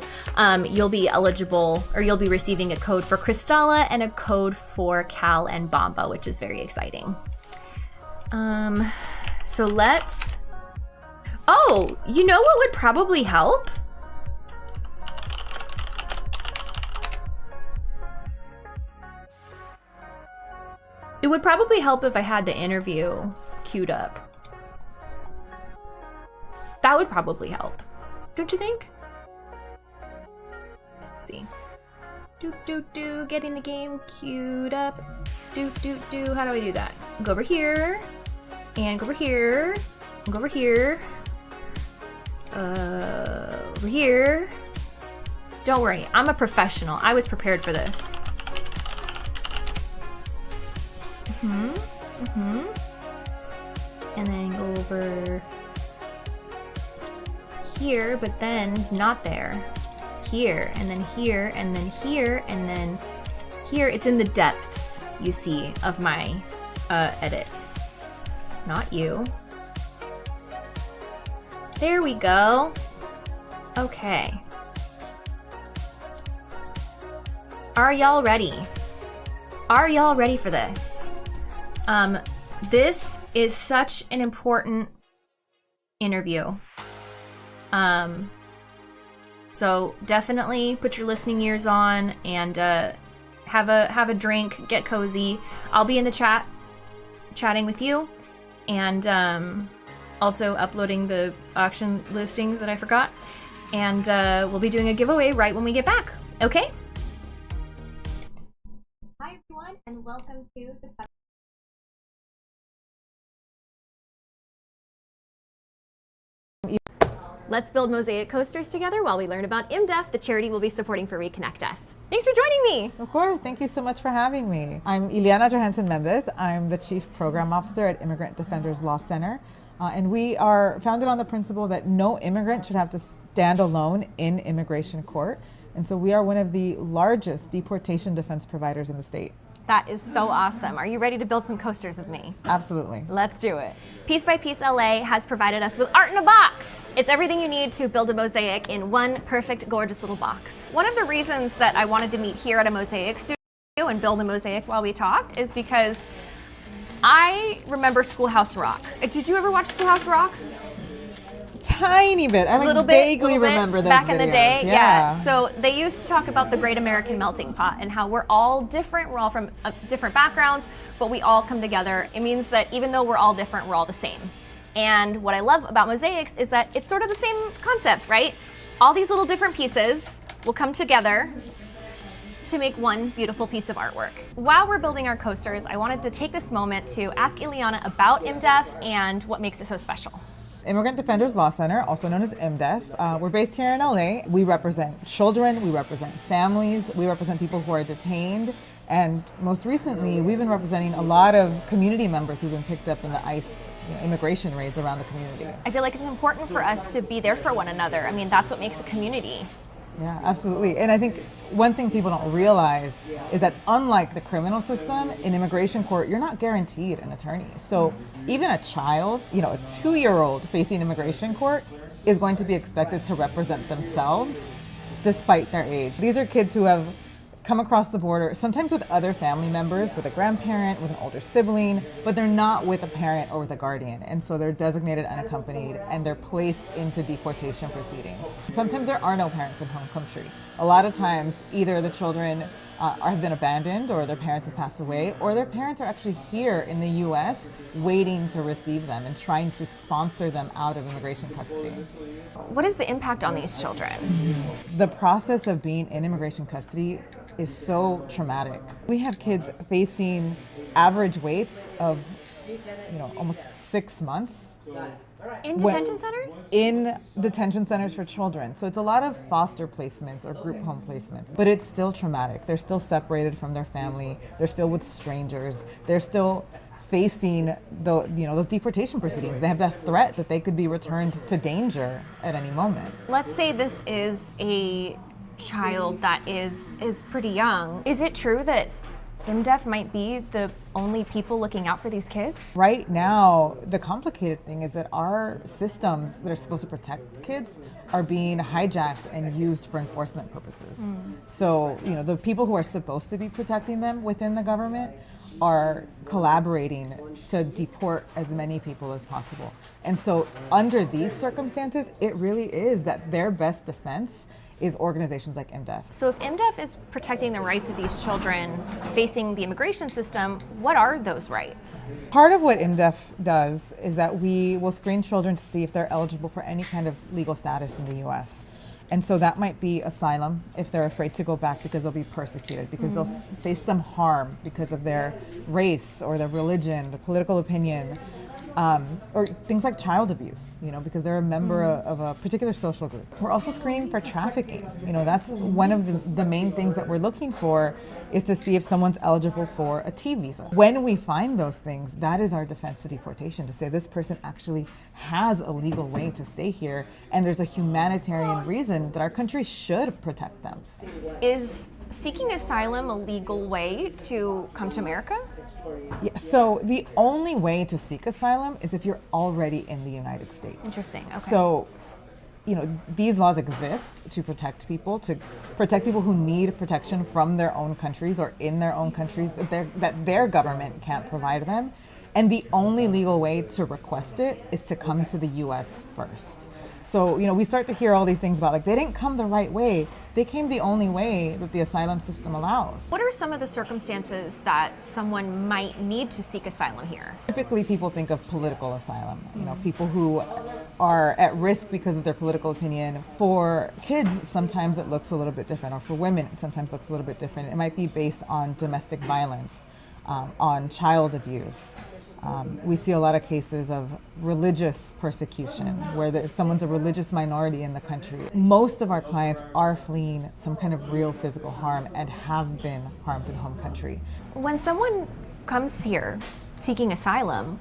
you'll be eligible, or you'll be receiving a code for Crystalla and a code for Kallen Bomba, which is very exciting. So let's, you know what would probably help? It would probably help if I had the interview queued up. That would probably help. Don't you think? Let's see. Getting the game queued up. How do I do that? Go over here. And go over here. Go over here. Over here. Don't worry, I'm a professional. I was prepared for this. And then go over here, but then not there. Here, and then here, and then here, and then here. It's in the depths, you see, of my edits. Not you. There we go. Okay. Are y'all ready? Are y'all ready for this? This is such an important interview. So definitely put your listening ears on and have a drink, get cozy. I'll be in the chat, chatting with you, and also uploading the auction listings that I forgot. And we'll be doing a giveaway right when we get back. Okay? Hi everyone, and welcome to the Let's build mosaic coasters together while we learn about IMDEF, the charity we'll be supporting for Reconnect Us. Thanks for joining me. Of course, thank you so much for having me. I'm Ileana Johansson Mendez. I'm the Chief Program Officer at Immigrant Defenders Law Center. And we are founded on the principle that no immigrant should have to stand alone in immigration court. And so we are one of the largest deportation defense providers in the state. That is so awesome. Are you ready to build some coasters with me? Absolutely. Let's do it. Piece by Piece LA has provided us with art in a box. It's everything you need to build a mosaic in one perfect, gorgeous little box. One of the reasons that I wanted to meet here at a mosaic studio and build a mosaic while we talked is because I remember Schoolhouse Rock. Did you ever watch Schoolhouse Rock? tiny bit. I like vaguely remember those back videos. in the day. Yeah. So they used to talk about the Great American Melting Pot and how we're all different. We're all from different backgrounds, but we all come together. It means that even though we're all different, we're all the same. And what I love about mosaics is that it's sort of the same concept, right? All these little different pieces will come together to make one beautiful piece of artwork. While we're building our coasters, I wanted to take this moment to ask Ileana about IMDEF and what makes it so special. Immigrant Defenders Law Center, also known as IMDEF. We're based here in LA. We represent children, we represent families, we represent people who are detained, and most recently, we've been representing a lot of community members who've been picked up in the ICE immigration raids around the community. I feel like it's important for us to be there for one another. I mean, that's what makes a community. Yeah, absolutely. And I think one thing people don't realize is that unlike the criminal system, in immigration court, you're not guaranteed an attorney. So even a child, a 2-year-old facing immigration court is going to be expected to represent themselves despite their age. These are kids who have come across the border, sometimes with other family members, with a grandparent, with an older sibling, but they're not with a parent or with a guardian. And so they're designated unaccompanied and they're placed into deportation proceedings. Sometimes there are no parents in home country. A lot of times, either the children have been abandoned or their parents have passed away, or their parents are actually here in the US waiting to receive them and trying to sponsor them out of immigration custody. What is the impact on these children? The process of being in immigration custody is so traumatic. We have kids facing average waits of, almost 6 months. In detention centers? In detention centers for children. So it's a lot of foster placements or group home placements, but it's still traumatic. They're still separated from their family. They're still with strangers. They're still facing those deportation proceedings. They have that threat that they could be returned to danger at any moment. Let's say this is a child that is pretty young. Is it true that IMDEF might be the only people looking out for these kids? Right now, the complicated thing is that our systems that are supposed to protect kids are being hijacked and used for enforcement purposes. So, the people who are supposed to be protecting them within the government are collaborating to deport as many people as possible. And so under these circumstances, it really is that their best defense is organizations like IMDEF. So if IMDEF is protecting the rights of these children facing the immigration system, what are those rights? Part of what IMDEF does is that we will screen children to see if they're eligible for any kind of legal status in the US. And so that might be asylum if they're afraid to go back because they'll be persecuted, because they'll face some harm because of their race or their religion, their political opinion, or things like child abuse, because they're a member of a particular social group. We're also screening for trafficking. That's one of the main things that we're looking for, is to see if someone's eligible for a T visa. When we find those things, that is our defense to deportation, to say this person actually has a legal way to stay here, and there's a humanitarian reason that our country should protect them. Is seeking asylum a legal way to come to America? Yeah, so the only way to seek asylum is if you're already in the United States. Interesting. Okay. So, these laws exist to protect people who need protection from their own countries or in their own countries that their government can't provide them. And the only legal way to request it is to come to the US first. So, we start to hear all these things about they didn't come the right way. They came the only way that the asylum system allows. What are some of the circumstances that someone might need to seek asylum here? Typically, people think of political asylum, people who are at risk because of their political opinion. For kids, sometimes it looks a little bit different, or for women, it sometimes looks a little bit different. It might be based on domestic violence, on child abuse. We see a lot of cases of religious persecution where someone's a religious minority in the country. Most of our clients are fleeing some kind of real physical harm and have been harmed in home country. When someone comes here seeking asylum,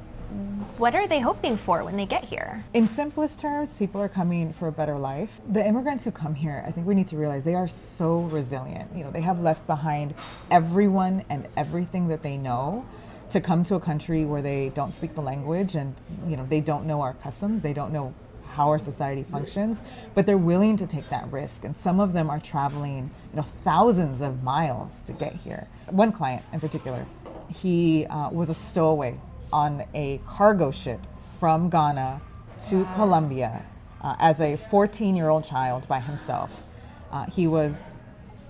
what are they hoping for when they get here? In simplest terms, people are coming for a better life. The immigrants who come here, I think we need to realize they are so resilient. They have left behind everyone and everything that they know to come to a country where they don't speak the language and they don't know our customs, they don't know how our society functions, but they're willing to take that risk. And some of them are traveling thousands of miles to get here. One client in particular, he was a stowaway on a cargo ship from Ghana to Colombia as a 14-year-old child by himself. He was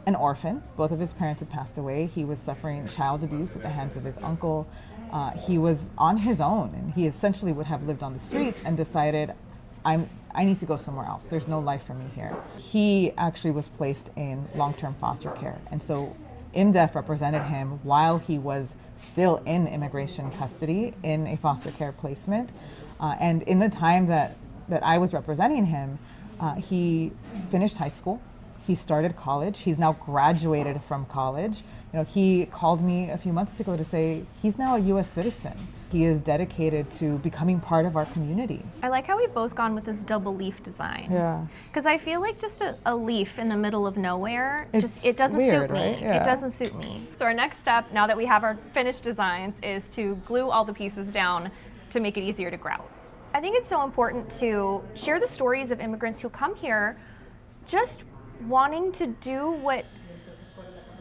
an orphan. Both of his parents had passed away. He was suffering child abuse at the hands of his uncle. He was on his own, and he essentially would have lived on the streets and decided, I need to go somewhere else. There's no life for me here. He actually was placed in long-term foster care. And so IMDEF represented him while he was still in immigration custody in a foster care placement. And in the time that I was representing him, he finished high school. He started college. He's now graduated from college. He called me a few months ago to say he's now a U.S. citizen. He is dedicated to becoming part of our community. I like how we've both gone with this double leaf design. Yeah. Because I feel like just a leaf in the middle of nowhere, It's it doesn't weird, suit me. right? Yeah. It doesn't suit me. So our next step, now that we have our finished designs, is to glue all the pieces down to make it easier to grout. I think it's so important to share the stories of immigrants who come here just wanting to do what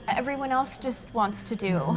everyone else just wants to do.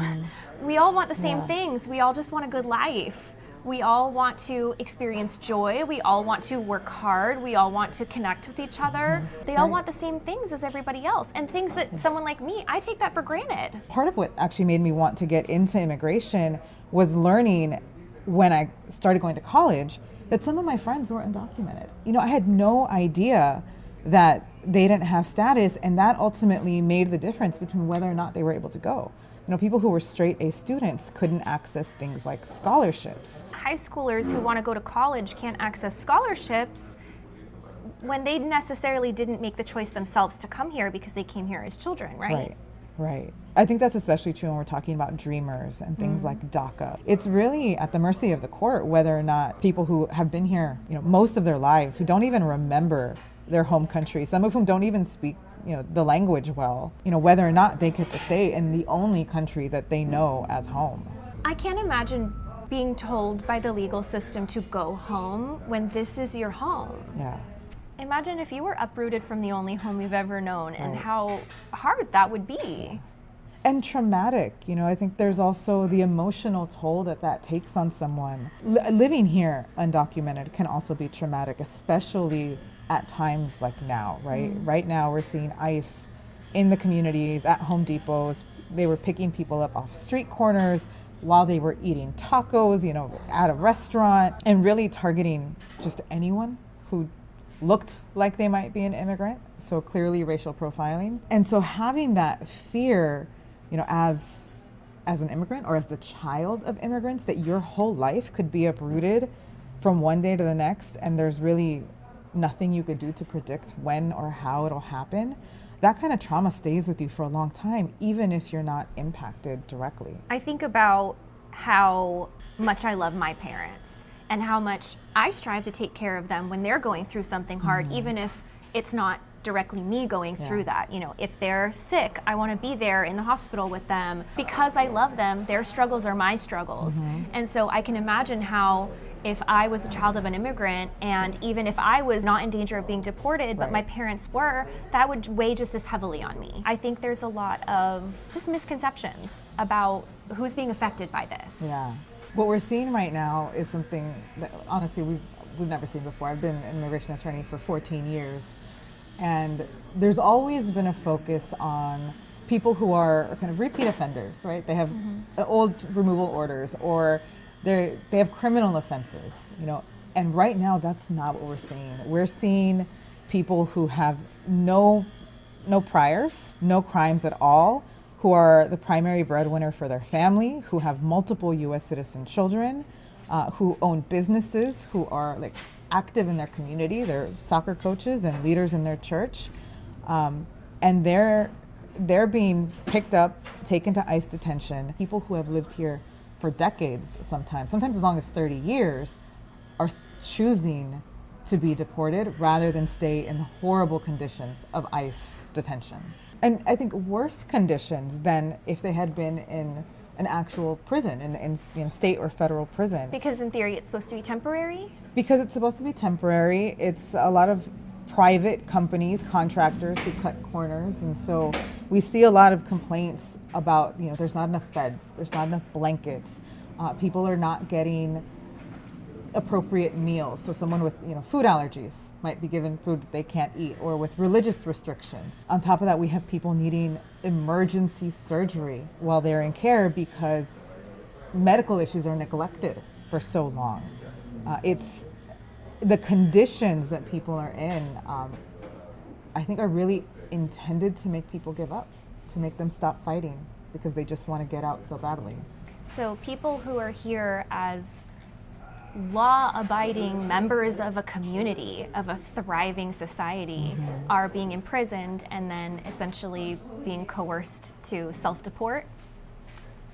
We all want the same things. We all just want a good life. We all want to experience joy. We all want to work hard. We all want to connect with each other. They all want the same things as everybody else, and things that someone like me, I take that for granted. Part of what actually made me want to get into immigration was learning when I started going to college that some of my friends were undocumented. I had no idea that they didn't have status, and that ultimately made the difference between whether or not they were able to go. People who were straight A students couldn't access things like scholarships. High schoolers who want to go to college can't access scholarships when they necessarily didn't make the choice themselves to come here because they came here as children, right? Right. I think that's especially true when we're talking about dreamers and things like DACA. It's really at the mercy of the court whether or not people who have been here, most of their lives, who don't even remember their home country, some of whom don't even speak the language well, whether or not they get to stay in the only country that they know as home. I can't imagine being told by the legal system to go home when this is your home. Yeah. Imagine if you were uprooted from the only home you've ever known and how hard that would be. And traumatic. I think there's also the emotional toll that takes on someone. Living here undocumented can also be traumatic, especially at times like now, right? Right now we're seeing ICE in the communities, at Home Depots. They were picking people up off street corners while they were eating tacos, at a restaurant, and really targeting just anyone who looked like they might be an immigrant. So clearly racial profiling. And so having that fear, as an immigrant or as the child of immigrants, that your whole life could be uprooted from one day to the next, and there's really nothing you could do to predict when or how it'll happen, that kind of trauma stays with you for a long time, even if you're not impacted directly. I think about how much I love my parents and how much I strive to take care of them when they're going through something hard, even if it's not directly me going through that. If they're sick, I want to be there in the hospital with them. Because I love them, their struggles are my struggles. And so I can imagine how if I was a child of an immigrant, and even if I was not in danger of being deported, but my parents were, that would weigh just as heavily on me. I think there's a lot of just misconceptions about who's being affected by this. Yeah. What we're seeing right now is something that honestly we've never seen before. I've been an immigration attorney for 14 years, and there's always been a focus on people who are kind of repeat offenders, right? They have old removal orders, or they have criminal offenses, and right now that's not what we're seeing. We're seeing people who have no priors, no crimes at all, who are the primary breadwinner for their family, who have multiple U.S. citizen children, who own businesses, who are active in their community. They're soccer coaches and leaders in their church, and they're being picked up, taken to ICE detention. People who have lived here for decades, sometimes as long as 30 years, are choosing to be deported rather than stay in the horrible conditions of ICE detention. And I think worse conditions than if they had been in an actual prison, in state or federal prison. Because in theory it's supposed to be temporary? Because it's supposed to be temporary. It's a lot of private companies, contractors who cut corners, and so we see a lot of complaints about, there's not enough beds, there's not enough blankets, people are not getting appropriate meals. So someone with food allergies might be given food that they can't eat, or with religious restrictions. On top of that, we have people needing emergency surgery while they're in care because medical issues are neglected for so long. It's the conditions that people are in, I think, are really intended to make people give up, to make them stop fighting because they just want to get out so badly. So people who are here as law-abiding members of a community, of a thriving society, are being imprisoned and then essentially being coerced to self-deport?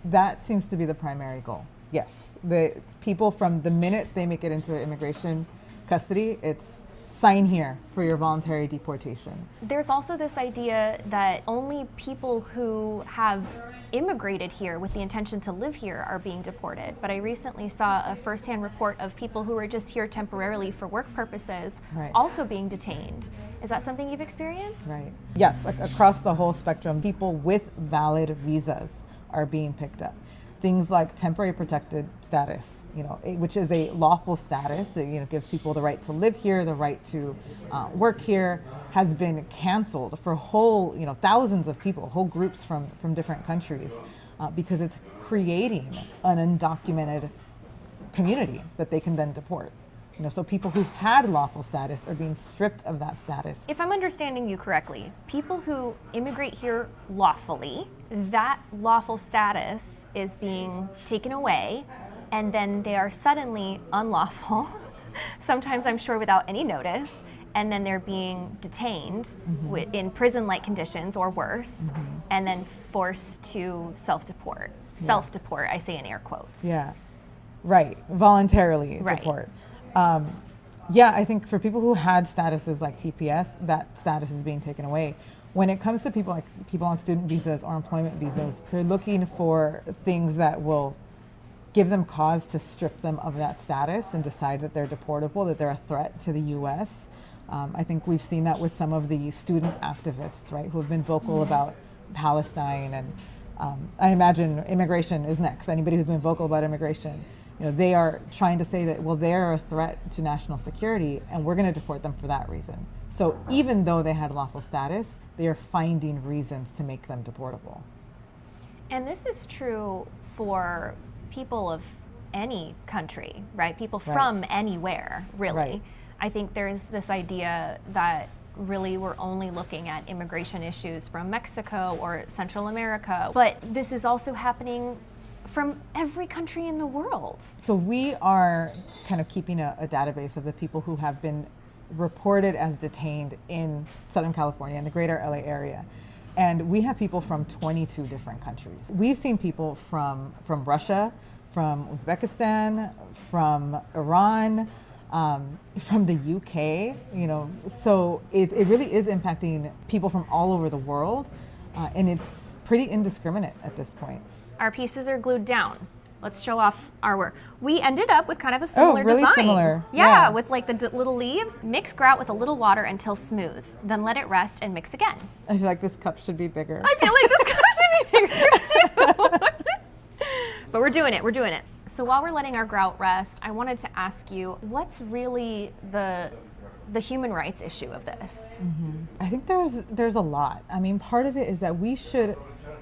That seems to be the primary goal. Yes, the people, from the minute they make it into immigration custody, it's sign here for your voluntary deportation. There's also this idea that only people who have immigrated here with the intention to live here are being deported. But I recently saw a firsthand report of people who were just here temporarily for work purposes also being detained. Is that something you've experienced? Right. Yes, across the whole spectrum, people with valid visas are being picked up. Things like temporary protected status, which is a lawful status. It gives people the right to live here, the right to work here, has been canceled for whole, thousands of people, whole groups from different countries, because it's creating an undocumented community that they can then deport. So people who had lawful status are being stripped of that status. If I'm understanding you correctly, people who immigrate here lawfully, that lawful status is being taken away, and then they are suddenly unlawful, sometimes I'm sure without any notice, and then they're being detained in prison-like conditions or worse, and then forced to self-deport. Yeah. Self-deport, I say in air quotes. Yeah, right, voluntarily deport. I think for people who had statuses like TPS, that status is being taken away. When it comes to people on student visas or employment visas, they're looking for things that will give them cause to strip them of that status and decide that they're deportable, that they're a threat to the U.S. I think we've seen that with some of the student activists, right, who have been vocal about Palestine, and I imagine immigration is next. Anybody who's been vocal about immigration, they are trying to say that, well, they're a threat to national security and we're going to deport them for that reason. So even though they had lawful status, they are finding reasons to make them deportable. And this is true for people of any country, right? People from anywhere, really. Right. I think there's this idea that really we're only looking at immigration issues from Mexico or Central America, but this is also happening from every country in the world. So we are kind of keeping a database of the people who have been reported as detained in Southern California, in the greater LA area. And we have people from 22 different countries. We've seen people from Russia, from Uzbekistan, from Iran, from the UK, so it really is impacting people from all over the world, and it's pretty indiscriminate at this point. Our pieces are glued down. Let's show off our work. We ended up with kind of a similar really design. Similar. Yeah, with like the little leaves. Mix grout with a little water until smooth. Then let it rest and mix again. I feel like this cup should be bigger. I feel like this cup should be bigger too. But we're doing it. So while we're letting our grout rest, I wanted to ask you, what's really the human rights issue of this? I think there's a lot. I mean, part of it is that we should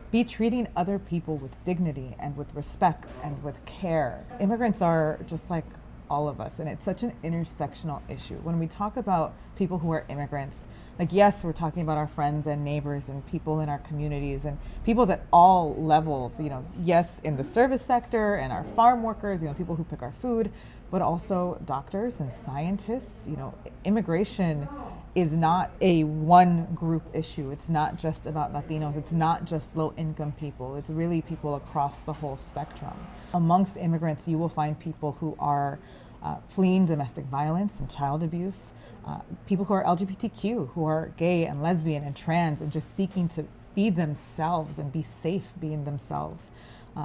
be treating other people with dignity and with respect and with care. Immigrants are just like all of us, and it's such an intersectional issue. When we talk about people who are immigrants, like, yes, we're talking about our friends and neighbors and people in our communities and people at all levels, yes, in the service sector and our farm workers, people who pick our food, but also doctors and scientists. Immigration is not a one group issue. It's not just about Latinos. It's not just low income people. It's really people across the whole spectrum. Amongst immigrants, you will find people who are fleeing domestic violence and child abuse, people who are LGBTQ, who are gay and lesbian and trans and just seeking to be themselves and be safe being themselves.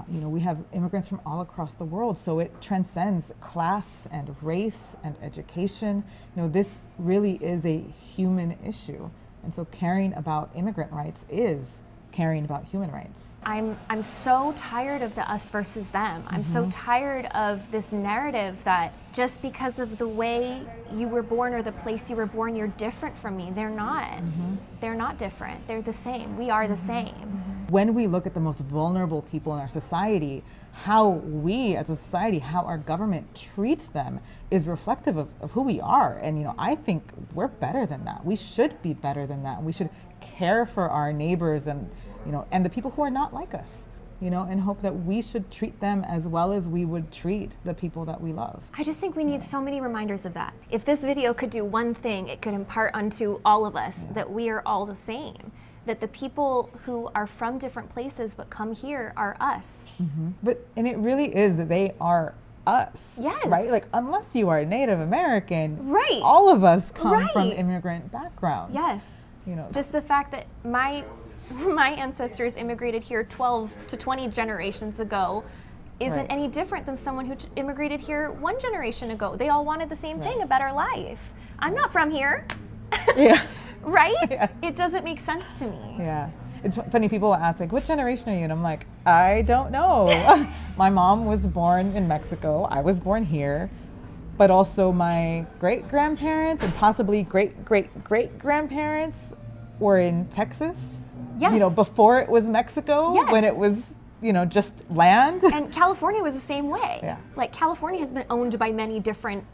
We have immigrants from all across the world, so it transcends class and race and education. This really is a human issue. And so caring about immigrant rights is caring about human rights. I'm so tired of the us versus them. I'm so tired of this narrative that just because of the way you were born or the place you were born, you're different from me. They're not. They're not different. They're the same. We are the same. When we look at the most vulnerable people in our society, how we as a society, how our government treats them is reflective of who we are. And, you know, I think we're better than that. We should be better than that. We should care for our neighbors and, you know, and the people who are not like us, you know, and hope that we should treat them as well as we would treat the people that we love. I just think we need so many reminders of that. If this video could do one thing, it could impart unto all of us that we are all the same, that the people who are from different places but come here are us. And it really is that they are us. Yes. Right? Like, unless you are Native American, Right. all of us come Right. from immigrant backgrounds. Yes. You know, Just the fact that my ancestors immigrated here 12 to 20 generations ago isn't Right. any different than someone who immigrated here one generation ago. They all wanted the same thing, a better life. I'm not from here. yeah. Right? Yeah. It doesn't make sense to me. Yeah. It's funny, people will ask, like, what generation are you? And I'm like, I don't know. My mom was born in Mexico. I was born here. But also my great-grandparents and possibly great-great-great-grandparents were in Texas. Yes. You know, before it was Mexico, Yes. when it was, you know, just land. And California was the same way. Yeah. Like, California has been owned by many different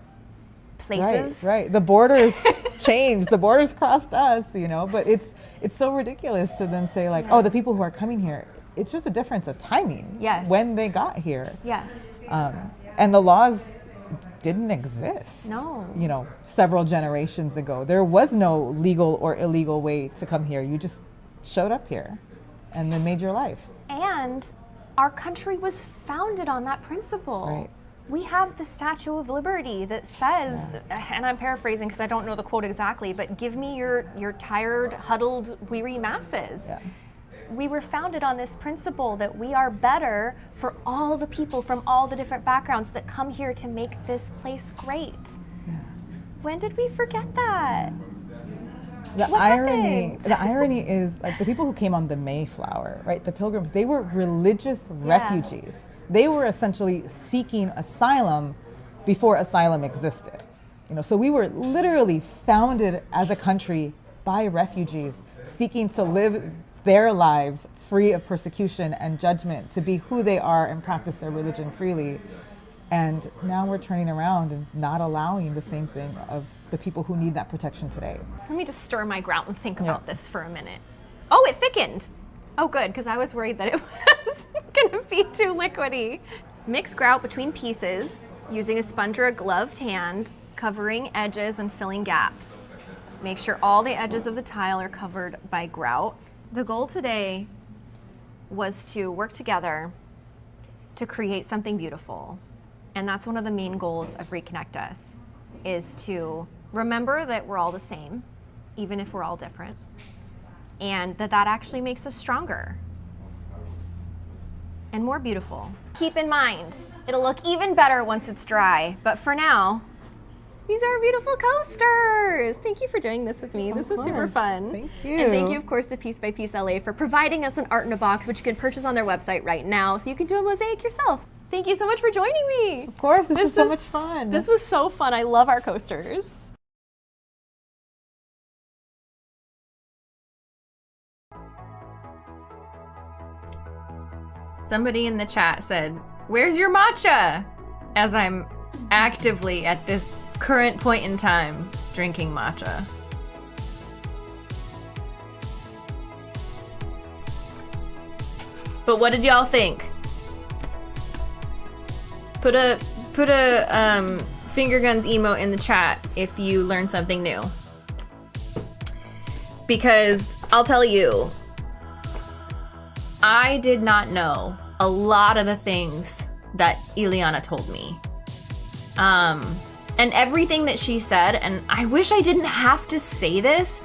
places. Right. The borders changed. The borders crossed us, you know, but it's so ridiculous to then say, like, oh, the people who are coming here, it's just a difference of timing. Yes. When they got here. Yes. And the laws didn't exist. No. You know, several generations ago. There was no legal or illegal way to come here. You just showed up here and then made your life. And our country was founded on that principle. Right. We have the Statue of Liberty that says, and I'm paraphrasing because I don't know the quote exactly, but give me your tired, huddled, weary masses. Yeah. We were founded on this principle that we are better for all the people from all the different backgrounds that come here to make this place great. Yeah. When did we forget that? The What happened? the irony is, like, the people who came on the Mayflower, right? The Pilgrims, they were religious refugees. They were essentially seeking asylum before asylum existed. You know, so we were literally founded as a country by refugees seeking to live their lives free of persecution and judgment, to be who they are and practice their religion freely. And now we're turning around and not allowing the same thing of the people who need that protection today. Let me just stir my grout and think about this for a minute. Oh, it thickened. Oh, good, because I was worried that it was going to be too liquidy. Mix grout between pieces using a sponge or a gloved hand, covering edges and filling gaps. Make sure all the edges of the tile are covered by grout. The goal today was to work together to create something beautiful. And that's one of the main goals of Reconnect Us, is to remember that we're all the same, even if we're all different, and that actually makes us stronger and more beautiful. Keep in mind, it'll look even better once it's dry, but for now, these are our beautiful coasters. Thank you for doing this with me. This was super course. fun. Thank you. And thank you, of course, to Piece by Piece LA for providing us an art in a box, which you can purchase on their website right now, so you can do a mosaic yourself. Thank you so much for joining me. Of course, this is so much fun. This was so fun. I love our coasters. Somebody in the chat said, "Where's your matcha?" As I'm actively, at this current point in time, drinking matcha. But what did y'all think? Put a finger guns emote in the chat if you learned something new. Because I'll tell you, I did not know a lot of the things that Ileana told me. And everything that she said, and I wish I didn't have to say this,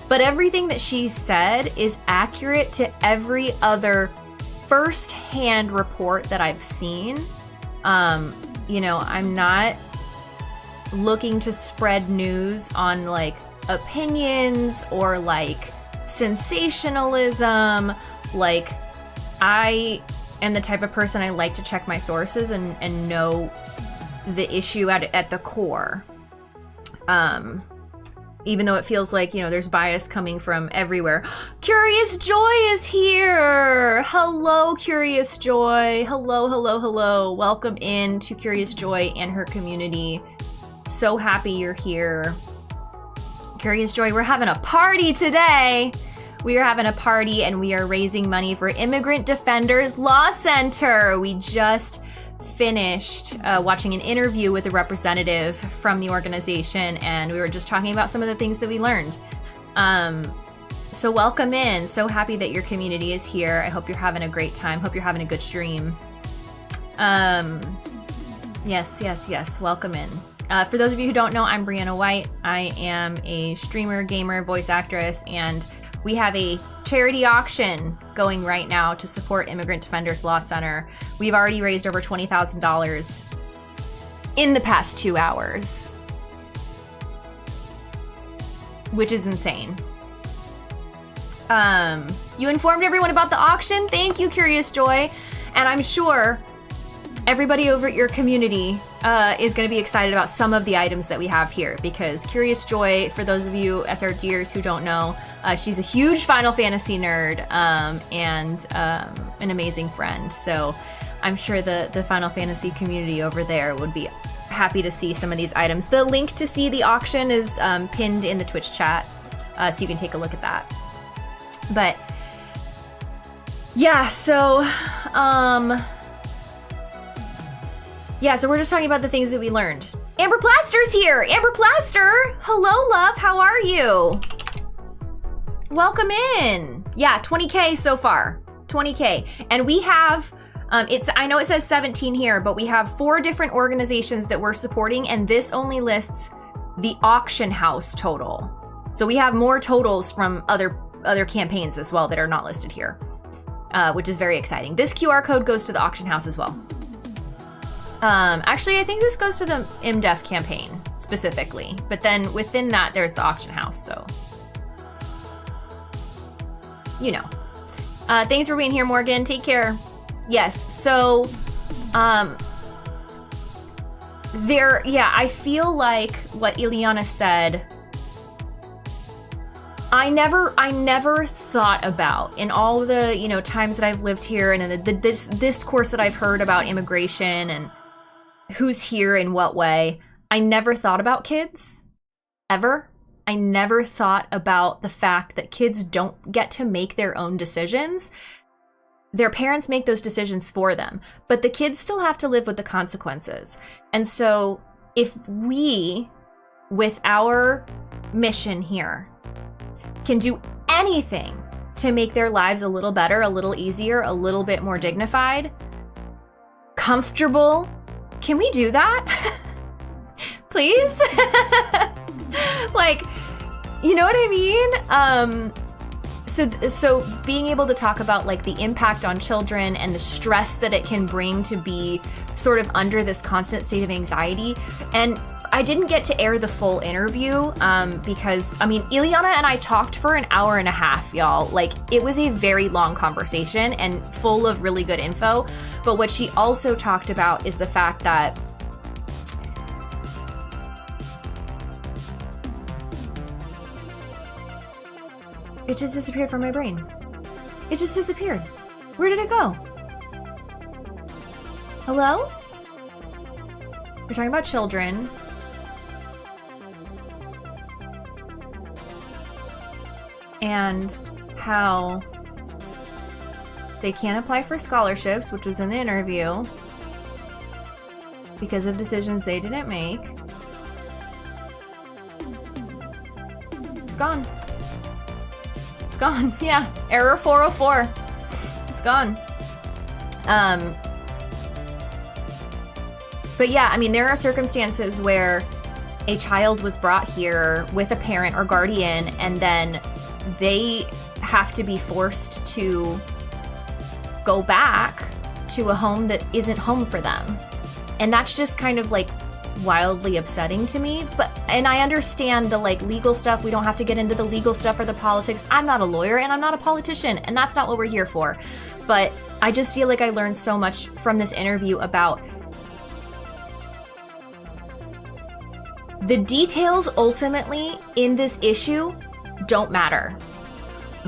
but everything that she said is accurate to every other first-hand report that I've seen. You know, I'm not looking to spread news on like opinions or like sensationalism Like, I am the type of person I like to check my sources and know the issue at the core. Even though it feels like, there's bias coming from everywhere. Curious Joy is here! Hello, Curious Joy. Hello, hello, hello. Welcome in to Curious Joy and her community. So happy you're here. Curious Joy, we're having a party today. We are having a party and we are raising money for Immigrant Defenders Law Center. We just finished watching an interview with a representative from the organization, and we were just talking about some of the things that we learned. So welcome in. So happy that your community is here. I hope you're having a great time. Hope you're having a good stream. Yes. Welcome in. For those of you who don't know, I'm Brianna White. I am a streamer, gamer, voice actress, and we have a charity auction going right now to support Immigrant Defenders Law Center. We've already raised over $20,000 in the past 2 hours, which is insane. You informed everyone about the auction. Thank you, Curious Joy. And I'm sure everybody over at your community is going to be excited about some of the items that we have here, because Curious Joy, for those of you SRGers who don't know, she's a huge Final Fantasy nerd and an amazing friend. So I'm sure the Final Fantasy community over there would be happy to see some of these items. The link to see the auction is pinned in the Twitch chat, so you can take a look at that. But yeah, so we're just talking about the things that we learned. Amber Plaster's here! Amber Plaster! Hello, love, how are you? Welcome in. Yeah, 20K so far. 20K. And we have, I know it says 17 here, but we have 4 different organizations that we're supporting, and this only lists the auction house total. So we have more totals from other campaigns as well that are not listed here, which is very exciting. This QR code goes to the auction house as well. Actually, I think this goes to the MDEF campaign specifically, but then within that, there's the auction house, so. Thanks for being here, Morgan. Take care. Yes, so, I feel like what Ileana said, I never thought about, in all the, times that I've lived here and in the discourse that I've heard about immigration and who's here in what way, I never thought about kids, ever. I never thought about the fact that kids don't get to make their own decisions. Their parents make those decisions for them, but the kids still have to live with the consequences. And so if we, with our mission here, can do anything to make their lives a little better, a little easier, a little bit more dignified, comfortable, can we do that? Please? Like, you know what I mean? So being able to talk about like the impact on children and the stress that it can bring to be sort of under this constant state of anxiety. And I didn't get to air the full interview because, Ileana and I talked for an hour and a half, y'all. Like, it was a very long conversation and full of really good info. But what she also talked about is the fact that it just disappeared from my brain. It just disappeared. Where did it go? Hello? We're talking about children. And how they can't apply for scholarships, which was in the interview, because of decisions they didn't make. It's gone. It's gone. Yeah. Error 404. It's gone. But yeah, there are circumstances where a child was brought here with a parent or guardian, and then they have to be forced to go back to a home that isn't home for them. And that's just kind of like wildly upsetting to me. And I understand the like legal stuff. We don't have to get into the legal stuff or the politics. I'm not a lawyer and I'm not a politician, and that's not what we're here for. But I just feel like I learned so much from this interview about the details ultimately in this issue don't matter.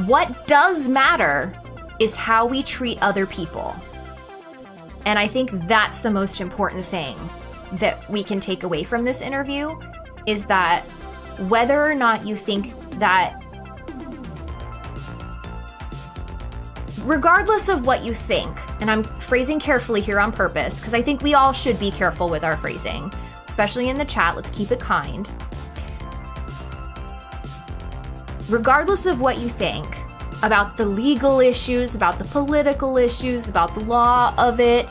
What does matter is how we treat other people. And I think that's the most important thing that we can take away from this interview, is that whether or not you think that, regardless of what you think, and I'm phrasing carefully here on purpose, because I think we all should be careful with our phrasing, especially in the chat, let's keep it kind. Regardless of what you think about the legal issues, about the political issues, about the law of it,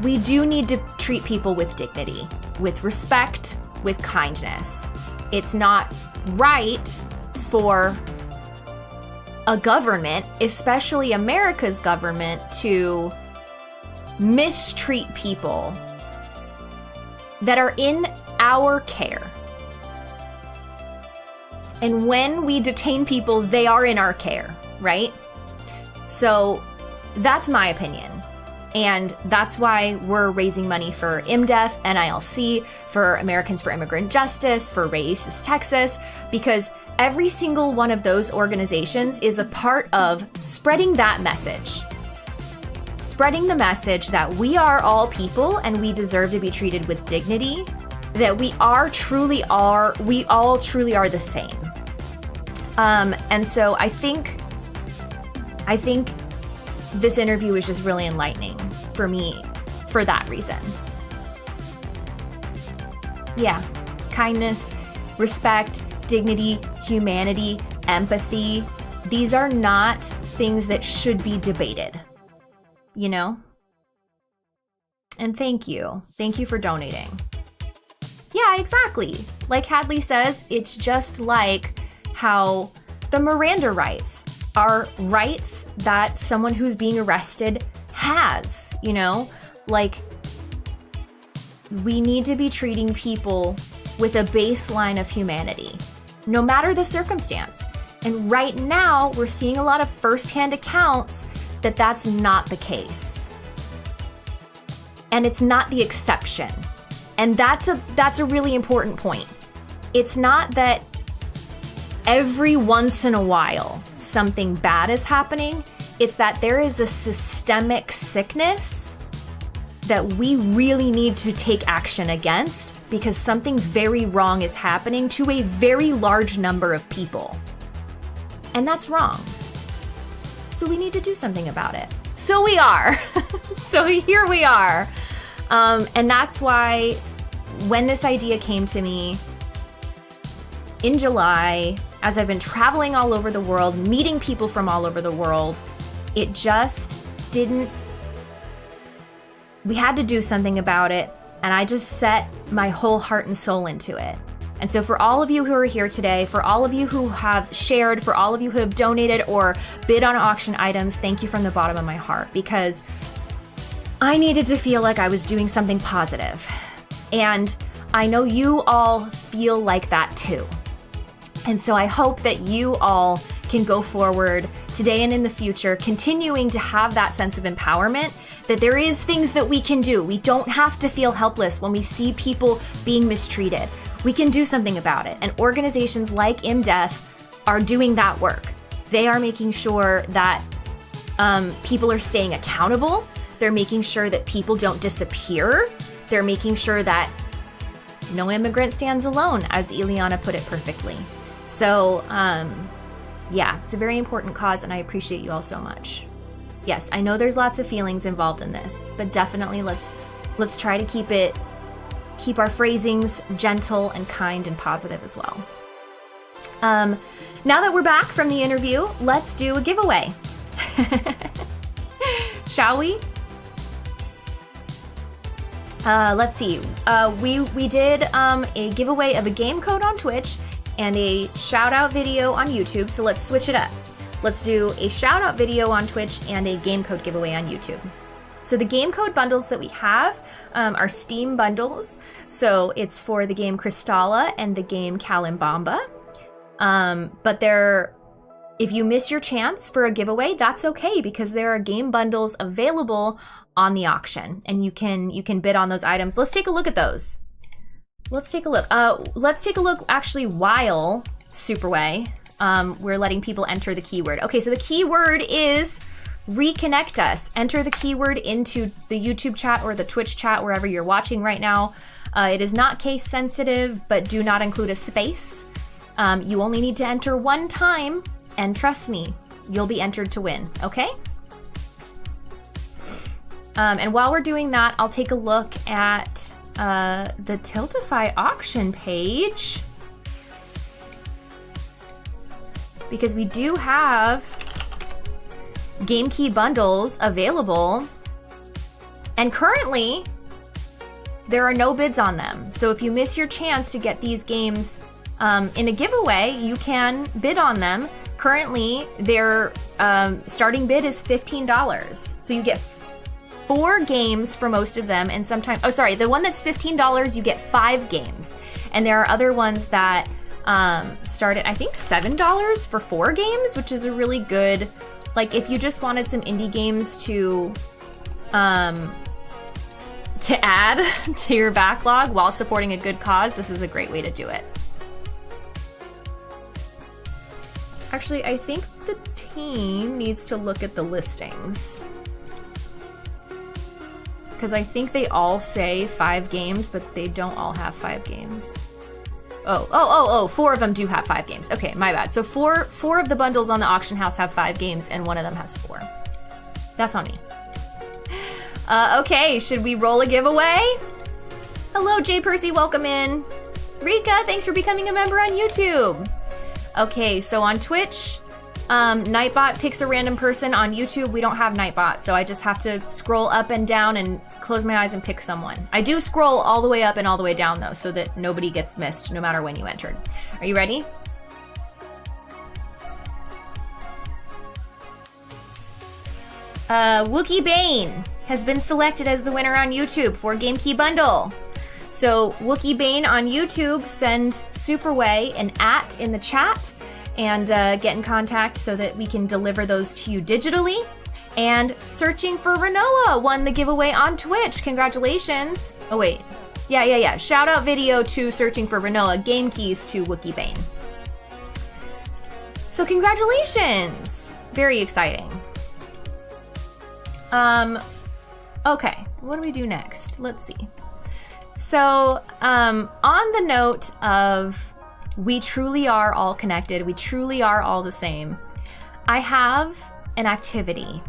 we do need to treat people with dignity, with respect, with kindness. It's not right for a government, especially America's government, to mistreat people that are in our care. And when we detain people, they are in our care, right? So that's my opinion. And that's why we're raising money for IMDEF, NILC, for Americans for Immigrant Justice, for Racist Texas, because every single one of those organizations is a part of spreading that message. Spreading the message that we are all people and we deserve to be treated with dignity, that we all truly are the same. And so I think this interview was just really enlightening for me for that reason. Yeah, kindness, respect, dignity, humanity, empathy, these are not things that should be debated, you know? And thank you. Thank you for donating. Yeah, exactly. Like Hadley says, it's just like how the Miranda rights are rights that someone who's being arrested has, you know? Like, we need to be treating people with a baseline of humanity, no matter the circumstance. And right now, we're seeing a lot of firsthand accounts that that's not the case. And it's not the exception. And that's a really important point. It's not that every once in a while something bad is happening. It's that there is a systemic sickness that we really need to take action against, because something very wrong is happening to a very large number of people. And that's wrong. So we need to do something about it. So we are. So here we are. And that's why when this idea came to me in July, as I've been traveling all over the world, meeting people from all over the world, it just didn't, we had to do something about it, and I just set my whole heart and soul into it. And so for all of you who are here today, for all of you who have shared, for all of you who have donated or bid on auction items, thank you from the bottom of my heart, because I needed to feel like I was doing something positive. And I know you all feel like that too. And so I hope that you all can go forward today and in the future, continuing to have that sense of empowerment, that there is things that we can do. We don't have to feel helpless when we see people being mistreated. We can do something about it. And organizations like IMDEF are doing that work. They are making sure that people are staying accountable. They're making sure that people don't disappear. They're making sure that no immigrant stands alone, as Ileana put it perfectly. So, yeah, it's a very important cause, and I appreciate you all so much. Yes, I know there's lots of feelings involved in this, but definitely let's try to keep our phrasings gentle and kind and positive as well. Now that we're back from the interview, let's do a giveaway. Shall we? Let's see. We did a giveaway of a game code on Twitch and a shout out video on YouTube. So let's switch it up. Let's do a shout out video on Twitch and a game code giveaway on YouTube. So the game code bundles that we have are Steam bundles. So it's for the game Crystalla and the game Kalimbamba. But if you miss your chance for a giveaway, that's okay, because there are game bundles available on the auction, and you can bid on those items. Let's take a look at those. Let's take a look. Let's take a look actually while Superway, we're letting people enter the keyword. Okay, so the keyword is Reconnect Us. Enter the keyword into the YouTube chat or the Twitch chat, wherever you're watching right now. It is not case sensitive, but do not include a space. You only need to enter one time, and trust me, you'll be entered to win, okay? And while we're doing that, I'll take a look at the Tiltify auction page, because we do have game key bundles available, and currently there are no bids on them. So if you miss your chance to get these games in a giveaway, you can bid on them. Currently, their starting bid is $15. So you get 4 games for most of them, and sometimes, oh sorry, the one that's $15, you get 5 games. And there are other ones that start at, I think, $7 for 4 games, which is a really good, like if you just wanted some indie games to add to your backlog while supporting a good cause, this is a great way to do it. Actually, I think the team needs to look at the listings, because I think they all say 5 games, but they don't all have 5 games. Oh, 4 of them do have 5 games. Okay, my bad. So four of the bundles on the auction house have 5 games, and one of them has 4. That's on me. Okay, should we roll a giveaway? Hello, Jay Percy, welcome in. Rika, thanks for becoming a member on YouTube. Okay, so on Twitch, Nightbot picks a random person. On YouTube, we don't have Nightbot, so I just have to scroll up and down and close my eyes and pick someone. I do scroll all the way up and all the way down, though, so that nobody gets missed, no matter when you entered. Are you ready? Wookie Bane has been selected as the winner on YouTube for Game Key Bundle. So Wookie Bane on YouTube, send Superway an @ in the chat and get in contact so that we can deliver those to you digitally. And Searching for Renoa won the giveaway on Twitch. Congratulations. Oh wait, yeah. Shout out video to Searching for Renoa, game keys to Wookie Bane. So congratulations, very exciting. Okay, what do we do next? Let's see. So, on the note of we truly are all connected, we truly are all the same, I have an activity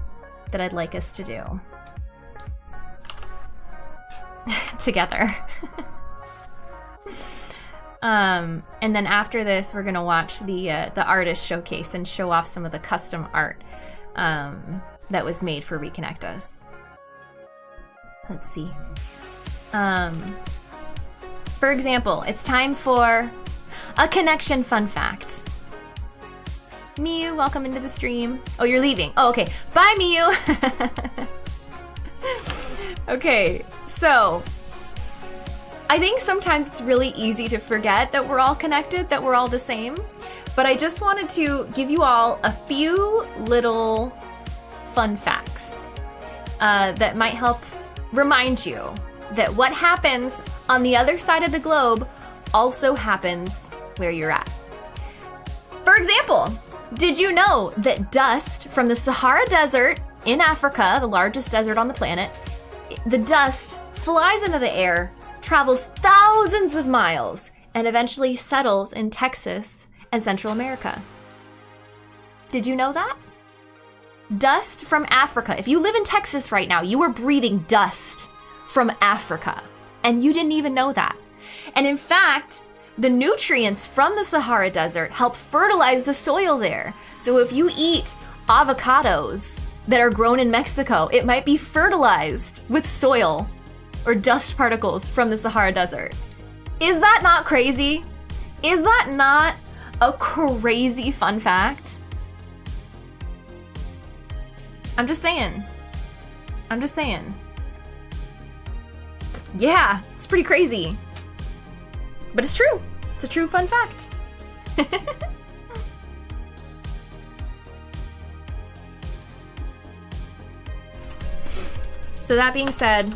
that I'd like us to do together. And then after this, we're gonna watch the artist showcase and show off some of the custom art that was made for Reconnect Us. Let's see. For example, it's time for a connection fun fact. Miyu, welcome into the stream. Oh, you're leaving. Oh, okay. Bye, Miyu. Okay, so I think sometimes it's really easy to forget that we're all connected, that we're all the same. But I just wanted to give you all a few little fun facts that might help remind you that what happens on the other side of the globe also happens where you're at. For example, did you know that dust from the Sahara Desert in Africa, the largest desert on the planet, the dust flies into the air, travels thousands of miles, and eventually settles in Texas and Central America? Did you know that? Dust from Africa. If you live in Texas right now, you are breathing dust from Africa, and you didn't even know that. And in fact, the nutrients from the Sahara Desert help fertilize the soil there. So if you eat avocados that are grown in Mexico, it might be fertilized with soil or dust particles from the Sahara Desert. Is that not crazy? Is that not a crazy fun fact? I'm just saying. I'm just saying. Yeah, it's pretty crazy. But it's true. It's a true fun fact. So that being said,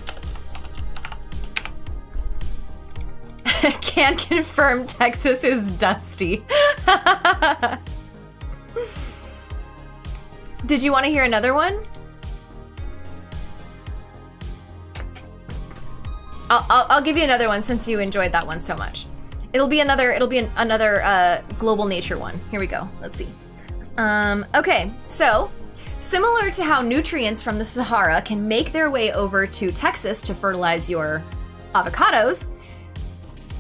can confirm Texas is dusty. Did you want to hear another one? I'll give you another one since you enjoyed that one so much. It'll be another global nature one. Here we go. Let's see. Okay, so similar to how nutrients from the Sahara can make their way over to Texas to fertilize your avocados,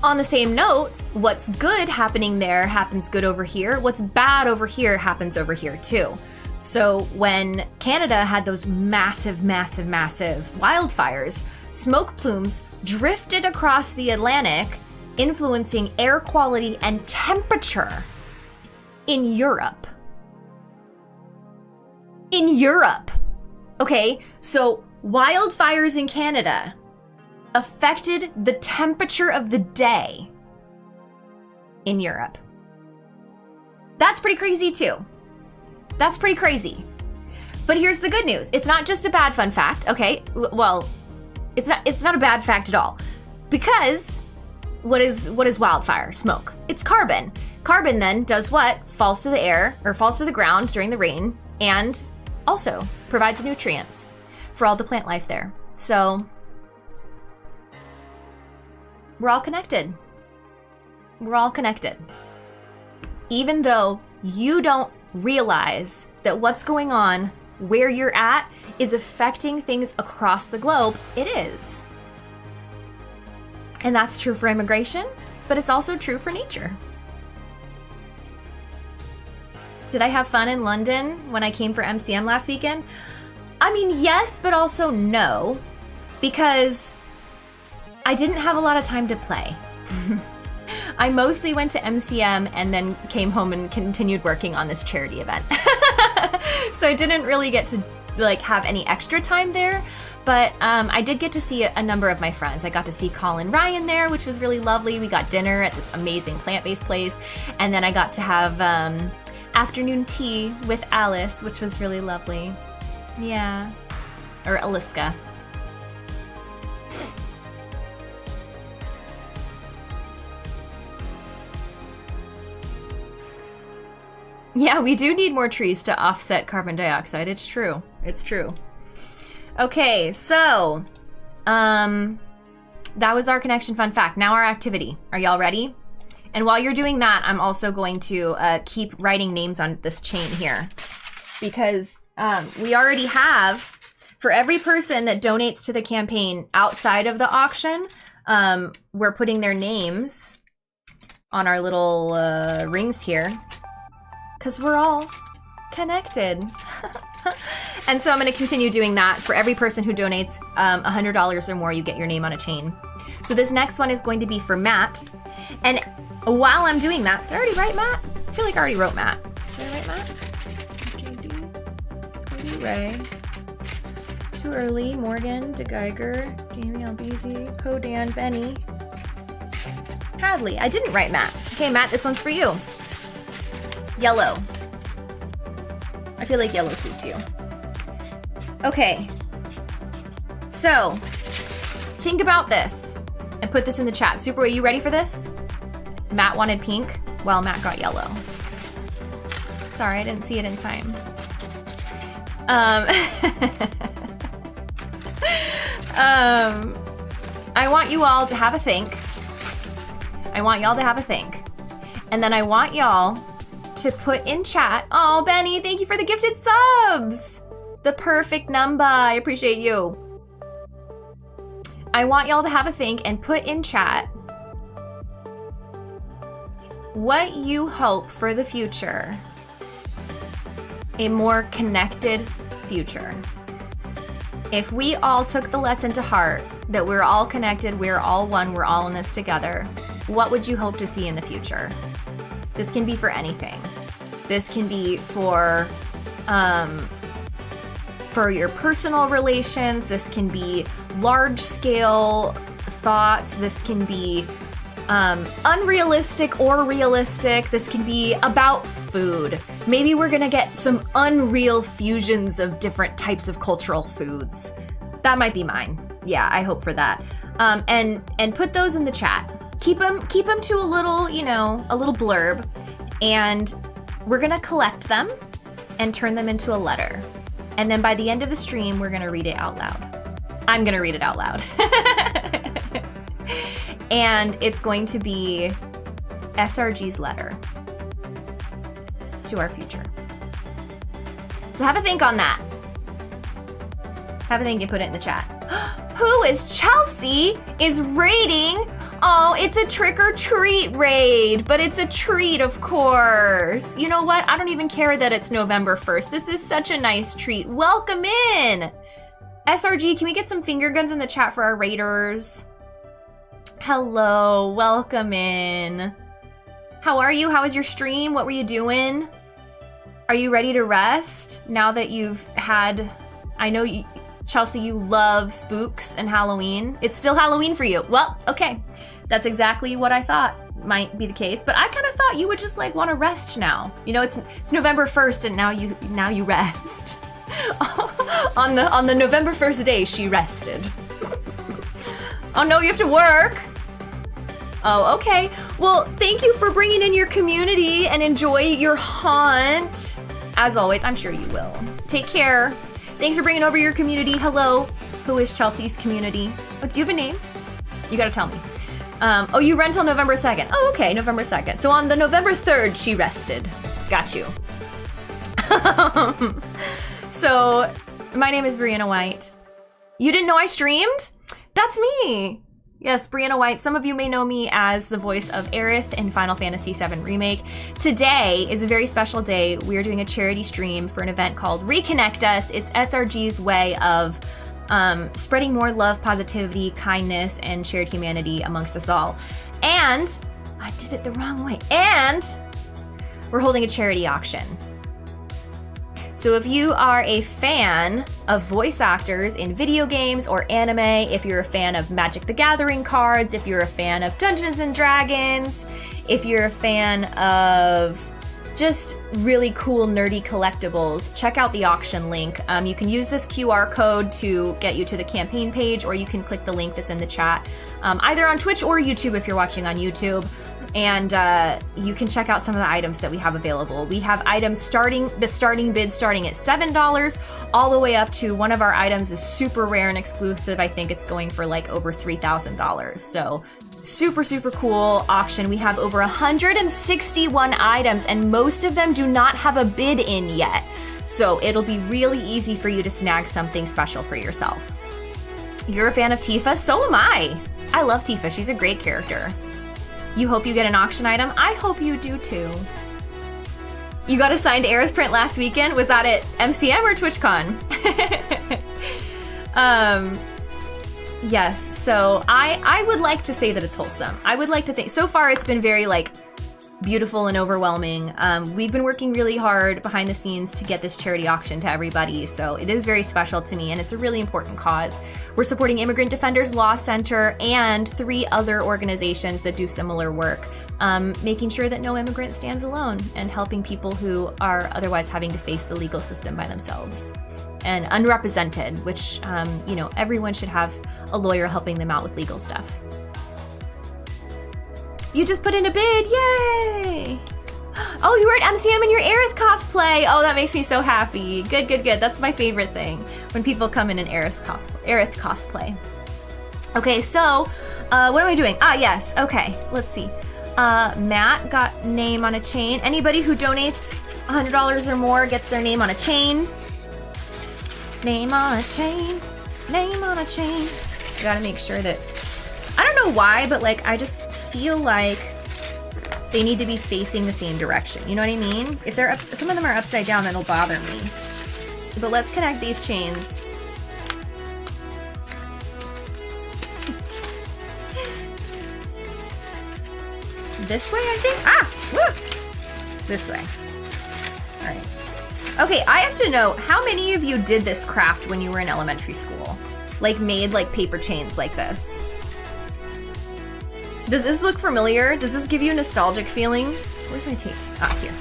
on the same note, what's good happening there happens good over here. What's bad over here happens over here too. So when Canada had those massive wildfires, smoke plumes drifted across the Atlantic, influencing air quality and temperature in Europe. In Europe. Okay, so wildfires in Canada affected the temperature of the day in Europe. That's pretty crazy too. That's pretty crazy. But here's the good news. It's not just a bad fun fact, okay? Well, it's not a bad fact at all. Because what is wildfire? Smoke. It's carbon. Carbon then does what? Falls to the air or falls to the ground during the rain and also provides nutrients for all the plant life there. So we're all connected. We're all connected. Even though you don't realize that what's going on where you're at is affecting things across the globe, it is. And that's true for immigration, but it's also true for nature. Did I have fun in London when I came for MCM last weekend? I mean, yes, but also no, because I didn't have a lot of time to play. I mostly went to MCM and then came home and continued working on this charity event. So I didn't really get to have any extra time there, but I did get to see a number of my friends. I got to see Colin Ryan there, which was really lovely. We got dinner at this amazing plant-based place, and then I got to have afternoon tea with Alice, which was really lovely. Yeah. Or Aliska. Yeah, we do need more trees to offset carbon dioxide. It's true. It's true. Okay, so that was our connection fun fact. Now our activity. Are y'all ready? And while you're doing that, I'm also going to keep writing names on this chain here, because we already have, for every person that donates to the campaign outside of the auction, we're putting their names on our little rings here, because we're all connected. And so I'm going to continue doing that. For every person who donates $100 or more, you get your name on a chain. So this next one is going to be for Matt. And while I'm doing that, did I already write Matt? I feel like I already wrote Matt. Did I write Matt? JD, Cody Ray, Too Early, Morgan, DeGeiger, Jamie Albizi, Codan, Benny, Hadley. I didn't write Matt. Okay, Matt, this one's for you. Yellow. I feel like yellow suits you. Okay. So, think about this and put this in the chat. Superway, you ready for this? Matt wanted pink. Well, Matt got yellow. Sorry, I didn't see it in time. I want you all to have a think. I want y'all to have a think. And then I want y'all to put in chat. Oh, Benny, thank you for the gifted subs. The perfect number. I appreciate you. I want y'all to have a think and put in chat what you hope for the future. A more connected future. If we all took the lesson to heart that we're all connected, we're all one, we're all in this together, what would you hope to see in the future? This can be for anything. This can be for for your personal relations. This can be large-scale thoughts. This can be unrealistic or realistic. This can be about food. Maybe we're gonna get some unreal fusions of different types of cultural foods. That might be mine. Yeah, I hope for that. And put those in the chat. Keep them to a little, a little blurb, and we're gonna collect them and turn them into a letter. And then by the end of the stream, we're gonna read it out loud. I'm gonna read it out loud. And it's going to be SRG's letter to our future. So have a think on that. Have a think and put it in the chat. Who is Chelsea is raiding? Oh, it's a trick or treat raid, but it's a treat, of course. You know what? I don't even care that it's November 1st. This is such a nice treat. Welcome in. SRG, can we get some finger guns in the chat for our raiders? Hello, welcome in. How are you? How was your stream? What were you doing? Are you ready to rest now that you've had, I know you, Chelsea, you love spooks and Halloween. It's still Halloween for you. Well, okay. That's exactly what I thought might be the case, but I kind of thought you would just like want to rest now. It's November 1st and now you rest. on the November 1st day, she rested. Oh no, you have to work. Oh, okay. Well, thank you for bringing in your community and enjoy your haunt. As always, I'm sure you will. Take care. Thanks for bringing over your community. Hello. Who is Chelsea's community? Oh, do you have a name? You gotta tell me. Oh, you rent till November 2nd. Oh, okay, November 2nd. So on the November 3rd, she rested. Got you. So, my name is Brianna White. You didn't know I streamed? That's me. Yes, Brianna White. Some of you may know me as the voice of Aerith in Final Fantasy VII Remake. Today is a very special day. We are doing a charity stream for an event called Reconnect Us. It's SRG's way of spreading more love, positivity, kindness, and shared humanity amongst us all. And I did it the wrong way. And we're holding a charity auction. So if you are a fan of voice actors in video games or anime, if you're a fan of Magic the Gathering cards, if you're a fan of Dungeons and Dragons, if you're a fan of just really cool nerdy collectibles, check out the auction link. You can use this QR code to get you to the campaign page, or you can click the link that's in the chat, either on Twitch or YouTube if you're watching on YouTube. And you can check out some of the items that we have available. We have items the starting bid starting at $7, all the way up to one of our items is super rare and exclusive. I think it's going for like over $3,000. So super, super cool auction. We have over 161 items and most of them do not have a bid in yet. So it'll be really easy for you to snag something special for yourself. You're a fan of Tifa? So am I. I love Tifa. She's a great character. You hope you get an auction item? I hope you do too. You got a signed Aerith print last weekend? Was that at MCM or TwitchCon? Yes, so I would like to say that it's wholesome. I would like to think, so far it's been very like beautiful and overwhelming. We've been working really hard behind the scenes to get this charity auction to everybody, so it is very special to me and it's a really important cause. We're supporting Immigrant Defenders Law Center and 3 other organizations that do similar work, making sure that no immigrant stands alone and helping people who are otherwise having to face the legal system by themselves and unrepresented, which, everyone should have a lawyer helping them out with legal stuff. You just put in a bid, yay! Oh, you were at MCM in your Aerith cosplay. Oh, that makes me so happy. Good, good, good. That's my favorite thing, when people come in Aerith cosplay. Okay, so, what am I doing? Ah, yes, okay, let's see. Matt got name on a chain. Anybody who donates $100 or more gets their name on a chain. Name on a chain, name on a chain. I gotta make sure that, I don't know why, but like, I just feel like they need to be facing the same direction. You know what I mean? If they're if some of them are upside down, that'll bother me. But let's connect these chains. This way, I think. Ah! Woo! This way. All right. Okay, I have to know, how many of you did this craft when you were in elementary school? Like made like paper chains like this? Does this look familiar? Does this give you nostalgic feelings? Where's my tape? Ah, here.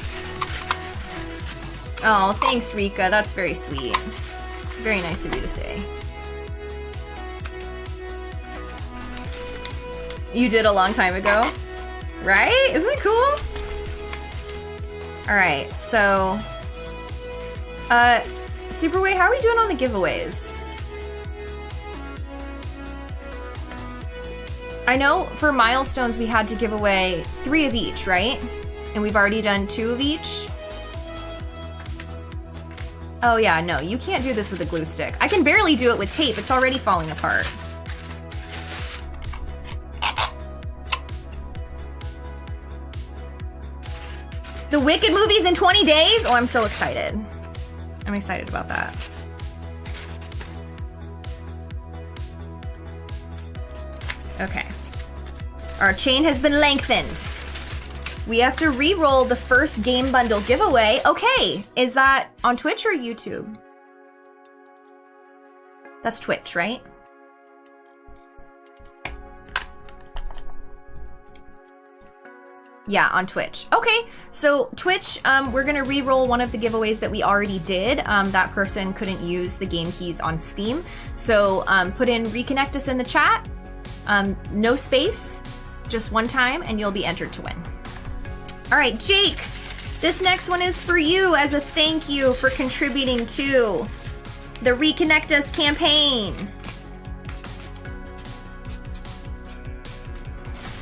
Oh, thanks, Rika. That's very sweet. Very nice of you to say. You did a long time ago, right? Isn't it cool? All right, so, Superway, how are we doing on the giveaways? I know for milestones we had to give away 3 of each, right? And we've already done 2 of each. Oh yeah, no, you can't do this with a glue stick. I can barely do it with tape. It's already falling apart. The Wicked movie's in 20 days? Oh, I'm so excited. I'm excited about that. Okay. Our chain has been lengthened. We have to re-roll the first game bundle giveaway. Okay, is that on Twitch or YouTube? That's Twitch, right? Yeah, on Twitch. Okay, so Twitch, we're gonna re-roll one of the giveaways that we already did. That person couldn't use the game keys on Steam. So put in Reconnect Us in the chat. No space, just one time, and you'll be entered to win. All right, Jake, this next one is for you as a thank you for contributing to the Reconnect Us campaign.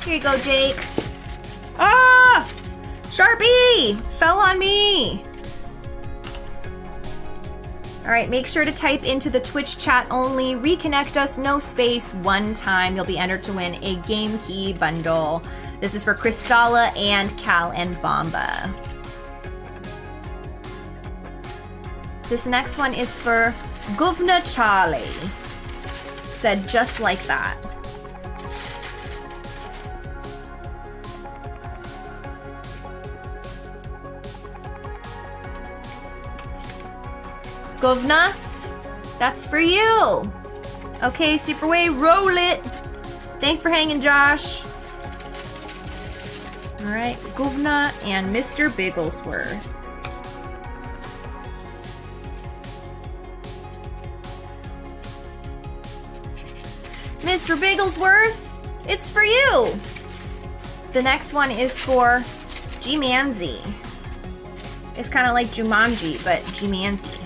Here you go, Jake. Ah! Sharpie! Fell on me! Alright, make sure to type into the Twitch chat only, Reconnect Us, no space, one time. You'll be entered to win a game key bundle. This is for Kristalla and Cal and Bomba. This next one is for Governor Charlie. Said just like that. Govna, that's for you. Okay, Superway, roll it. Thanks for hanging, Josh. All right, Govna and Mr. Bigglesworth. Mr. Bigglesworth, it's for you. The next one is for G-Manzi. It's kind of like Jumanji, but G-Manzi.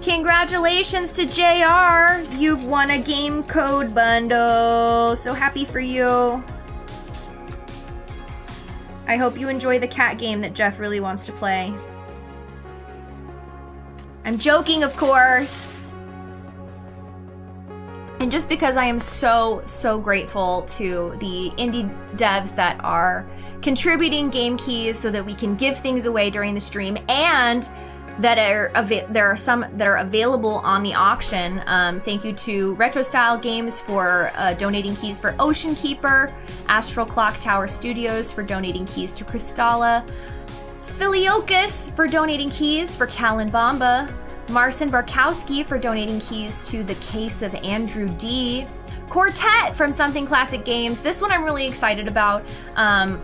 Congratulations to JR! You've won a game code bundle. So happy for you. I hope you enjoy the cat game that Jeff really wants to play. I'm joking, of course. And just because I am so grateful to the indie devs that are contributing game keys so that we can give things away during the stream, and that there are some that are available on the auction. Thank you to Retro Style Games for donating keys for Ocean Keeper, Astral Clock Tower Studios for donating keys to Kristalla, Filiokus for donating keys for Cal and Bomba, Marcin Barkowski for donating keys to The Case of Andrew D, Quartet from Something Classic Games. This one I'm really excited about.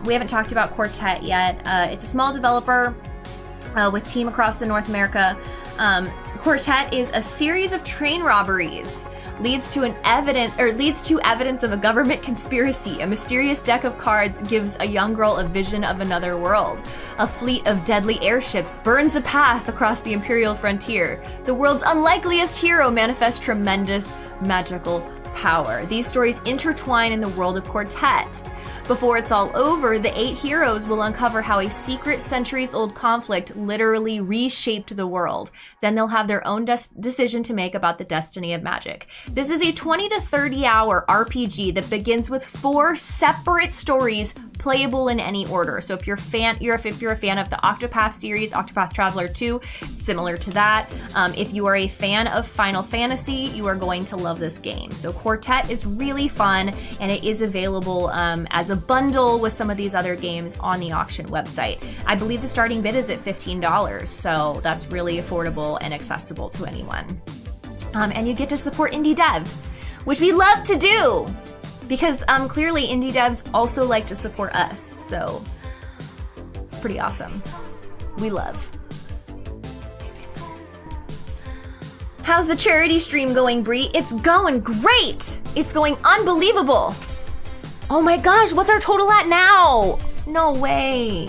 We haven't talked about Quartet yet. It's a small developer with team across the North America. Quartet is a series of train robberies. Leads to evidence of a government conspiracy. A mysterious deck of cards gives a young girl a vision of another world. A fleet of deadly airships burns a path across the Imperial frontier. The world's unlikeliest hero manifests tremendous magical power. These stories intertwine in the world of Quartet. Before it's all over, the 8 heroes will uncover how a secret centuries-old conflict literally reshaped the world. Then they'll have their own decision to make about the destiny of magic. This is a 20 to 30 hour RPG that begins with 4 separate stories playable in any order. So if you're a fan of the Octopath series, Octopath Traveler 2, similar to that. If you are a fan of Final Fantasy, you are going to love this game. So Quartet is really fun, and it is available as a bundle with some of these other games on the auction website. I believe the starting bid is at $15, so that's really affordable and accessible to anyone. And you get to support indie devs, which we love to do, because clearly indie devs also like to support us, so it's pretty awesome. We love. How's the charity stream going, Bree? It's going great! It's going unbelievable! Oh my gosh, what's our total at now? No way.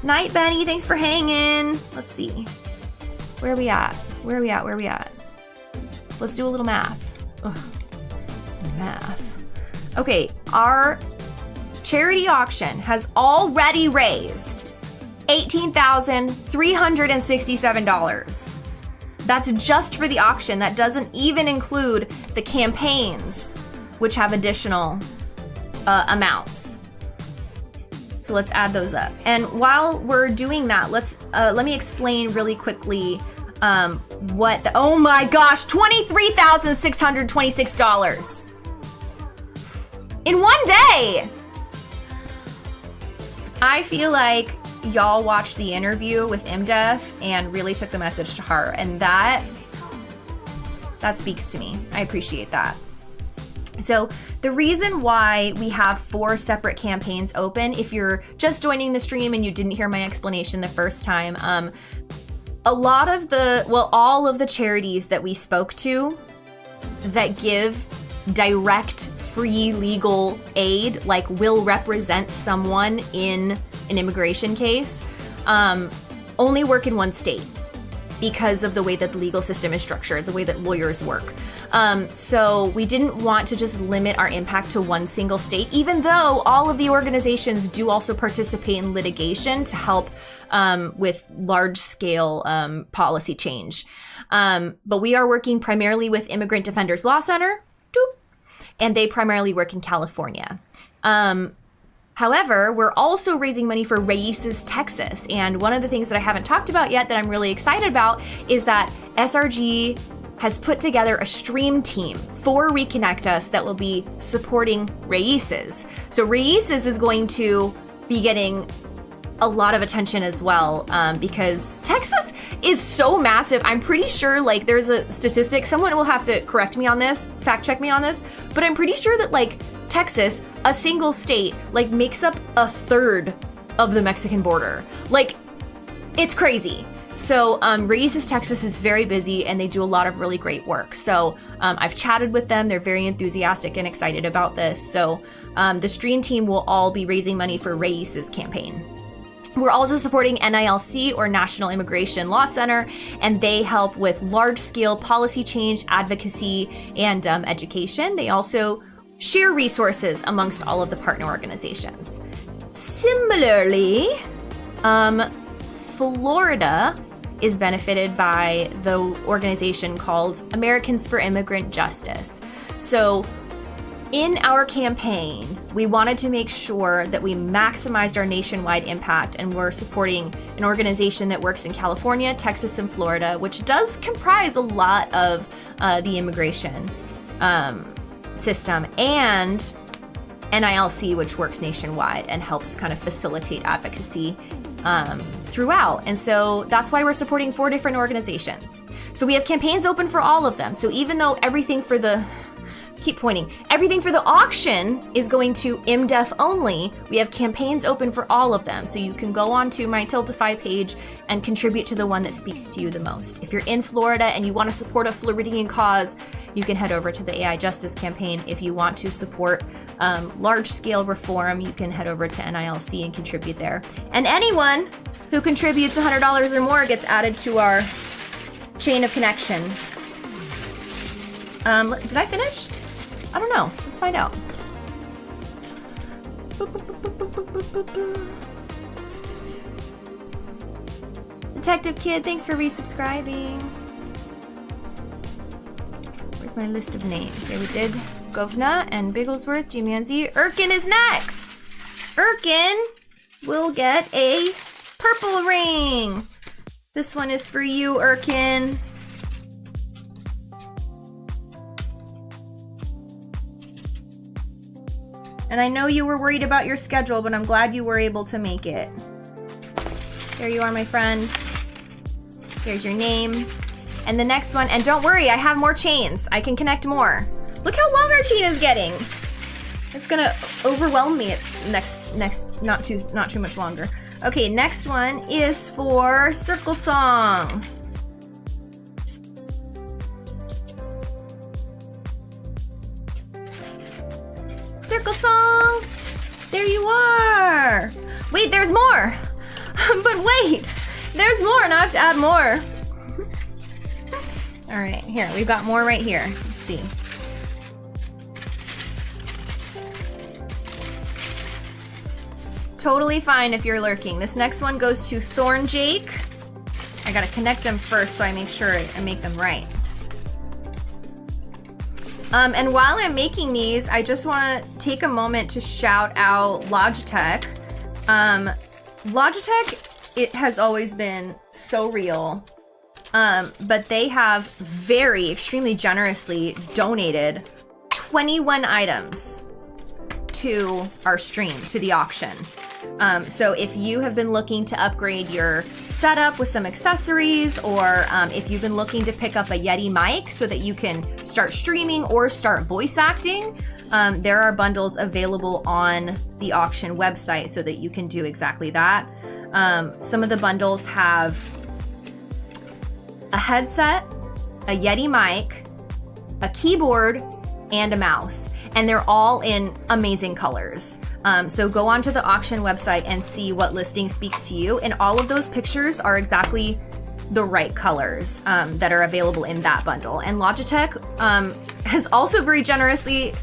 Night, Benny, thanks for hanging. Let's see. Where are we at? Where are we at? Where are we at? Let's do a little math. Ugh. Math. Okay, our charity auction has already raised $18,367. That's just for the auction. That doesn't even include the campaigns, which have additional amounts. So let's add those up. And while we're doing that, let me explain really quickly what the, oh my gosh, $23,626 in one day. I feel like y'all watched the interview with IMDEF and really took the message to heart, and that speaks to me. I appreciate that. So the reason why we have 4 separate campaigns open, if you're just joining the stream and you didn't hear my explanation the first time, all of the charities that we spoke to that give direct free legal aid, like will represent someone in an immigration case, only work in one state because of the way that the legal system is structured, the way that lawyers work. So we didn't want to just limit our impact to one single state, even though all of the organizations do also participate in litigation to help with large-scale policy change. But we are working primarily with Immigrant Defenders Law Center, and they primarily work in California. However, we're also raising money for Raices, Texas. And one of the things that I haven't talked about yet that I'm really excited about is that SRG has put together a stream team for Reconnect Us that will be supporting Raices. So Raices is going to be getting a lot of attention as well, because Texas is so massive. I'm pretty sure, like, there's a statistic, someone will have to correct me on this, fact check me on this, but I'm pretty sure that, like, Texas, a single state, like, makes up a third of the Mexican border. Like, it's crazy. So Raices Texas is very busy, and they do a lot of really great work. So I've chatted with them. They're very enthusiastic and excited about this. So the stream team will all be raising money for Raices campaign. We're also supporting NILC, or National Immigration Law Center, and they help with large-scale policy change, advocacy, and education. They also share resources amongst all of the partner organizations. Similarly, Florida is benefited by the organization called Americans for Immigrant Justice. So in our campaign, we wanted to make sure that we maximized our nationwide impact, and we're supporting an organization that works in California, Texas, and Florida, which does comprise a lot of the immigration system, and NILC, which works nationwide and helps kind of facilitate advocacy throughout. And so that's why we're supporting 4 different organizations. So we have campaigns open for all of them. So even though everything for the auction is going to IMDEF only, we have campaigns open for all of them. So you can go on to my Tiltify page and contribute to the one that speaks to you the most. If you're in Florida and you want to support a Floridian cause, you can head over to the AI Justice campaign. If you want to support large-scale reform, you can head over to NILC and contribute there. And anyone who contributes $100 or more gets added to our chain of connection. Did I finish? I don't know. Let's find out. Detective Kid, thanks for resubscribing. Where's my list of names? Here we did Govna and Bigglesworth, Jimanzi. Erkin is next. Erkin will get a purple ring. This one is for you, Erkin. And I know you were worried about your schedule, but I'm glad you were able to make it. There you are, my friend. Here's your name. And the next one, and don't worry, I have more chains. I can connect more. Look how long our chain is getting. It's gonna overwhelm me not too much longer. Okay, next one is for Circle Song. Circle Song! There you are! Wait, there's more! But wait! There's more, and I have to add more. Alright, here, we've got more right here. Let's see. Totally fine if you're lurking. This next one goes to Thorn Jake. I gotta connect them first so I make sure I make them right. And while I'm making these, I just want to take a moment to shout out Logitech. Logitech, it has always been so real, but they have extremely generously donated 21 items to our stream, to the auction. So if you have been looking to upgrade your setup with some accessories, or if you've been looking to pick up a Yeti mic so that you can start streaming or start voice acting, there are bundles available on the auction website so that you can do exactly that. Some of the bundles have a headset, a Yeti mic, a keyboard, and a mouse. And they're all in amazing colors. So go onto the auction website and see what listing speaks to you. And all of those pictures are exactly the right colors that are available in that bundle. And Logitech has also very generously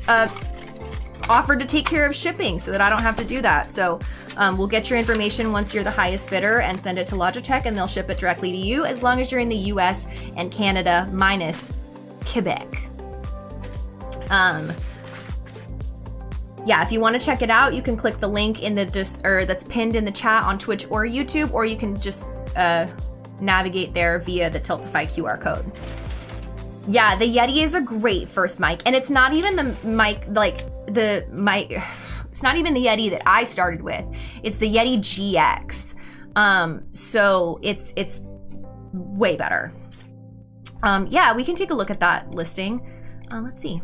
offered to take care of shipping so that I don't have to do that. So we'll get your information once you're the highest bidder and send it to Logitech, and they'll ship it directly to you as long as you're in the US and Canada minus Quebec. Yeah, if you want to check it out, you can click the link in the that's pinned in the chat on Twitch or YouTube, or you can just navigate there via the Tiltify QR code. Yeah, the Yeti is a great first mic, and it's not even the mic it's not even the Yeti that I started with. It's the Yeti GX. So it's way better. Yeah, we can take a look at that listing. Let's see.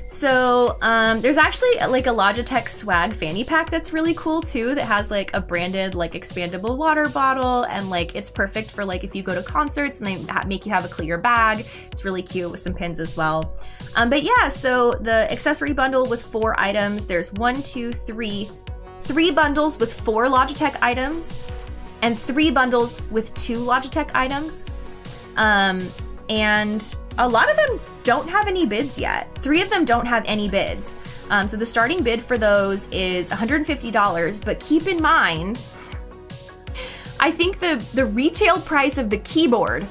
So there's actually like a Logitech swag fanny pack that's really cool too, that has like a branded like expandable water bottle, and like it's perfect for like if you go to concerts and they make you have a clear bag. It's really cute with some pins as well. But yeah, so the accessory bundle with 4 items, there's 3 bundles with 4 Logitech items and 3 bundles with 2 Logitech items. And a lot of them don't have any bids yet. 3 of them don't have any bids. So the starting bid for those is $150, but keep in mind, I think the retail price of the keyboard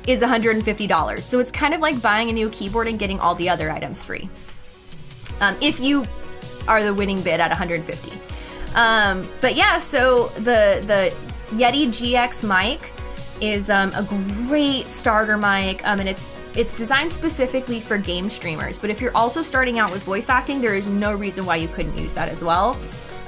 is $150. So it's kind of like buying a new keyboard and getting all the other items free. If you are the winning bid at $150. But yeah, so the Yeti GX mic is a great starter mic, and it's designed specifically for game streamers. But if you're also starting out with voice acting, there is no reason why you couldn't use that as well.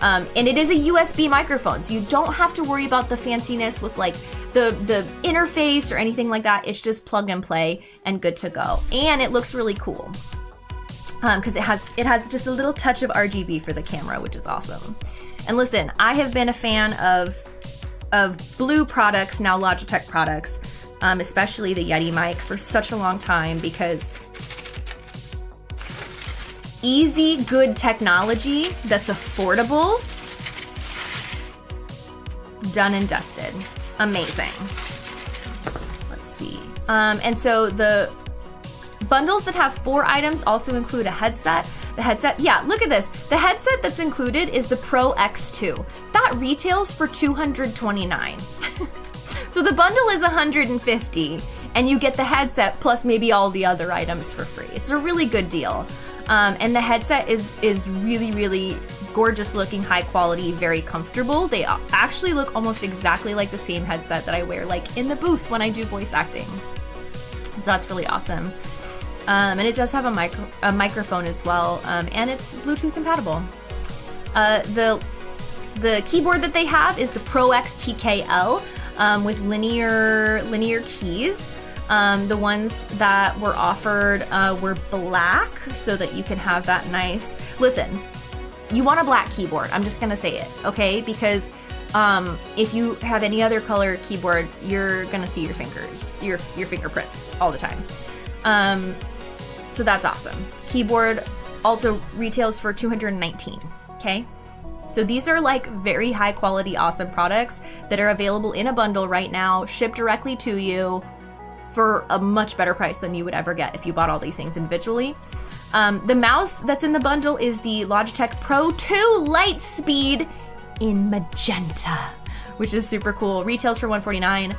And it is a USB microphone, so you don't have to worry about the fanciness with like the interface or anything like that. It's just plug and play and good to go. And it looks really cool because it has just a little touch of RGB for the camera, which is awesome. And listen, I have been a fan of Blue products, now Logitech products, especially the Yeti mic, for such a long time, because easy, good technology that's affordable, done and dusted. Amazing. Let's see. And so the bundles that have 4 items also include a headset. The headset, yeah, look at this. The headset that's included is the Pro X2. That retails for $229. So the bundle is $150, and you get the headset plus maybe all the other items for free. It's a really good deal. And the headset is really, really gorgeous looking, high quality, very comfortable. They actually look almost exactly like the same headset that I wear like in the booth when I do voice acting. So that's really awesome. And it does have a microphone as well, and it's Bluetooth compatible. The keyboard that they have is the Pro X TKL with linear keys. The ones that were offered were black, so that you can have that nice. Listen, you want a black keyboard. I'm just gonna say it, okay? Because if you have any other color keyboard, you're gonna see your fingers, your fingerprints all the time. So that's awesome. Keyboard also retails for $219. Okay. So these are like very high quality, awesome products that are available in a bundle right now, shipped directly to you for a much better price than you would ever get if you bought all these things individually. The mouse that's in the bundle is the Logitech Pro 2 Lightspeed in magenta, which is super cool. Retails for $149,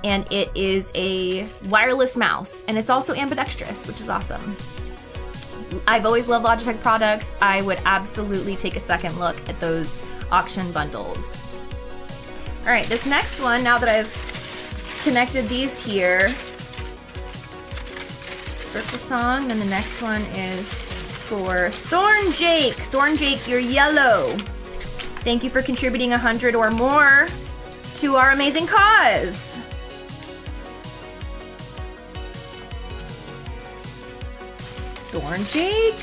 and it is a wireless mouse, and it's also ambidextrous, which is awesome. I've always loved Logitech products. I would absolutely take a second look at those auction bundles. All right, this next one, now that I've connected these here, circle song, and the next one is for Thorn Jake. Thorn Jake, you're yellow. Thank you for contributing 100 or more to our amazing cause. Thorn Jake.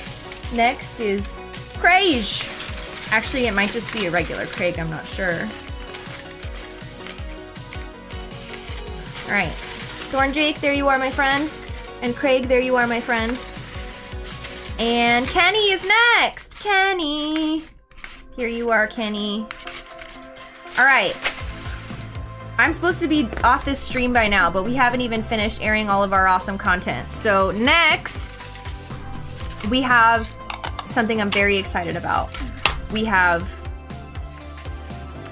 Next is Craig. Actually, it might just be a regular Craig, I'm not sure. All right, Thorn Jake, there you are, my friend. And Craig, there you are, my friend. And Kenny is next. Kenny. Here you are, Kenny. All right. I'm supposed to be off this stream by now, but we haven't even finished airing all of our awesome content. So next, we have something I'm very excited about. We have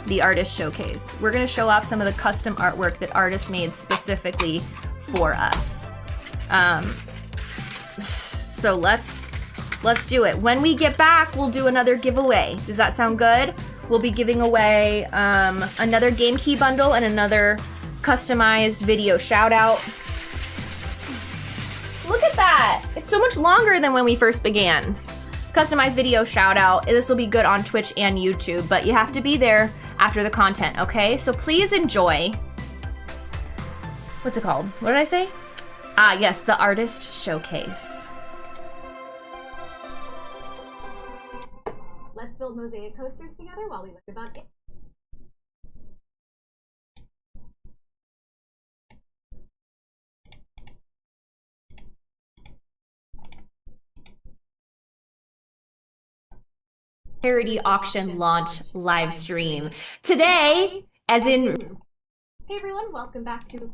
the artist showcase. We're gonna show off some of the custom artwork that artists made specifically for us. So let's do it. When we get back, we'll do another giveaway. Does that sound good? We'll be giving away another game key bundle and another customized video shout out. Look at that! It's so much longer than when we first began. Customized video shout out. This will be good on Twitch and YouTube, but you have to be there after the content, okay? So please enjoy. What's it called? What did I say? Ah, yes, the artist showcase. Let's build mosaic coasters together while we learn about it. Charity auction launch live stream. Today, as in... Hey everyone, welcome back to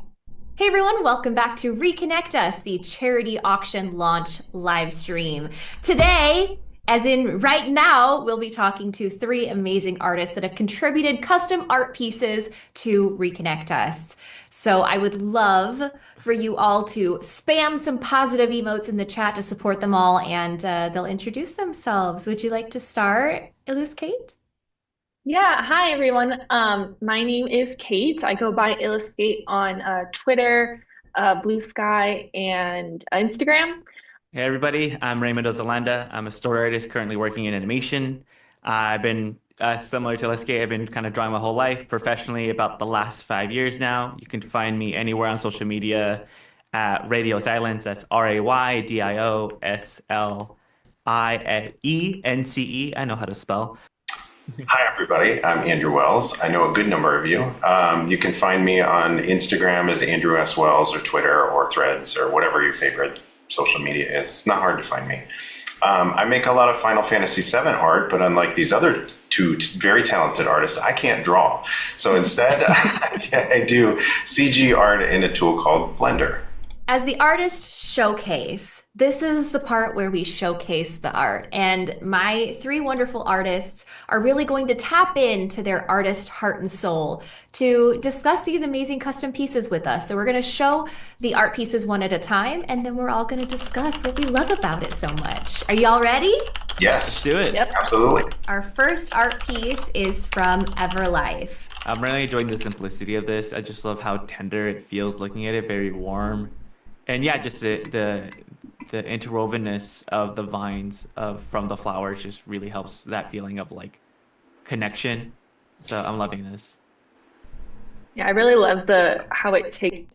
Reconnect Us, the charity auction launch live stream. Today, as in right now, we'll be talking to 3 amazing artists that have contributed custom art pieces to Reconnect Us. So I would love for you all to spam some positive emotes in the chat to support them all, and they'll introduce themselves. Would you like to start, Kate? Yeah, hi everyone. My name is Kate. I go by Illuskate on Twitter, Blue Sky, and Instagram. Hey everybody, I'm Raymond Ozalanda. I'm a story artist currently working in animation. I've been similar to Illuskate, I've been kind of drawing my whole life professionally about the last 5 years now. You can find me anywhere on social media at Radio Silence. That's RAYDIOSLIENCE. I know how to spell. Hi, everybody. I'm Andrew Wells. I know a good number of you. You can find me on Instagram as Andrew S. Wells, or Twitter or Threads, or whatever your favorite social media is. It's not hard to find me. I make a lot of Final Fantasy VII art, but unlike these other 2 very talented artists, I can't draw. So instead, I do CG art in a tool called Blender. As the artist showcase, This is the part where we showcase the art, and my three wonderful artists are really going to tap into their artist heart and soul to discuss these amazing custom pieces with us. So we're going to show the art pieces one at a time, and then we're all going to discuss what we love about it so much. Are y'all ready? Yes. Do it. Yep. Absolutely. Our first art piece is from Everlife. I'm really enjoying the simplicity of this. I just love how tender it feels looking at it, very warm. And yeah, just the interwovenness of the vines from the flowers just really helps that feeling of like connection. So I'm loving this. Yeah, I really love how it takes.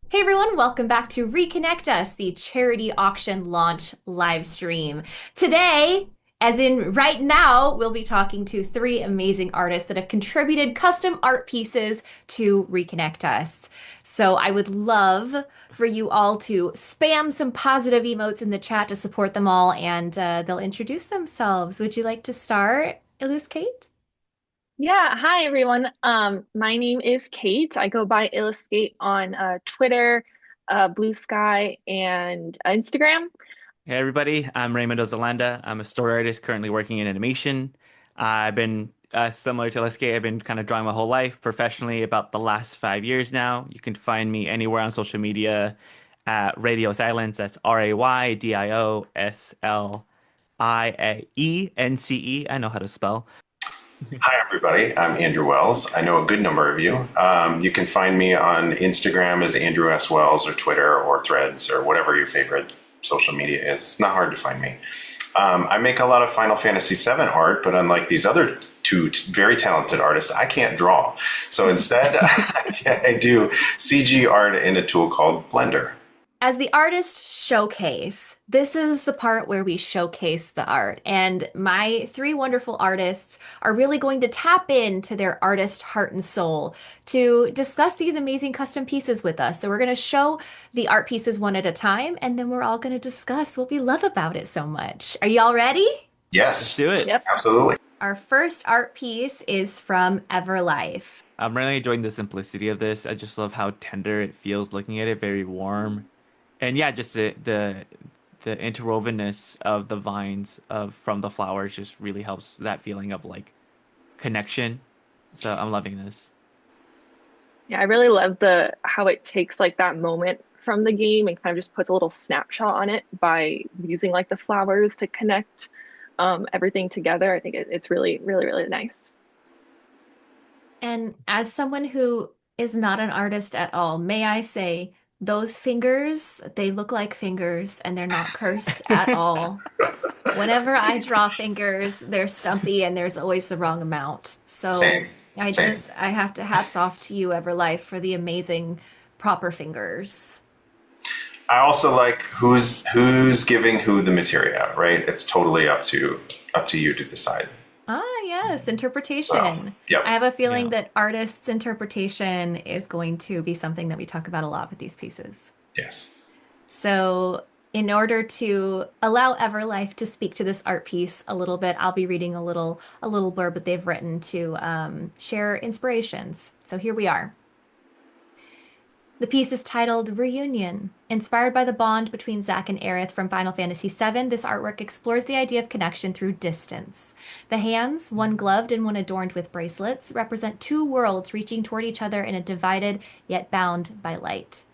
Hey everyone, welcome back to Reconnect Us, the charity auction launch live stream. Today, as in right now, we'll be talking to three amazing artists that have contributed custom art pieces to Reconnect Us. So I would love for you all to spam some positive emotes in the chat to support them all, and they'll introduce themselves. Would you like to start, Kate? Yeah, hi everyone. My name is Kate. I go by Illustrate on Twitter, Blue Sky, and Instagram. Hey everybody, I'm Raymond Ozalanda. I'm a story artist currently working in animation. I've been similar to LSK, I've been kind of drawing my whole life professionally about the last 5 years now. You can find me anywhere on social media at Radio Silence. That's RAYDIOSLIENCE. I know how to spell. Hi, everybody. I'm Andrew Wells. I know a good number of you. You can find me on Instagram as Andrew S. Wells, or Twitter or Threads, or whatever your favorite social media is. It's not hard to find me. I make a lot of Final Fantasy VII art, but unlike these other two very talented artists, I can't draw. So instead, I do CG art in a tool called Blender. As the artist showcase, this is the part where we showcase the art. And my three wonderful artists are really going to tap into their artist heart and soul to discuss these amazing custom pieces with us. So we're going to show the art pieces one at a time, and then we're all going to discuss what we love about it so much. Are y'all ready? Yes. Let's do it. Yep. Absolutely. Our first art piece is from Everlife. I'm really enjoying the simplicity of this. I just love how tender it feels looking at it, very warm. And yeah, just the interwovenness of the vines from the flowers just really helps that feeling of like connection. So I'm loving this. Yeah, I really love how it takes like that moment from the game and kind of just puts a little snapshot on it by using like the flowers to connect everything together. I think it's really, really, really nice. And as someone who is not an artist at all, may I say, those fingers, they look like fingers and they're not cursed at all. Whenever I draw fingers, they're stumpy and there's always the wrong amount. So Same. I have to hats off to you, Everlife, for the amazing proper fingers. I also like who's giving who the material, right? It's totally up to you to decide. Ah, yes, interpretation. Yep. I have a feeling that artists' interpretation is going to be something that we talk about a lot with these pieces. Yes. So in order to allow Everlife to speak to this art piece a little bit, I'll be reading a little blurb that they've written to share inspirations. So here we are. The piece is titled Reunion. Inspired by the bond between Zack and Aerith from Final Fantasy VII, this artwork explores the idea of connection through distance. The hands, one gloved and one adorned with bracelets, represent two worlds reaching toward each other in a divided yet bound by light.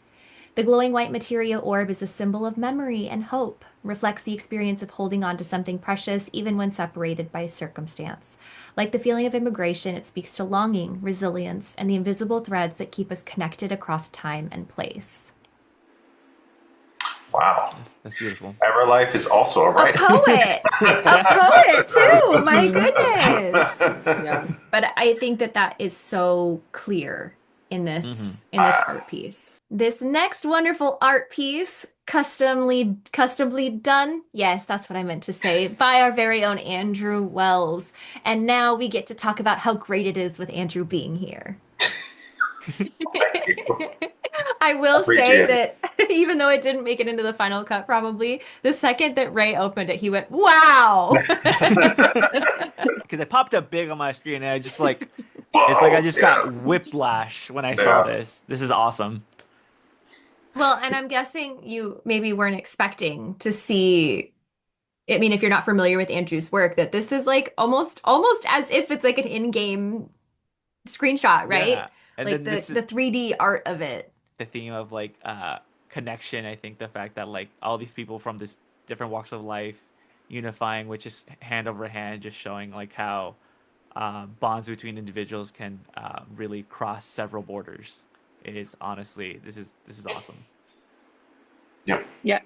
The glowing white materia orb is a symbol of memory and hope, reflects the experience of holding on to something precious even when separated by circumstance. Like the feeling of immigration, it speaks to longing, resilience, and the invisible threads that keep us connected across time and place. Wow. That's beautiful. Everlife is also a writer. A poet! A poet, too! My goodness! Yeah. But I think that is so clear in this art piece. This next wonderful art piece, customly done, yes, that's what I meant to say, by our very own Andrew Wells. And now we get to talk about how great it is with Andrew being here. Thank you. I will say Appreciate it. that even though it didn't make it into the final cut, probably, the second that Ray opened it, he went, wow! Because it popped up big on my screen and I just like, it's like I just got whiplash when I saw this. This is awesome. Well, and I'm guessing you maybe weren't expecting to see. I mean, if you're not familiar with Andrew's work, that this is like almost as if it's like an in-game screenshot, Yeah. right? And Like then the this is the 3D art of it. the theme of like connection. I think the fact that like all these people from this different walks of life unifying, which is hand over hand, just showing like how bonds between individuals can really cross several borders. It is honestly, this is awesome. Yep. Yeah.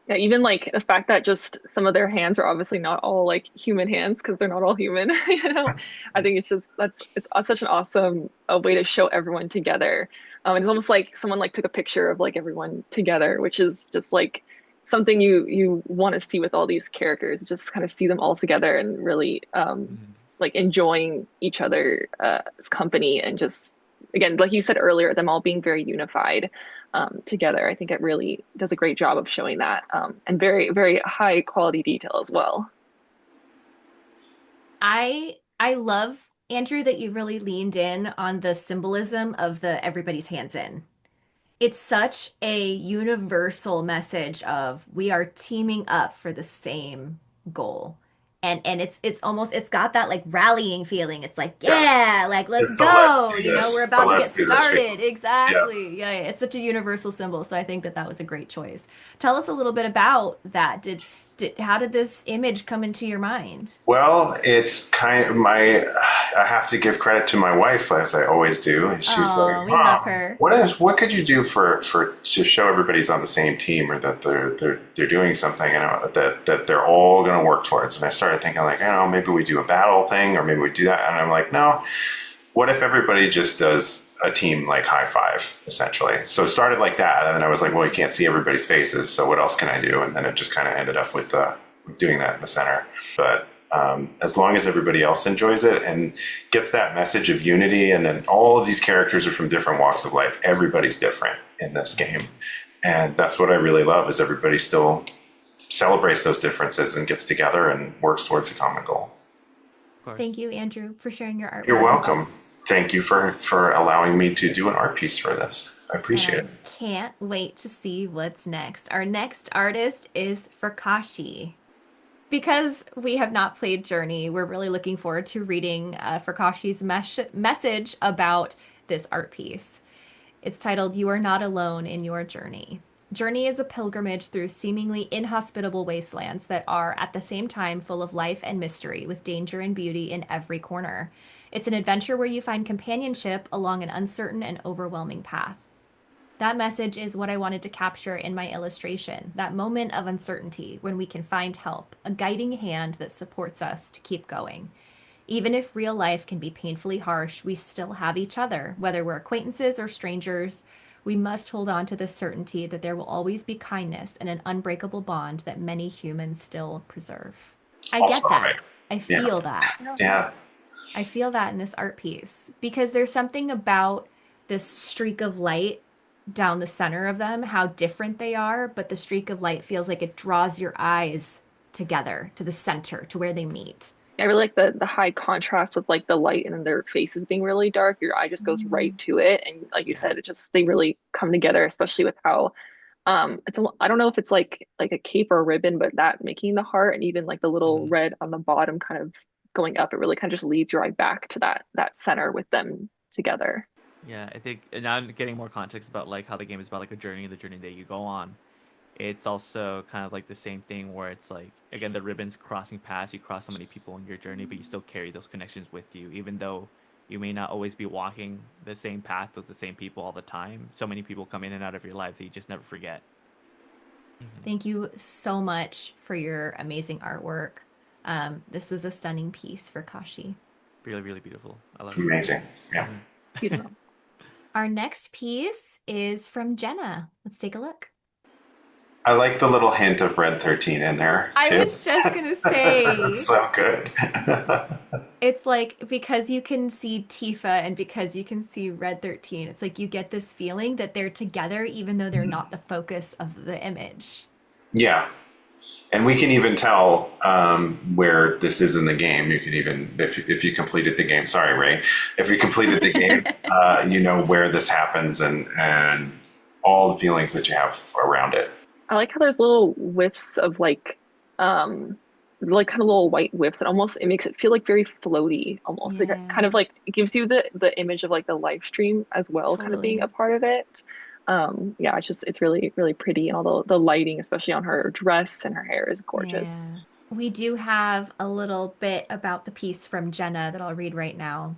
Yeah, even like the fact that just some of their hands are obviously not all like human hands because they're not all human, you know. I think it's just it's such an awesome way to show everyone together. It's almost like someone like took a picture of like everyone together, which is just like something you want to see with all these characters, just kind of see them all together and really like enjoying each other's company and just again, like you said earlier, them all being very unified together. I think it really does a great job of showing that and very, very high quality detail as well. I love, Andrew, that you really leaned in on the symbolism of the everybody's hands in. It's such a universal message of we are teaming up for the same goal. And it's almost it's got that like rallying feeling. It's like, yeah, like let's It's the let's go. do You know, this. we're The about to let's get do this started. feeling. Yeah. Exactly. Yeah, it's such a universal symbol. So I think that was a great choice. Tell us a little bit about that. How did this image come into your mind? Well, it's kind of I have to give credit to my wife, as I always do. And she's Oh, like, we love Mom, her. what could you do for to show everybody's on the same team or that they're doing something, you know, that they're all going to work towards. And I started thinking like, maybe we do a battle thing or maybe we do that. And I'm like, no, what if everybody just does a team like high five, essentially? So it started like that. And then I was like, well, you can't see everybody's faces. So what else can I do? And then it just kind of ended up with doing that in the center. But as long as everybody else enjoys it and gets that message of unity, and then all of these characters are from different walks of life. Everybody's different in this game. And that's what I really love is everybody still celebrates those differences and gets together and works towards a common goal. Of course. Thank you, Andrew, for sharing your artwork. You're welcome. Thank you for allowing me to do an art piece for this. I appreciate it. Can't wait to see what's next. Our next artist is Furkashi. Because we have not played Journey, we're really looking forward to reading Furkashi's message about this art piece. It's titled, You Are Not Alone in Your Journey. Journey is a pilgrimage through seemingly inhospitable wastelands that are at the same time full of life and mystery, with danger and beauty in every corner. It's an adventure where you find companionship along an uncertain and overwhelming path. That message is what I wanted to capture in my illustration, that moment of uncertainty when we can find help, a guiding hand that supports us to keep going. Even if real life can be painfully harsh, we still have each other, whether we're acquaintances or strangers. We must hold on to the certainty that there will always be kindness and an unbreakable bond that many humans still preserve. I get that. Right. I feel that. Yeah. I feel that in this art piece because there's something about this streak of light down the center of them, how different they are, but the streak of light feels like it draws your eyes together to the center, to where they meet. I really like the high contrast with like the light and then their faces being really dark. Your eye just goes right to it, and like you said, it just they really come together, especially with how I don't know if it's like a cape or a ribbon, but that making the heart and even like the little red on the bottom kind of going up, it really kind of just leads your eye back to that center with them together. Yeah, I think now I'm getting more context about like how the game is about like a journey, the journey that you go on. It's also kind of like the same thing where it's like, again, the ribbons crossing paths, you cross so many people in your journey, but you still carry those connections with you, even though you may not always be walking the same path with the same people all the time. So many people come in and out of your lives that you just never forget. Thank you so much for your amazing artwork. This was a stunning piece for Kashi. Really, really beautiful. I love it. Amazing. Yeah. Beautiful. Our next piece is from Jenna. Let's take a look. I like the little hint of Red 13 in there, too. I was just going to say. So good. It's like, because you can see Tifa and because you can see Red 13, it's like you get this feeling that they're together even though they're not the focus of the image. Yeah. And we can even tell where this is in the game. You can even, if you completed the game, sorry, Ray, if you completed the game, you know where this happens and all the feelings that you have around it. I like how there's little whiffs of like kind of little white whiffs that almost it makes it feel like very floaty almost. Like kind of Yeah. like it gives you the image of like the live stream as well, kind of being a Totally. part of it. Yeah, it's really, really pretty, and all the lighting, especially on her dress and her hair, is gorgeous. Yeah. We do have a little bit about the piece from Jenna that I'll read right now.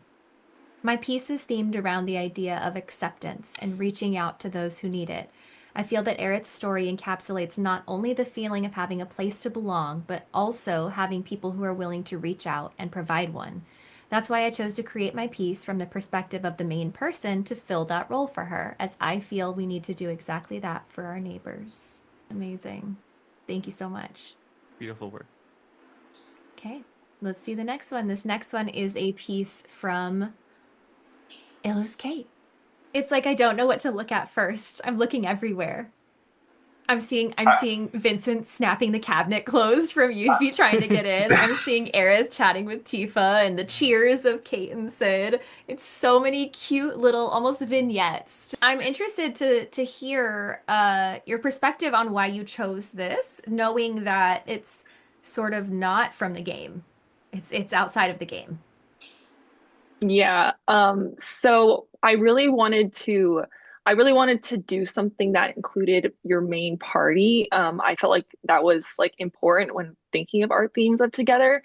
My piece is themed around the idea of acceptance and reaching out to those who need it. I feel that Aerith's story encapsulates not only the feeling of having a place to belong, but also having people who are willing to reach out and provide one. That's why I chose to create my piece from the perspective of the main person to fill that role for her, as I feel we need to do exactly that for our neighbors. Amazing. Thank you so much. Beautiful work. Okay, let's see the next one. This next one is a piece from Illus Kate. It's like I don't know what to look at first. I'm looking everywhere. I'm seeing Vincent snapping the cabinet closed from Yuffie trying to get in. I'm seeing Aerith chatting with Tifa and the cheers of Kate and Sid. It's so many cute little almost vignettes. I'm interested to hear your perspective on why you chose this, knowing that it's sort of not from the game. It's outside of the game. Yeah. So I really wanted to do something that included your main party. I felt like that was like important when thinking of our themes of together.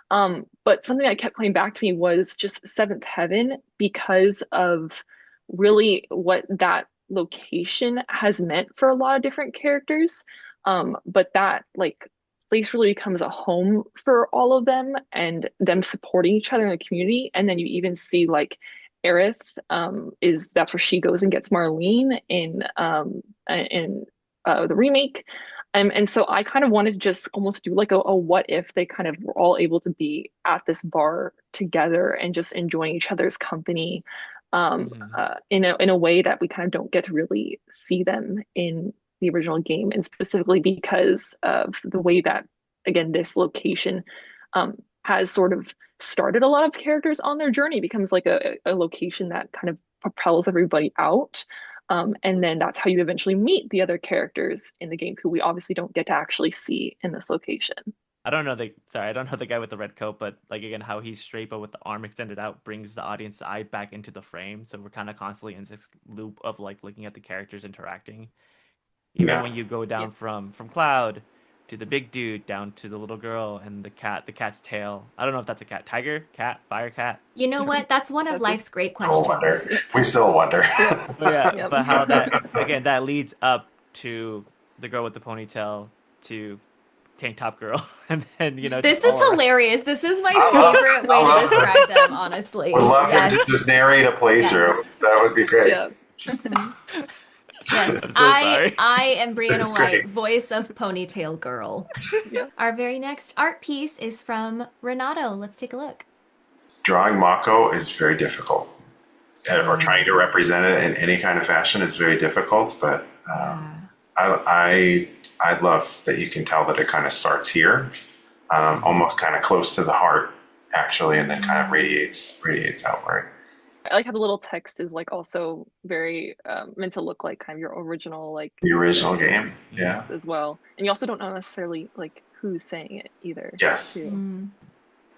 But something that kept coming back to me was just Seventh Heaven because of really what that location has meant for a lot of different characters. But that like place really becomes a home for all of them and them supporting each other in the community. And then you even see like Aerith is that's where she goes and gets Marlene in the remake. And so I kind of wanted to just almost do like a what if they kind of were all able to be at this bar together and just enjoying each other's company in a way that we kind of don't get to really see them in the original game, and specifically because of the way that again this location has sort of started a lot of characters on their journey, becomes like a location that kind of propels everybody out. And then that's how you eventually meet the other characters in the game who we obviously don't get to actually see in this location. I don't know the guy with the red coat, but like again, how he's straight but with the arm extended out brings the audience eye back into the frame. So we're kind of constantly in this loop of like looking at the characters interacting. Even when you go down from Cloud to the big dude, down to the little girl and the cat's tail. I don't know if that's a cat, tiger, cat, fire cat. You know what? That's one of life's great Still questions. wonder. We still wonder. But how that leads up to the girl with the ponytail to tank top girl, and then This is hilarious. This is my favorite way to describe them, honestly. Would love him to just narrate a playthrough. Yes. That would be great. Yeah. Yes, I'm so sorry. I am Brianna That's White, great. voice of Ponytail Girl. Yeah. Our very next art piece is from Renato. Let's take a look. Drawing Mako is very difficult, or trying to represent it in any kind of fashion is very difficult. But I love that you can tell that it kind of starts here, almost kind of close to the heart, actually, and then kind of radiates outward. I like how the little text is like also very meant to look like kind of your original like The original game, yeah. as well. And you also don't know necessarily like who's saying it either. Yes. Too.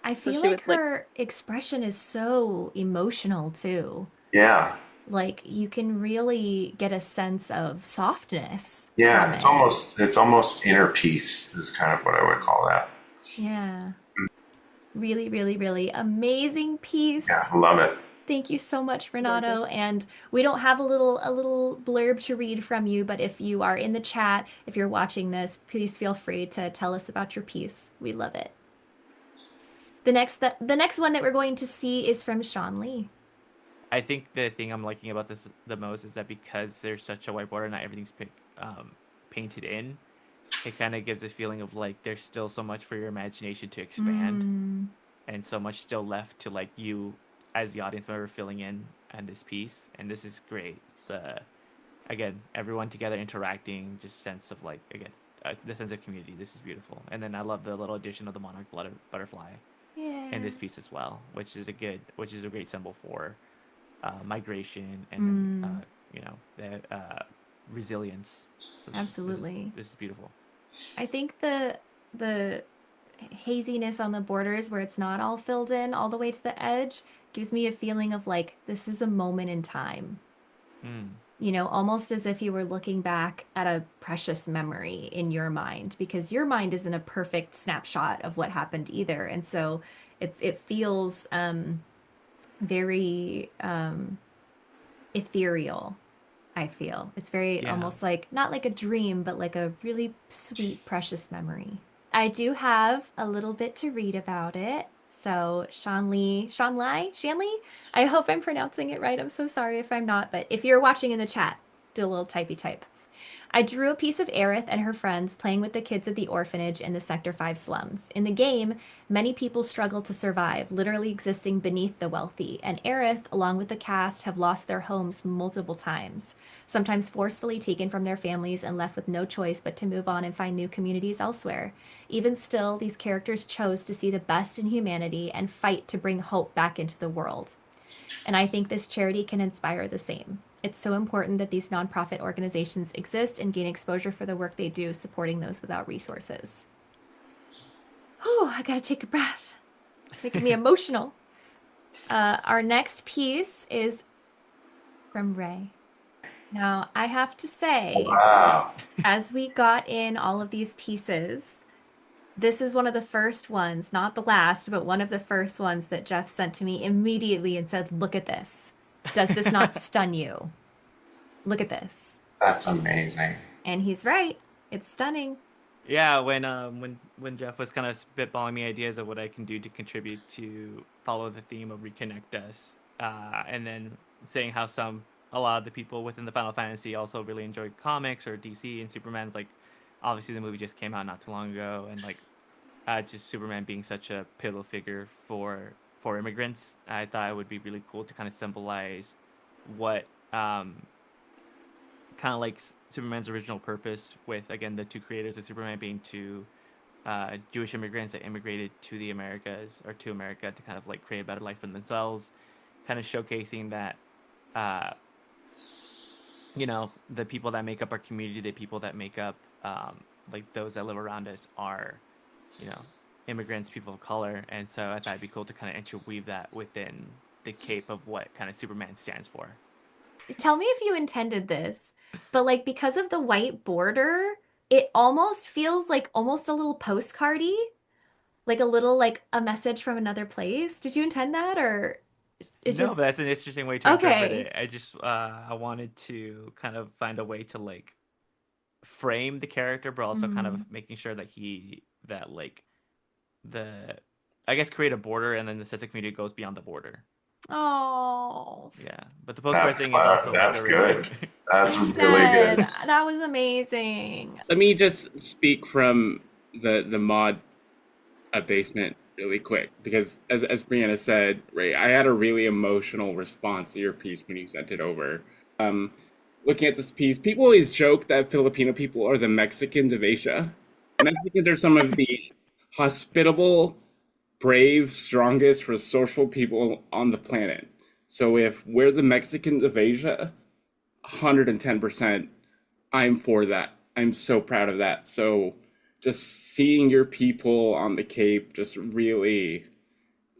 I feel Especially like with, her expression is so emotional too. Yeah. Like you can really get a sense of softness. Yeah, from it's almost inner peace is kind of what I would call that. Yeah. Really, really, really amazing piece. Yeah, love it. Thank you so much, Renato. And we don't have a little blurb to read from you, but if you are in the chat, if you're watching this, please feel free to tell us about your piece. We love it. The next one that we're going to see is from Sean Lee. I think the thing I'm liking about this the most is that because there's such a white border, not everything's painted in. It kind of gives a feeling of like there's still so much for your imagination to expand, and so much still left to like you as the audience member filling in this piece. And this is great. Again, everyone together interacting, just sense of like the sense of community. This is beautiful. And then I love the little addition of the monarch butterfly in this piece as well, which is a great symbol for migration and resilience. So Absolutely. This is beautiful. I think the haziness on the borders where it's not all filled in all the way to the edge gives me a feeling of like this is a moment in time. You know, almost as if you were looking back at a precious memory in your mind, because your mind isn't a perfect snapshot of what happened either. And so it feels very ethereal, I feel. It's very almost like not like a dream, but like a really sweet, precious memory. I do have a little bit to read about it. So Shanli, I hope I'm pronouncing it right. I'm so sorry if I'm not, but if you're watching in the chat, do a little typey type. I drew a piece of Aerith and her friends playing with the kids at the orphanage in the Sector 5 slums. In the game, many people struggle to survive, literally existing beneath the wealthy, and Aerith, along with the cast, have lost their homes multiple times, sometimes forcefully taken from their families and left with no choice but to move on and find new communities elsewhere. Even still, these characters chose to see the best in humanity and fight to bring hope back into the world. And I think this charity can inspire the same. It's so important that these nonprofit organizations exist and gain exposure for the work they do, supporting those without resources. Oh, I gotta take a breath. Making me emotional. Our next piece is from Ray. Now, I have to say, Wow. as we got in all of these pieces, this is one of the first ones, not the last, but one of the first ones that Jeff sent to me immediately and said, look at this. Does this not stun you? Look at this. That's amazing. And he's right. It's stunning. Yeah, when Jeff was kind of spitballing me ideas of what I can do to contribute to follow the theme of Reconnect Us, and then saying how a lot of the people within the Final Fantasy also really enjoyed comics or DC and Superman. Like, obviously the movie just came out not too long ago, and like, just Superman being such a pivotal figure for immigrants, I thought it would be really cool to kind of symbolize what kind of like Superman's original purpose, with again the two creators of Superman being two Jewish immigrants that immigrated to the Americas, or to America, to kind of like create a better life for themselves, kind of showcasing that you know, the people that make up our community, the people that make up like those that live around us are, you know, immigrants, people of color. And so I thought it'd be cool to kind of interweave that within the cape of what kind of Superman stands for. Tell me if you intended this, but like because of the white border, it almost feels like almost a little postcardy, like a little like a message from another place. Did you intend that, or it No, just but that's an interesting way to interpret okay? it. I just I wanted to kind of find a way to like frame the character, but also kind of making sure that I guess create a border, and then the sense of community goes beyond the border. Oh, Yeah, but the postcard thing is also that's like a really good. That's really Ned, good. that was amazing. Let me just speak from the mod basement really quick, because as Brianna said, Ray, I had a really emotional response to your piece when you sent it over. Looking at this piece, people always joke that Filipino people are the Mexicans of Asia. Mexicans are some of the hospitable, brave, strongest, resourceful people on the planet. So if we're the Mexicans of Asia, 110%, I'm for that. I'm so proud of that. So just seeing your people on the Cape just really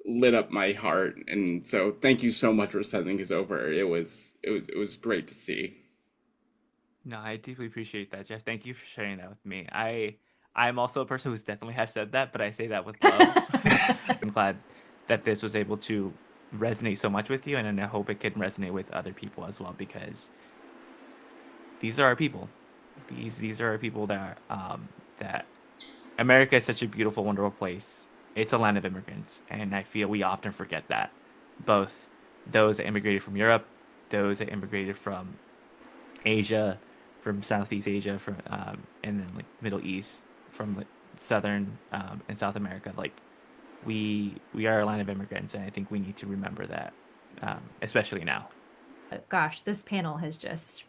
lit up my heart. And so thank you so much for sending us over. It was great to see. No, I deeply appreciate that, Jeff. Thank you for sharing that with me. I'm also a person who's definitely has said that, but I say that with love. I'm glad that this was able to resonate so much with you, and I hope it can resonate with other people as well, because these are our people. These are our people that America is such a beautiful, wonderful place. It's a land of immigrants, and I feel we often forget that. Both those that immigrated from Europe, those that immigrated from Asia, from Southeast Asia, from and then like Middle East, from like Southern and South America. Like we are a land of immigrants, and I think we need to remember that, especially now. Gosh, this panel has just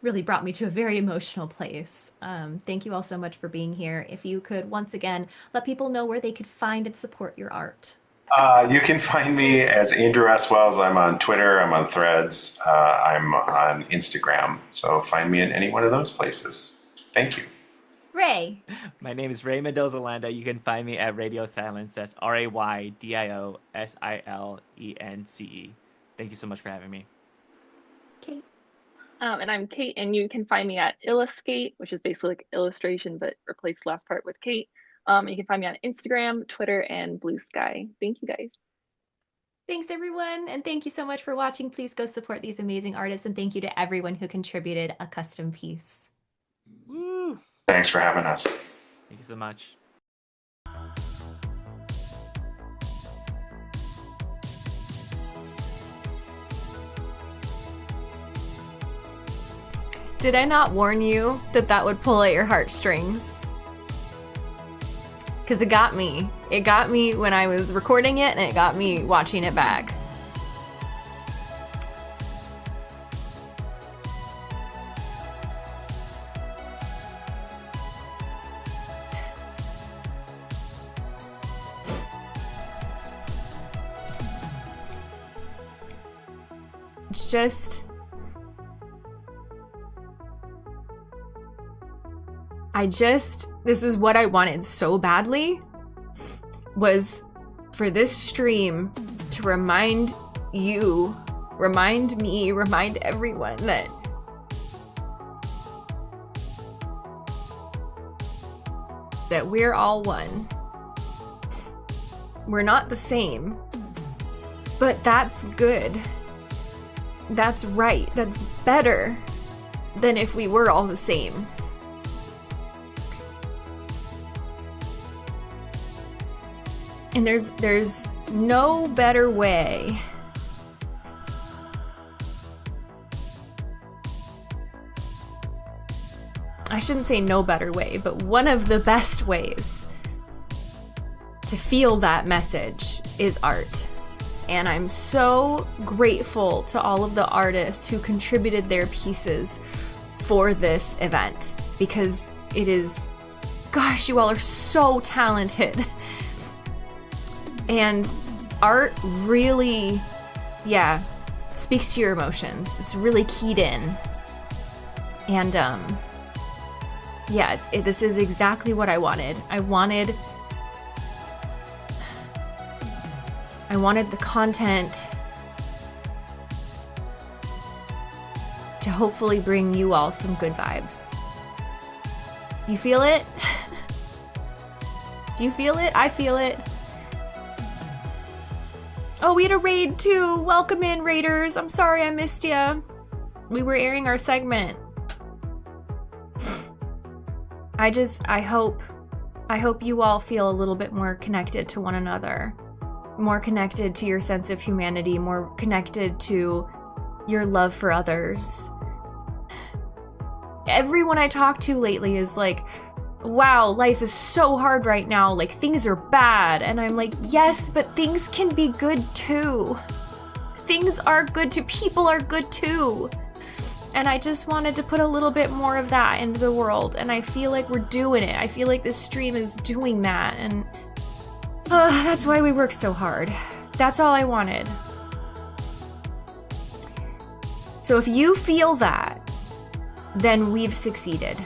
really brought me to a very emotional place. Thank you all so much for being here. If you could once again let people know where they could find and support your art. You can find me as Andrew S. Wells. I'm on Twitter. I'm on Threads. I'm on Instagram. So find me in any one of those places. Thank you. Ray. My name is Ray Mendoza-Landa. You can find me at Radio Silence. That's RAYDIOSILENCE. Thank you so much for having me. Kate. And I'm Kate, and you can find me at Illuskate, which is basically like illustration, but replace the last part with Kate. You can find me on Instagram, Twitter, and Blue Sky. Thank you, guys. Thanks, everyone. And thank you so much for watching. Please go support these amazing artists. And thank you to everyone who contributed a custom piece. Woo! Thanks for having us. Thank you so much. Did I not warn you that that would pull at your heartstrings? Because it got me. It got me when I was recording it, and it got me watching it back. It's just... this is what I wanted so badly, was for this stream to remind you, remind me, remind everyone that we're all one. We're not the same, but that's good. That's right. That's better than if we were all the same. And there's no better way I shouldn't say no better way, but one of the best ways to feel that message is art. And I'm so grateful to all of the artists who contributed their pieces for this event, because it is, gosh, you all are so talented. And art really, yeah, speaks to your emotions. It's really keyed in. And yeah, this is exactly what I wanted. I wanted the content to hopefully bring you all some good vibes. You feel it? Do you feel it? I feel it. Oh, we had a raid too. Welcome in, raiders. I'm sorry I missed ya. We were airing our segment. I hope you all feel a little bit more connected to one another. More connected to your sense of humanity, more connected to your love for others. Everyone I talk to lately is like, wow, life is so hard right now, like things are bad. And I'm like, yes, but things can be good too. Things are good too, people are good too. And I just wanted to put a little bit more of that into the world, and I feel like we're doing it. I feel like this stream is doing that, and that's why we work so hard. That's all I wanted. So if you feel that, then we've succeeded.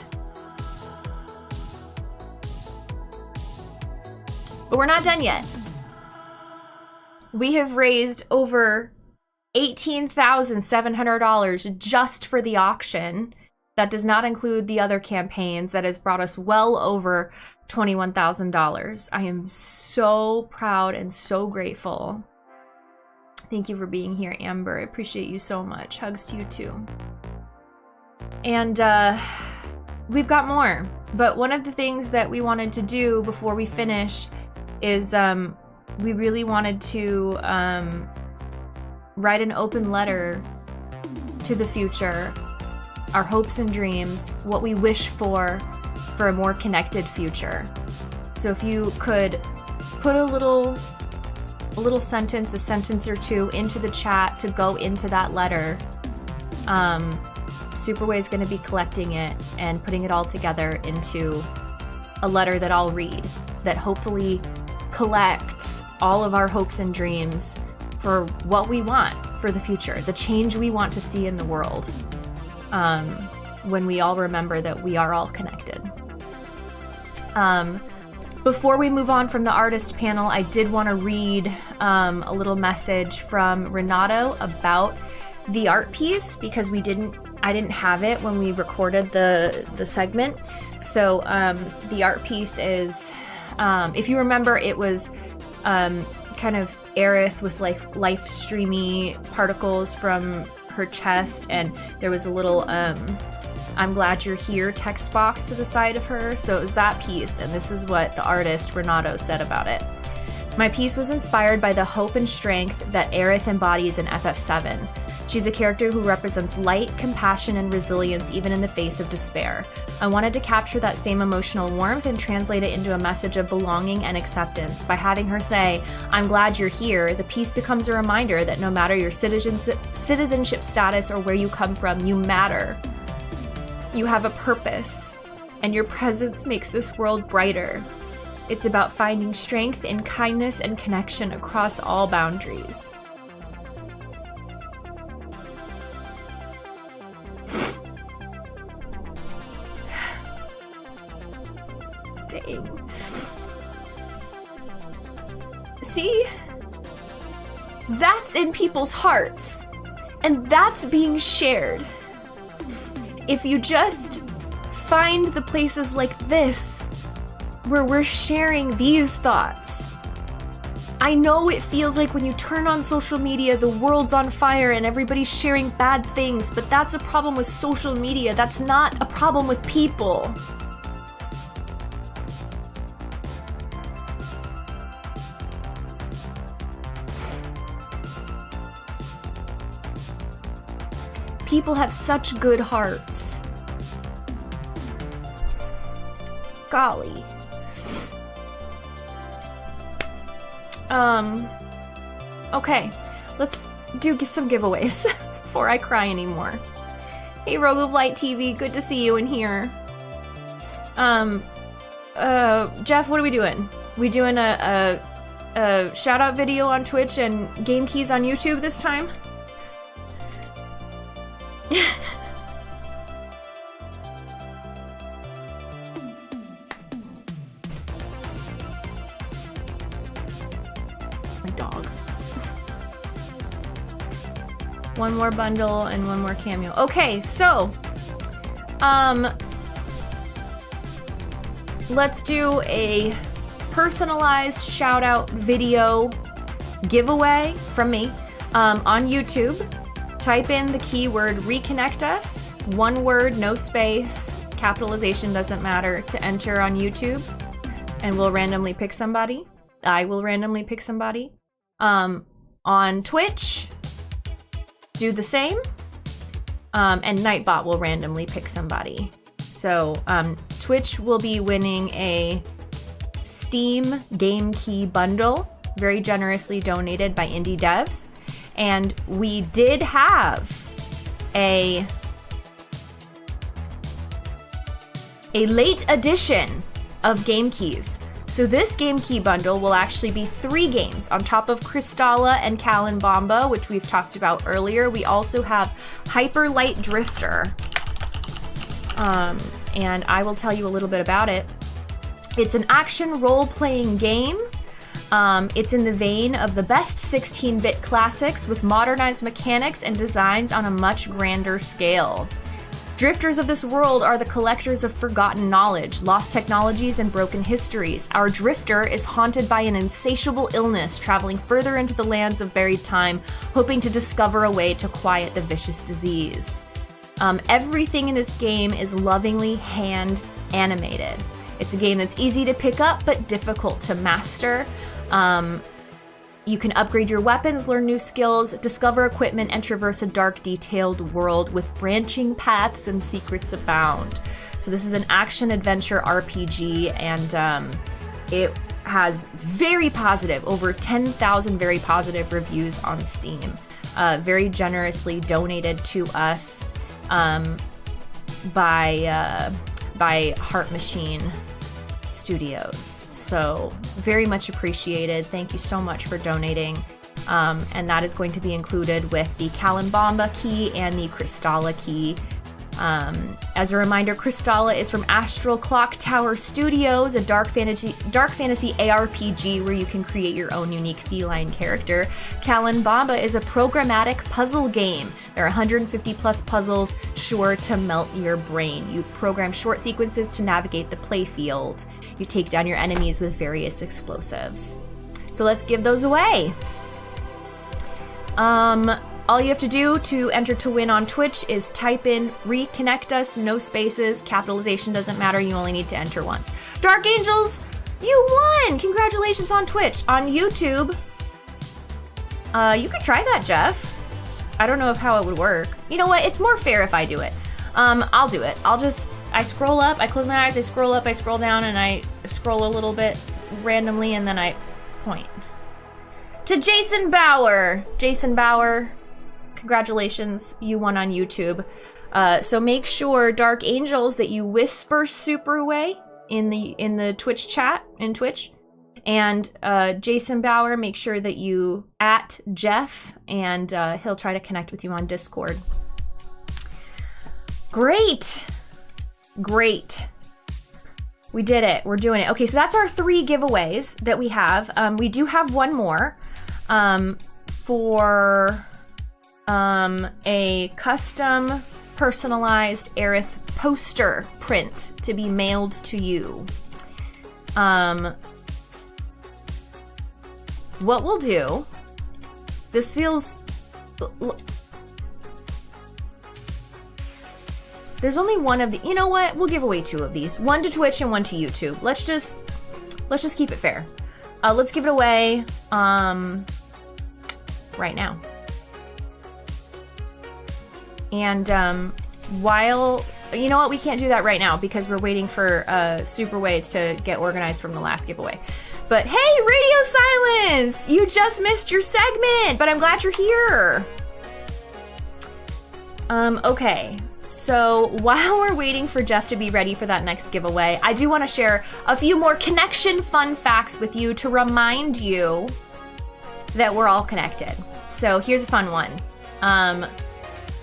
But we're not done yet. We have raised over $18,700 just for the auction. That does not include the other campaigns. That has brought us well over $21,000. I am so proud and so grateful. Thank you for being here, Amber. I appreciate you so much. Hugs to you too. And we've got more. But one of the things that we wanted to do before we finish is we really wanted to write an open letter to the future, our hopes and dreams, what we wish for a more connected future. So if you could put a little sentence, a sentence or two into the chat to go into that letter. Superway is going to be collecting it and putting it all together into a letter that I'll read, that hopefully collects all of our hopes and dreams for what we want for the future, the change we want to see in the world, when we all remember that we are all connected. Before we move on from the artist panel, I did want to read a little message from Renato about the art piece, because I didn't have it when we recorded the segment. So the art piece is, if you remember, it was kind of Aerith with like life streamy particles from her chest, and there was a little I'm glad you're here text box to the side of her. So it was that piece, and this is what the artist Renato said about it. My piece was inspired by the hope and strength that Aerith embodies in FF7. She's a character who represents light, compassion, and resilience even in the face of despair. I wanted to capture that same emotional warmth and translate it into a message of belonging and acceptance. By having her say, "I'm glad you're here," the piece becomes a reminder that no matter your citizenship status or where you come from, you matter. You have a purpose, and your presence makes this world brighter. It's about finding strength in kindness and connection across all boundaries. Dang. See? That's in people's hearts, and that's being shared. If you just find the places like this where we're sharing these thoughts. I know it feels like when you turn on social media, the world's on fire and everybody's sharing bad things, but that's a problem with social media. That's not a problem with people. People have such good hearts. Golly. Okay, let's do some giveaways before I cry anymore. Hey, Rogue of Light TV, good to see you in here. Jeff, what are we doing? We doing a shout out video on Twitch and Game Keys on YouTube this time? My dog. One more bundle and one more cameo. Okay, so let's do a personalized shout out video giveaway from me on YouTube. Type in the keyword Reconnect Us, one word, no space, capitalization doesn't matter, to enter on YouTube, and we'll randomly pick somebody. I will randomly pick somebody. On Twitch, do the same, and Nightbot will randomly pick somebody. So Twitch will be winning a Steam Game Key bundle, very generously donated by indie devs. And we did have a late edition of Game Keys. So this Game Key bundle will actually be 3 games on top of Kristalla and Kallen Bomba, which we've talked about earlier. We also have Hyper Light Drifter. And I will tell you a little bit about it. It's an action role-playing game. It's in the vein of the best 16-bit classics with modernized mechanics and designs on a much grander scale. Drifters of this world are the collectors of forgotten knowledge, lost technologies, and broken histories. Our drifter is haunted by an insatiable illness, traveling further into the lands of buried time, hoping to discover a way to quiet the vicious disease. Everything in this game is lovingly hand animated. It's a game that's easy to pick up but difficult to master. You can upgrade your weapons, learn new skills, discover equipment, and traverse a dark, detailed world with branching paths and secrets abound. So this is an action-adventure RPG, and it has very positive, over 10,000 very positive reviews on Steam. Very generously donated to us by Heart Machine. Studios. So very much appreciated. Thank you so much for donating. And that is going to be included with the Kalambamba key and the Crystalla key. As a reminder, Crystalla is from Astral Clock Tower Studios, a dark fantasy ARPG where you can create your own unique feline character. Kalambamba is a programmatic puzzle game. There are 150 plus puzzles sure to melt your brain. You program short sequences to navigate the playfield. You take down your enemies with various explosives. So let's give those away. All you have to do to enter to win on Twitch is type in Reconnect Us, no spaces, capitalization doesn't matter, you only need to enter once. Dark Angels, you won! Congratulations on Twitch. On YouTube, you could try that, Jeff. I don't know how it would work. You know what, it's more fair if I do it. I'll do it. I scroll up, I close my eyes, I scroll up, I scroll down, and I scroll a little bit randomly, and then I point. To Jason Bauer. Jason Bauer, congratulations, you won on YouTube. So make sure, Dark Angels, that you whisper Superway in the Twitch chat, in Twitch. And Jason Bauer, make sure that you at Jeff, and he'll try to connect with you on Discord. Great. Great. We did it. We're doing it. Okay, so that's our 3 giveaways that we have. We do have one more for a custom personalized Aerith poster print to be mailed to you. What we'll do, this feels... There's only one of the... You know what? We'll give away 2 of these. One to Twitch and one to YouTube. Let's just keep it fair. Let's give it away right now. And while... You know what? We can't do that right now because we're waiting for Superway to get organized from the last giveaway. But hey, Radio Silence! You just missed your segment, but I'm glad you're here. Okay. So while we're waiting for Jeff to be ready for that next giveaway, I do want to share a few more connection fun facts with you to remind you that we're all connected. So here's a fun one.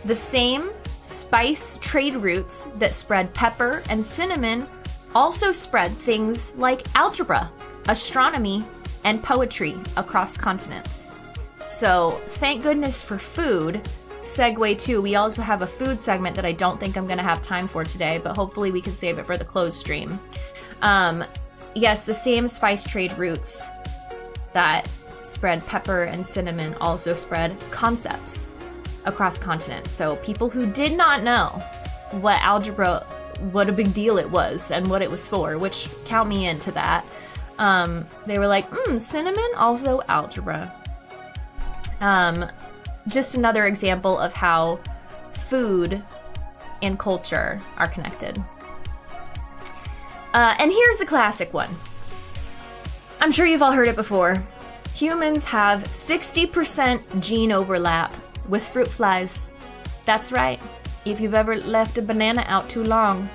The same spice trade routes that spread pepper and cinnamon also spread things like algebra, astronomy, and poetry across continents. So thank goodness for food. Segue 2, we also have a food segment that I don't think I'm going to have time for today, but hopefully we can save it for the closed stream. Yes, the same spice trade routes that spread pepper and cinnamon also spread concepts across continents. So people who did not know what algebra, what a big deal it was and what it was for, which count me into that, they were like, cinnamon, also algebra. Just another example of how food and culture are connected. And here's a classic one. I'm sure you've all heard it before. Humans have 60% gene overlap with fruit flies. That's right. If you've ever left a banana out too long,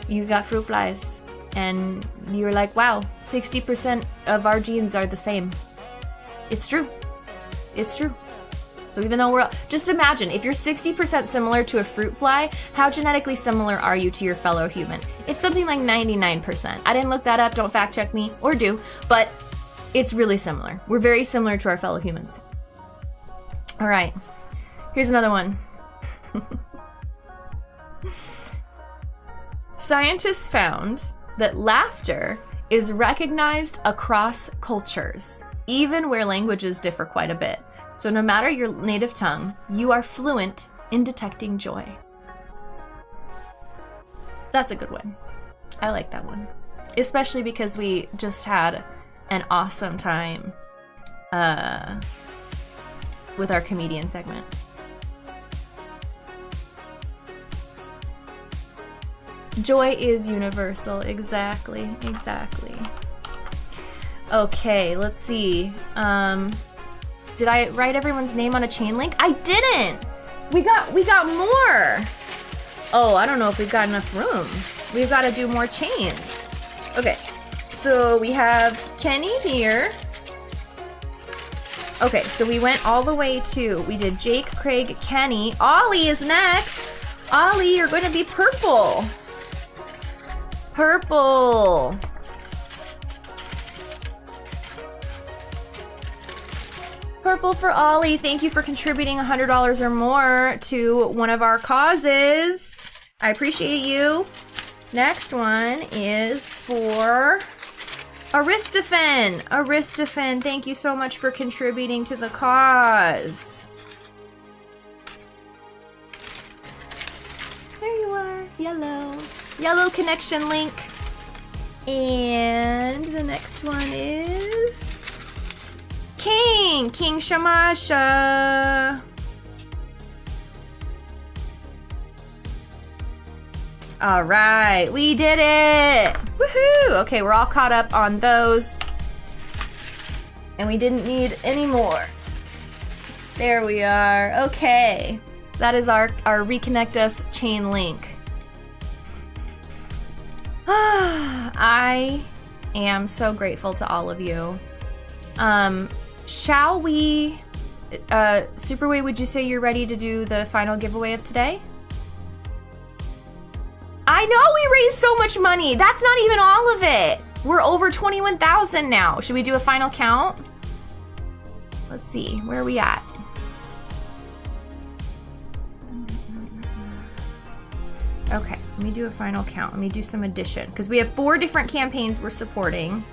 you got fruit flies. And you're like, wow, 60% of our genes are the same. It's true. It's true. So even though we're... Just imagine, if you're 60% similar to a fruit fly, how genetically similar are you to your fellow human? It's something like 99%. I didn't look that up, don't fact check me, or do, but it's really similar. We're very similar to our fellow humans. All right, here's another one. Scientists found that laughter is recognized across cultures, even where languages differ quite a bit. So no matter your native tongue, you are fluent in detecting joy. That's a good one. I like that one. Especially because we just had an awesome time with our comedian segment. Joy is universal. Exactly. Okay, let's see. Did I write everyone's name on a chain link? I didn't! We got more! Oh, I don't know if we've got enough room. We've got to do more chains. Okay, so we have Kenny here. Okay, so we went all the way to, we did Jake, Craig, Kenny. Ollie is next. Ollie, you're going to be purple. Purple. Purple for Ollie. Thank you for contributing $100 or more to one of our causes. I appreciate you. Next one is for Aristophen. Aristophen, thank you so much for contributing to the cause. There you are, yellow. Yellow connection link. And the next one is King Shamasha. All right, we did it. Woohoo! Okay, we're all caught up on those. And we didn't need any more. There we are. Okay. That is our Reconnect Us chain link. I am so grateful to all of you. Shall we, Superway, would you say you're ready to do the final giveaway of today? I know we raised so much money. That's not even all of it. We're over 21,000 now. Should we do a final count? Let's see, where are we at? Okay, let me do a final count. Let me do some addition, because we have 4 different campaigns we're supporting.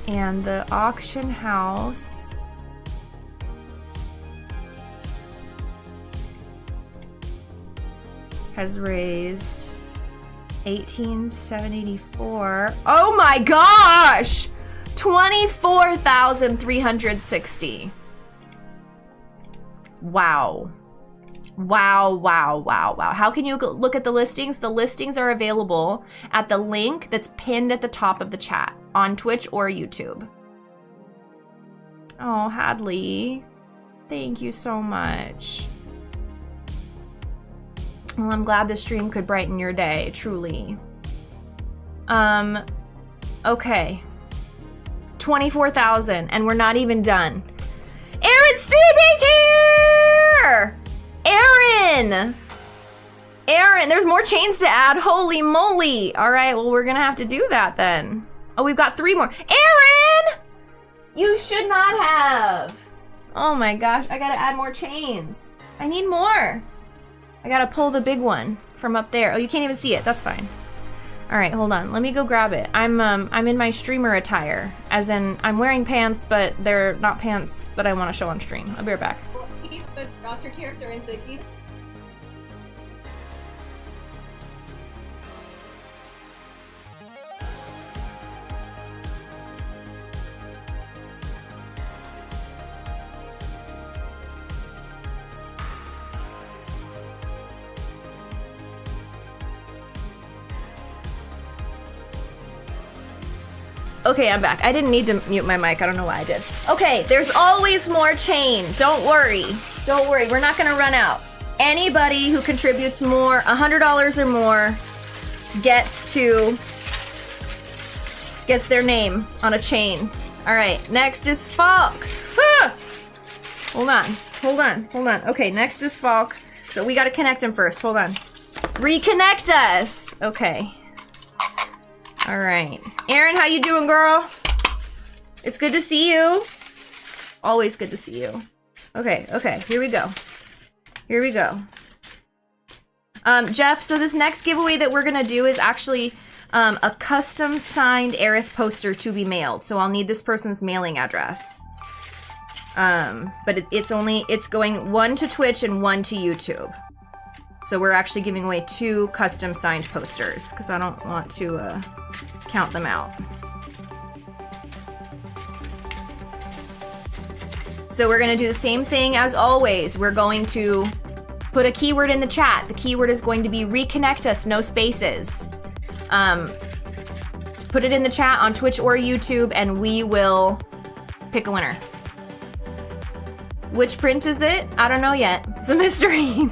And the auction house has raised 18,784. Oh my gosh! 24,360. Wow. Wow, wow, wow, wow. How can you look at the listings? The listings are available at the link that's pinned at the top of the chat on Twitch or YouTube. Oh, Hadley. Thank you so much. Well, I'm glad the stream could brighten your day, truly. Okay. 24,000, and we're not even done. Aaron Stube is here! Aaron! Aaron, there's more chains to add. Holy moly. All right, well, we're gonna have to do that then. Oh, we've got 3 more. Aaron! You should not have. Oh my gosh, I gotta add more chains. I need more. I gotta pull the big one from up there. Oh, you can't even see it. That's fine. All right, hold on. Let me go grab it. I'm in my streamer attire, as in I'm wearing pants, but they're not pants that I want to show on stream. I'll be right back. Keep the roster character in 60s. Okay, I'm back. I didn't need to mute my mic. I don't know why I did. Okay, there's always more chain. Don't worry. Don't worry. We're not gonna run out. Anybody who contributes more, $100 or more, gets their name on a chain. All right, next is Falk. Ah! Hold on. Okay, next is Falk. So we gotta connect him first. Hold on. Reconnect us. Okay. All right. Erin, how you doing, girl? It's good to see you. Always good to see you. Okay, here we go. Jeff, so this next giveaway that we're gonna do is actually a custom signed Aerith poster to be mailed. So I'll need this person's mailing address. But it's going 1 to Twitch and 1 to YouTube. So we're actually giving away 2 custom signed posters because I don't want to count them out. So we're gonna do the same thing as always. We're going to put a keyword in the chat. The keyword is going to be Reconnect Us, no spaces. Put it in the chat on Twitch or YouTube and we will pick a winner. Which print is it? I don't know yet. It's a mystery.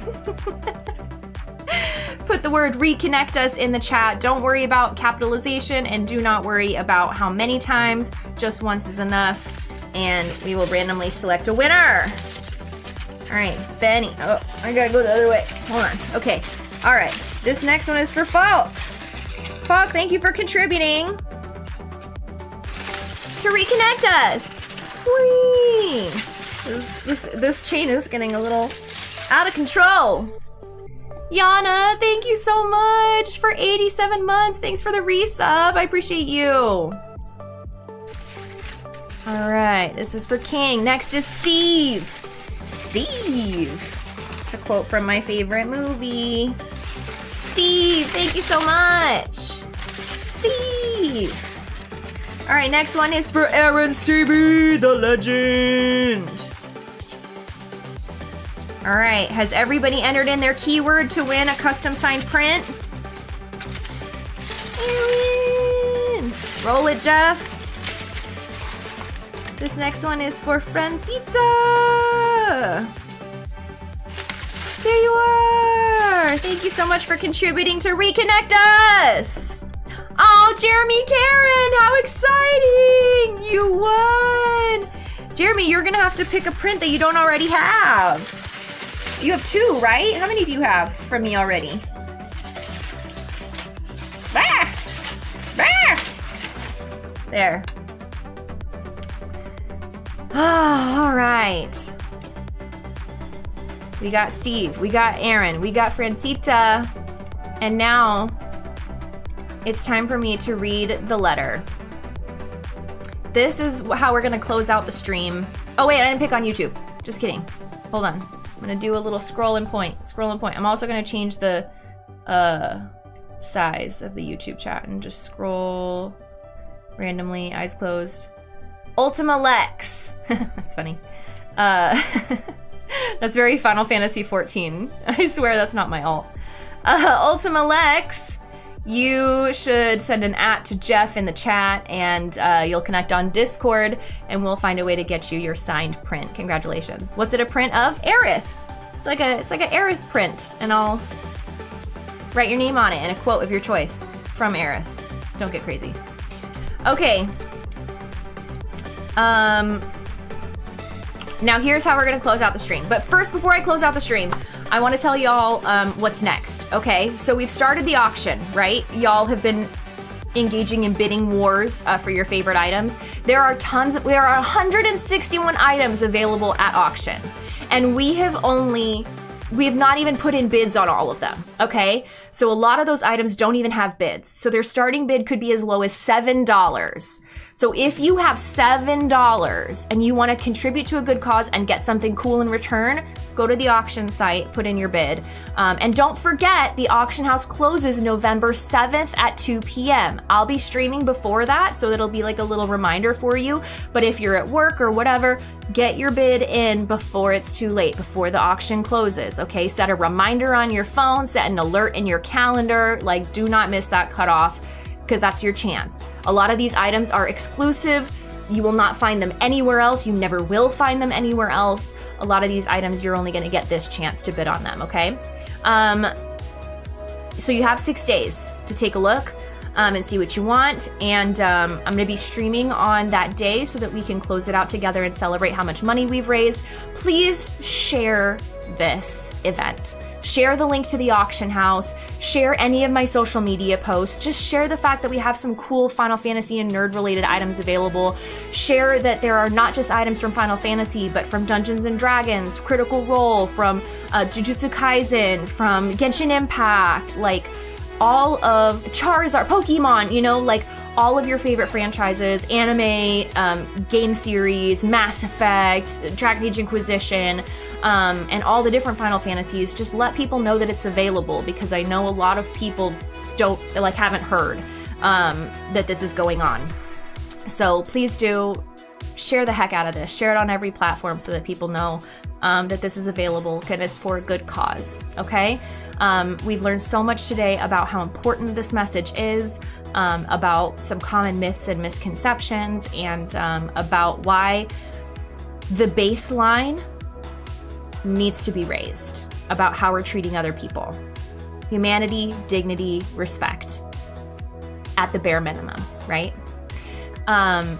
Put the word Reconnect Us in the chat. Don't worry about capitalization and do not worry about how many times. Just once is enough. And we will randomly select a winner. All right, Benny. Oh, I gotta go the other way. Hold on. Okay. All right. This next one is for Falk. Falk, thank you for contributing to Reconnect Us. Whee! This chain is getting a little out of control. Yana, thank you so much for 87 months. Thanks for the resub. I appreciate you. All right, this is for King. Next is Steve. Steve. It's a quote from my favorite movie. Steve, thank you so much. Steve. All right, next one is for Aaron Stevie, the legend. All right, has everybody entered in their keyword to win a custom signed print? Aaron! Roll it, Jeff. This next one is for Francita. There you are. Thank you so much for contributing to Reconnect Us. Oh, Jeremy Karen, how exciting! You won! Jeremy, you're gonna have to pick a print that you don't already have. You have 2, right? How many do you have from me already? Ah! Ah! There. Oh, all right. We got Steve, we got Aaron, we got Francita, and now it's time for me to read the letter. This is how we're gonna close out the stream. Oh wait, I didn't pick on YouTube. Just kidding. Hold on. I'm gonna do a little scroll and point. I'm also gonna change the size of the YouTube chat and just scroll randomly, eyes closed. Ultima Lex. That's funny. That's very Final Fantasy 14. I swear that's not my alt. Ultima Lex, you should send an @ to Jeff in the chat, and you'll connect on Discord, and we'll find a way to get you your signed print. Congratulations. What's it a print of? Aerith. It's like an Aerith print, and I'll write your name on it and a quote of your choice from Aerith. Don't get crazy. Okay. Now here's how we're gonna close out the stream. But first, before I close out the stream, I wanna tell y'all what's next, okay? So we've started the auction, right? Y'all have been engaging in bidding wars for your favorite items. There are 161 items available at auction. And we have not even put in bids on all of them, okay? So a lot of those items don't even have bids. So their starting bid could be as low as $7. So if you have $7 and you want to contribute to a good cause and get something cool in return, go to the auction site, put in your bid. And don't forget, the auction house closes November 7th at 2 p.m. I'll be streaming before that, so it'll be like a little reminder for you. But if you're at work or whatever, get your bid in before it's too late, before the auction closes, okay? Set a reminder on your phone, set an alert in your calendar, like do not miss that cutoff, because that's your chance. A lot of these items are exclusive. You will not find them anywhere else. You never will find them anywhere else. A lot of these items, you're only gonna get this chance to bid on them, okay? So you have 6 days to take a look and see what you want. And I'm gonna be streaming on that day so that we can close it out together and celebrate how much money we've raised. Please share this event. Share the link to the auction house, share any of my social media posts, just share the fact that we have some cool Final Fantasy and nerd related items available. Share that there are not just items from Final Fantasy, but from Dungeons and Dragons, Critical Role, from Jujutsu Kaisen, from Genshin Impact, like all of Charizard, Pokemon, you know, like all of your favorite franchises, anime, game series, Mass Effect, Dragon Age Inquisition, and all the different Final Fantasies. Just let people know that it's available, because I know a lot of people haven't heard that this is going on. So please do share the heck out of this. Share it on every platform so that people know that this is available and it's for a good cause, okay? We've learned so much today about how important this message is, about some common myths and misconceptions, and about why the baseline needs to be raised about how we're treating other people. Humanity, dignity, respect, at the bare minimum, right? And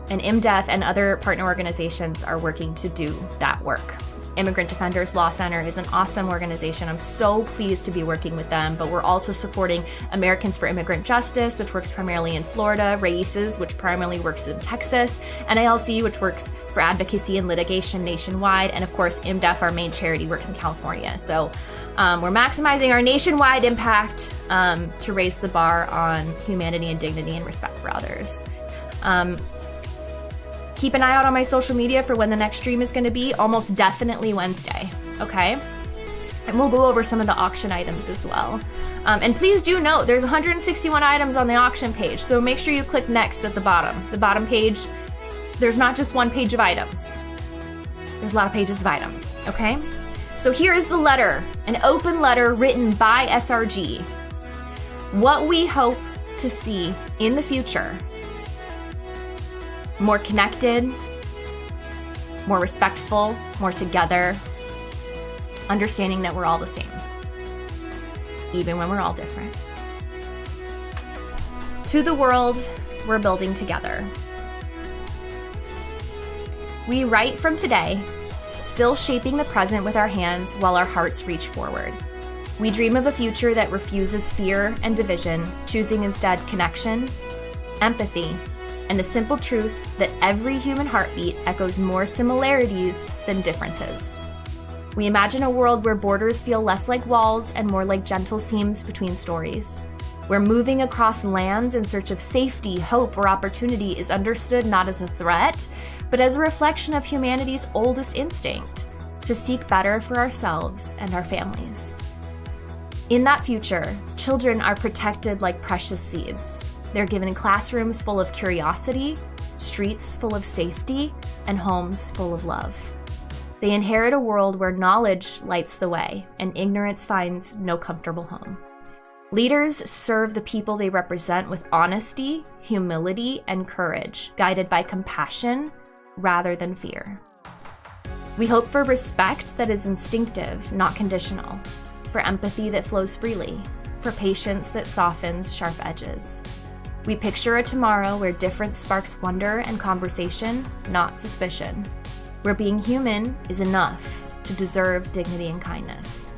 IMDEF and other partner organizations are working to do that work. Immigrant Defenders Law Center is an awesome organization. I'm so pleased to be working with them, but we're also supporting Americans for Immigrant Justice, which works primarily in Florida, RAICES, which primarily works in Texas, NALC, which works for advocacy and litigation nationwide, and of course, IMDEF, our main charity, works in California. So we're maximizing our nationwide impact to raise the bar on humanity and dignity and respect for others. Keep an eye out on my social media for when the next stream is going to be, almost definitely Wednesday, okay? And we'll go over some of the auction items as well. And please do note, there's 161 items on the auction page, so make sure you click next at the bottom. The bottom page, there's not just one page of items. There's a lot of pages of items, okay? So here is the letter, an open letter written by SRG. What we hope to see in the future: more connected, more respectful, more together, understanding that we're all the same, even when we're all different. To the world we're building together. We write from today, still shaping the present with our hands while our hearts reach forward. We dream of a future that refuses fear and division, choosing instead connection, empathy, and the simple truth that every human heartbeat echoes more similarities than differences. We imagine a world where borders feel less like walls and more like gentle seams between stories, where moving across lands in search of safety, hope, or opportunity is understood not as a threat, but as a reflection of humanity's oldest instinct, to seek better for ourselves and our families. In that future, children are protected like precious seeds. They're given classrooms full of curiosity, streets full of safety, and homes full of love. They inherit a world where knowledge lights the way and ignorance finds no comfortable home. Leaders serve the people they represent with honesty, humility, and courage, guided by compassion rather than fear. We hope for respect that is instinctive, not conditional, for empathy that flows freely, for patience that softens sharp edges. We picture a tomorrow where difference sparks wonder and conversation, not suspicion, where being human is enough to deserve dignity and kindness.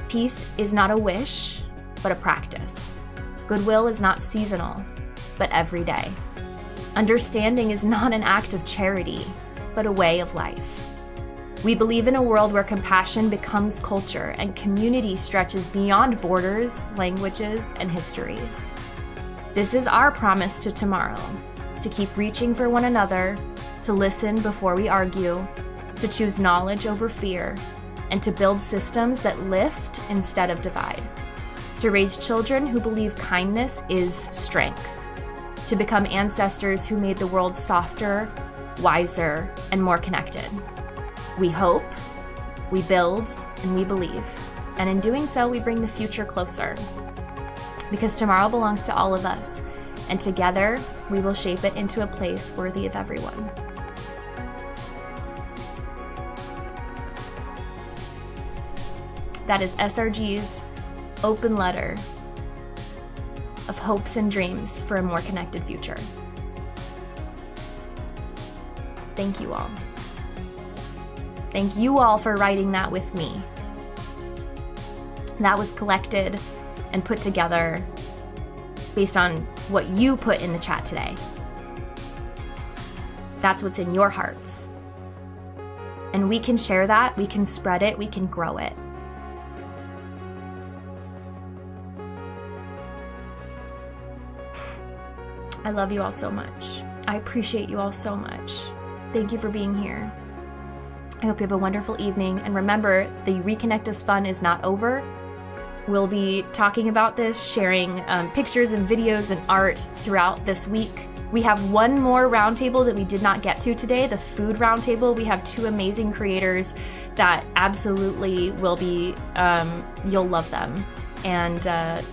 Peace is not a wish, but a practice. Goodwill is not seasonal, but every day. Understanding is not an act of charity, but a way of life. We believe in a world where compassion becomes culture and community stretches beyond borders, languages, and histories. This is our promise to tomorrow, to keep reaching for one another, to listen before we argue, to choose knowledge over fear, and to build systems that lift instead of divide, to raise children who believe kindness is strength, to become ancestors who made the world softer, wiser, and more connected. We hope, we build, and we believe, and in doing so, we bring the future closer. Because tomorrow belongs to all of us, and together we will shape it into a place worthy of everyone. That is SRG's open letter of hopes and dreams for a more connected future. Thank you all. Thank you all for writing that with me. That was collected and put together based on what you put in the chat today. That's what's in your hearts. And we can share that, we can spread it, we can grow it. I love you all so much. I appreciate you all so much. Thank you for being here. I hope you have a wonderful evening. And remember, the Reconnect Us fun is not over. We'll be talking about this, sharing pictures and videos and art throughout this week. We have one more roundtable that we did not get to today, the food roundtable. We have two amazing creators that absolutely will be, you'll love them. and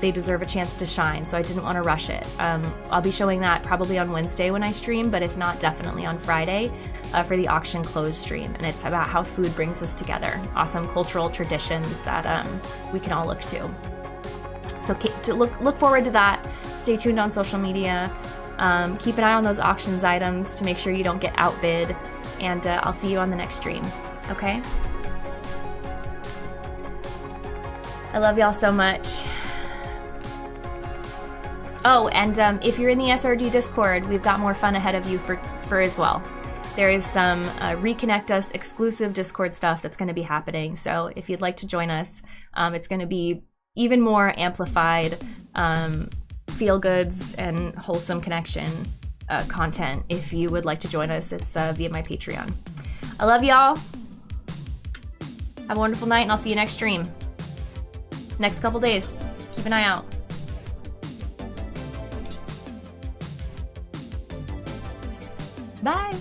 they deserve a chance to shine, so I didn't want to rush it. I'll be showing that probably on Wednesday when I stream, but if not, definitely on Friday for the auction close stream. And it's about how food brings us together, awesome cultural traditions that we can all look to. So look forward to that. Stay tuned on social media. Keep an eye on those auctions items to make sure you don't get outbid. And I'll see you on the next stream. Okay? I love y'all so much. Oh, and if you're in the SRD Discord, we've got more fun ahead of you for as well. There is some Reconnect Us exclusive Discord stuff that's going to be happening. So if you'd like to join us, it's going to be even more amplified feel goods and wholesome connection content. If you would like to join us, it's via my Patreon. I love y'all. Have a wonderful night, and I'll see you next stream. Next couple days. Keep an eye out. Bye.